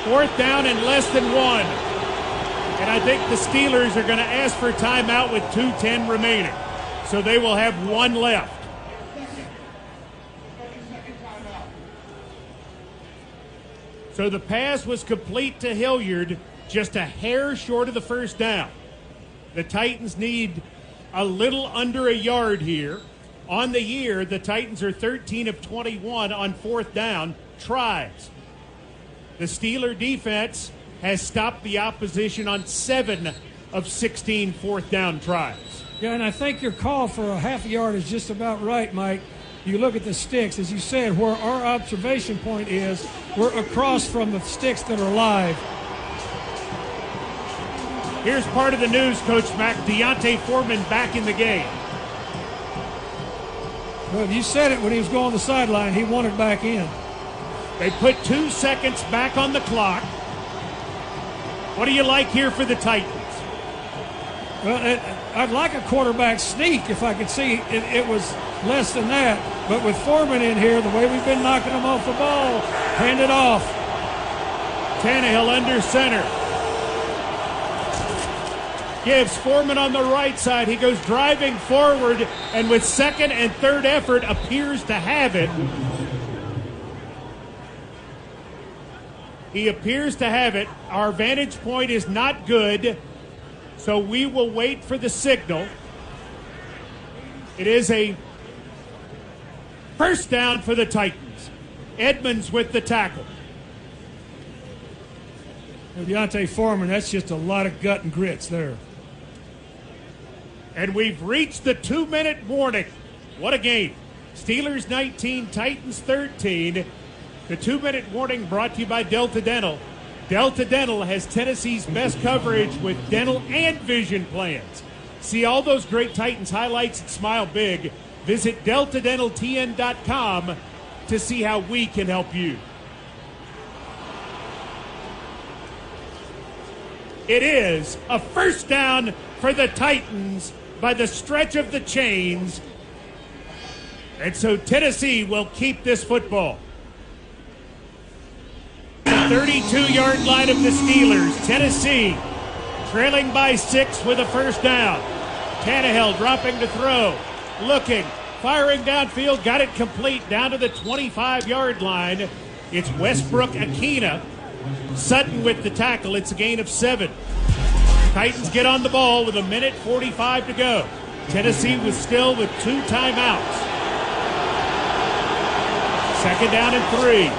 4th down and less than 1. And I think the Steelers are going to ask for timeout with 2:10 remaining. So they will have 1 left. So the pass was complete to Hilliard, just a hair short of the first down. The Titans need a little under a yard here. On the year, the Titans are 13 of 21 on fourth down tries. The Steeler defense has stopped the opposition on 7 of 16 fourth down tries. Yeah, and I think your call for a half a yard is just about right, Mike. You look at the sticks, as you said, where our observation point is, we're across from the sticks that are live. Here's part of the news, Coach Mack. Deontay Foreman back in the game. Well, you said it when he was going to the sideline. He wanted back in. They put 2 seconds back on the clock. What do you like here for the Titans? Well, I'd like a quarterback sneak if I could see it was less than that. But with Foreman in here, the way we've been knocking him off the ball, hand it off. Tannehill under center. Gives Foreman on the right side. He goes driving forward, and with second and third effort, appears to have it. He appears to have it. Our vantage point is not good, so we will wait for the signal. It is a first down for the Titans. Edmonds with the tackle. Deontay Foreman, that's just a lot of gut and grits there. And we've reached the 2-minute warning. What a game. Steelers 19, Titans 13. The 2-minute warning brought to you by Delta Dental. Delta Dental has Tennessee's best coverage with dental and vision plans. See all those great Titans highlights and smile big. Visit deltadentaltn.com to see how we can help you. It is a first down for the Titans by the stretch of the chains. And so Tennessee will keep this football. The 32-yard line of the Steelers. Tennessee trailing by 6 with a first down. Tannehill dropping to throw. Looking, firing downfield, got it complete down to the 25-yard line. It's Westbrook Akina. Sutton with the tackle. It's a gain of 7. Titans get on the ball with 1:45 to go. Tennessee was still with 2 timeouts. Second down and 3.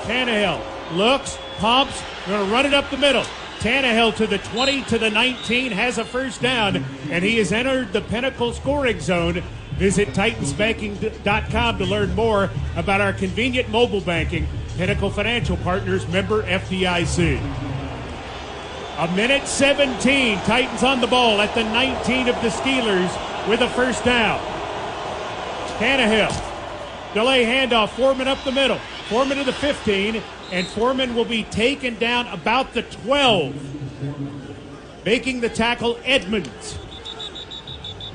Tannehill looks, pumps, going to run it up the middle. Tannehill to the 20, to the 19, has a first down, and he has entered the Pinnacle scoring zone. Visit TitansBanking.com to learn more about our convenient mobile banking. Pinnacle Financial Partners, member FDIC. 1:17, Titans on the ball at the 19 of the Steelers with a first down. Tannehill, delay handoff, Foreman up the middle. Foreman to the 15, and Foreman will be taken down about the 12. Making the tackle, Edmonds.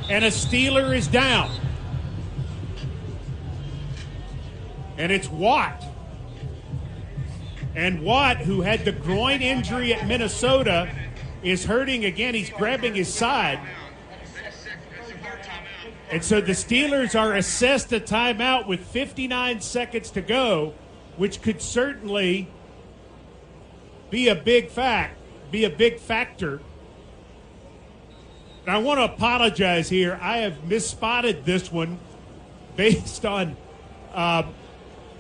And a Steeler is down. And it's Watt. And Watt, who had the groin injury at Minnesota, is hurting again. He's grabbing his side. And so the Steelers are assessed a timeout with 59 seconds to go, which could certainly be a big factor. And I want to apologize here. I have misspotted this one based on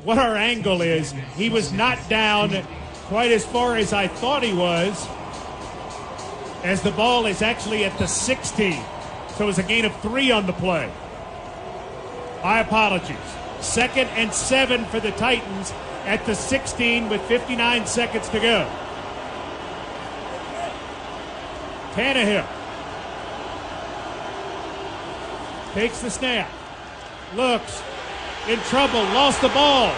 what our angle is. He was not down quite as far as I thought he was, as the ball is actually at the 16. So it was a gain of 3 on the play. My apologies. 2nd and 7 for the Titans at the 16 with 59 seconds to go. Tannehill takes the snap. Looks in trouble. Lost the ball.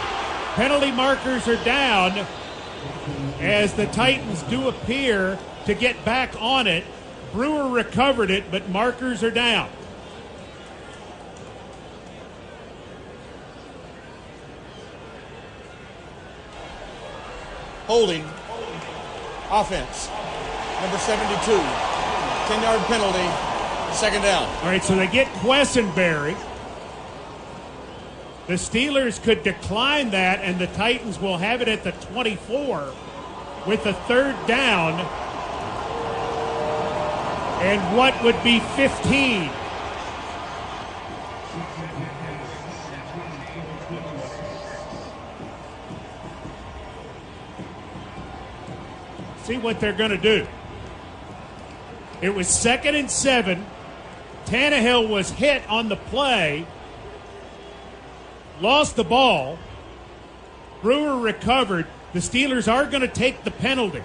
Penalty markers are down as the Titans do appear to get back on it. Brewer recovered it, but markers are down. Holding. Offense. Number 72. 10-yard penalty. Second down. All right, so they get Quessenberry. The Steelers could decline that, and the Titans will have it at the 24 with the third down. And what would be 15? See what they're going to do. It was 2nd and 7. Tannehill was hit on the play, lost the ball. Brewer recovered. The Steelers are going to take the penalty.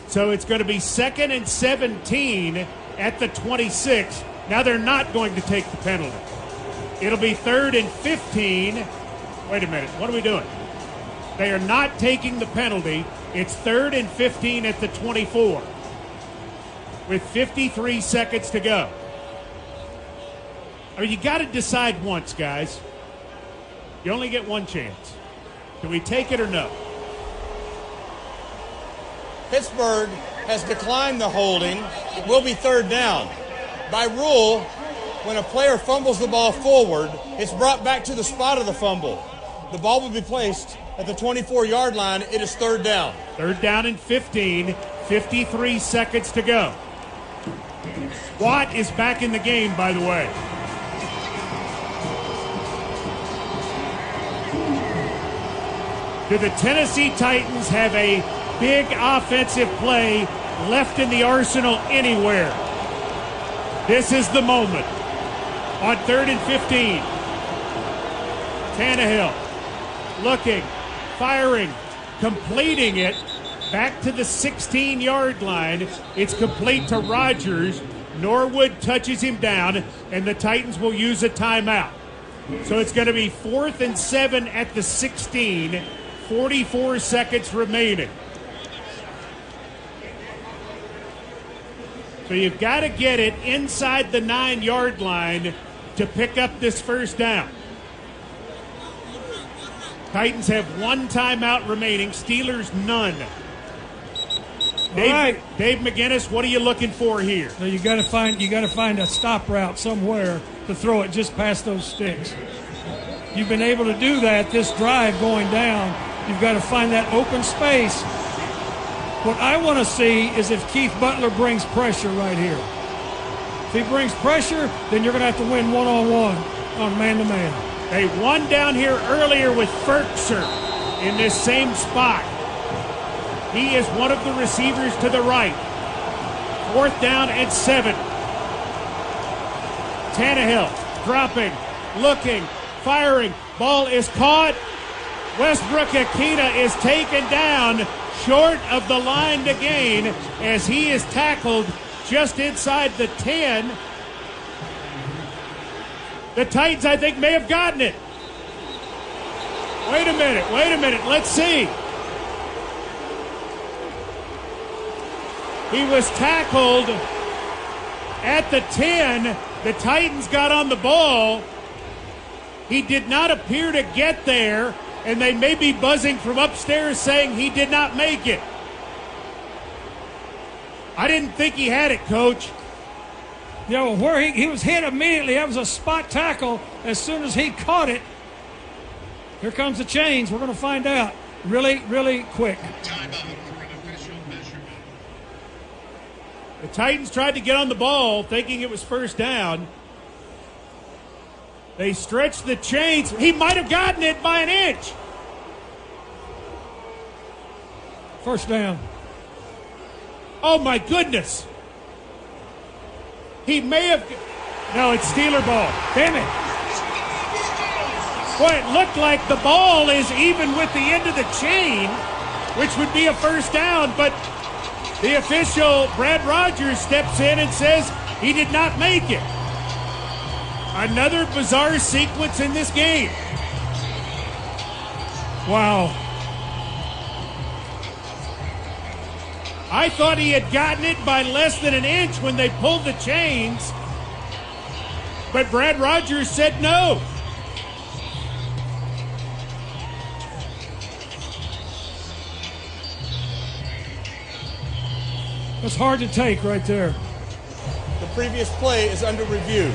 So it's going to be 2nd and 17 at the 26. Now they're not going to take the penalty. It'll be 3rd and 15. Wait a minute. What are we doing? They are not taking the penalty. It's 3rd and 15 at the 24 with 53 seconds to go. I mean, you got to decide once, guys. You only get one chance. Do we take it or no? Pittsburgh has declined the holding. It will be 3rd down. By rule, when a player fumbles the ball forward, it's brought back to the spot of the fumble. The ball will be placed at the 24-yard line. It is 3rd down. 3rd down and 15, 53 seconds to go. Watt is back in the game, by the way. Do the Tennessee Titans have a big offensive play left in the arsenal anywhere? This is the moment. On 3rd and 15. Tannehill looking, firing, completing it back to the 16-yard line. It's complete to Rodgers. Norwood touches him down, and the Titans will use a timeout. So it's going to be 4th and 7 at the 16, 44 seconds remaining. So you've got to get it inside the 9-yard line to pick up this 1st down. Titans have 1 timeout remaining. Steelers none. Dave McGinnis, what are you looking for here? So you got to find a stop route somewhere to throw it just past those sticks. You've been able to do that this drive going down. You've got to find that open space. What I want to see is if Keith Butler brings pressure right here. If he brings pressure, then you're going to have to win one-on-one on man-to-man. They won down here earlier with Ferkser in this same spot. He is one of the receivers to the right. 4th down and 7. Tannehill dropping, looking, firing. Ball is caught. Westbrook Akita is taken down short of the line to gain as he is tackled just inside the 10. The Titans, I think, may have gotten it. Wait a minute. Let's see. He was tackled at the 10. The Titans got on the ball. He did not appear to get there, and they may be buzzing from upstairs saying he did not make it. I didn't think he had it, Coach. Yeah, well, where he was hit immediately, that was a spot tackle. As soon as he caught it, here comes the change. We're going to find out really, really quick. The Titans tried to get on the ball thinking it was 1st down. They stretched the chains. He might have gotten it by an inch. 1st down. Oh, my goodness. He may have. No, it's Steeler ball. Damn it. Boy, it looked like the ball is even with the end of the chain, which would be a 1st down, but the official, Brad Rodgers, steps in and says he did not make it. Another bizarre sequence in this game. Wow. I thought he had gotten it by less than an inch when they pulled the chains, but Brad Rodgers said no. It's hard to take right there. The previous play is under review.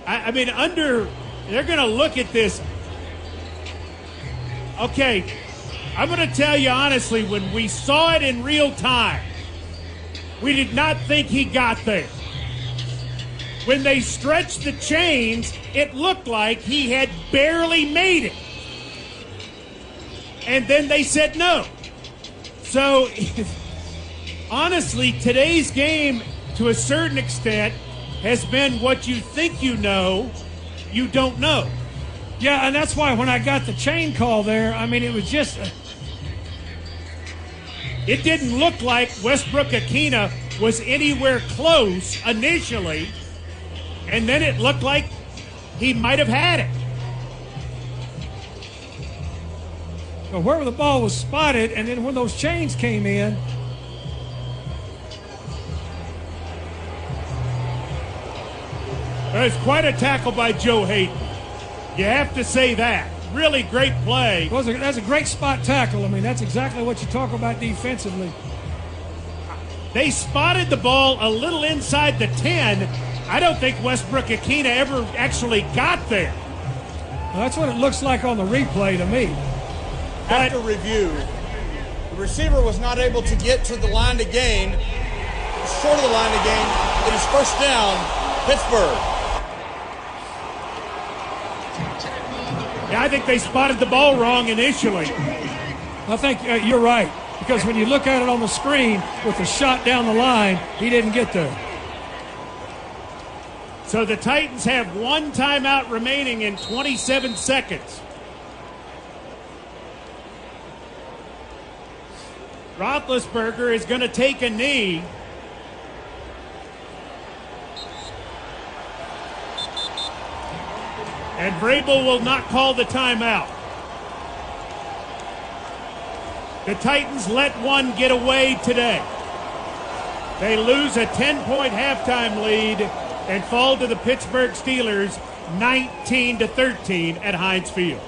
I mean, they're going to look at this. Okay, I'm going to tell you honestly, when we saw it in real time, we did not think he got there. When they stretched the chains, it looked like he had barely made it. and then they said no. So, honestly, today's game, to a certain extent, has been what you think you know, you don't know. Yeah, and that's why when I got the chain call there, I mean, it was just... It didn't look like Westbrook-Akina was anywhere close initially, and then it looked like he might have had it. So where the ball was spotted, and then when those chains came in, It's quite a tackle by Joe Hayden. You have to say that. Really great play. well, that's a great spot tackle. I mean, that's exactly what you talk about defensively. They spotted the ball a little inside the 10. I don't think Westbrook-Akina ever actually got there. Well, that's what it looks like on the replay to me. After review, the receiver was not able to get to the line to gain. Short of the line to gain. It is first down, Pittsburgh. Yeah, I think they spotted the ball wrong initially. I think you're right, because when you look at it on the screen with the shot down the line, he didn't get there. So the Titans have one timeout remaining in 27 seconds. Roethlisberger is going to take a knee. And Vrabel will not call the timeout. The Titans let one get away today. They lose a 10-point halftime lead and fall to the Pittsburgh Steelers 19-13 at Heinz Field.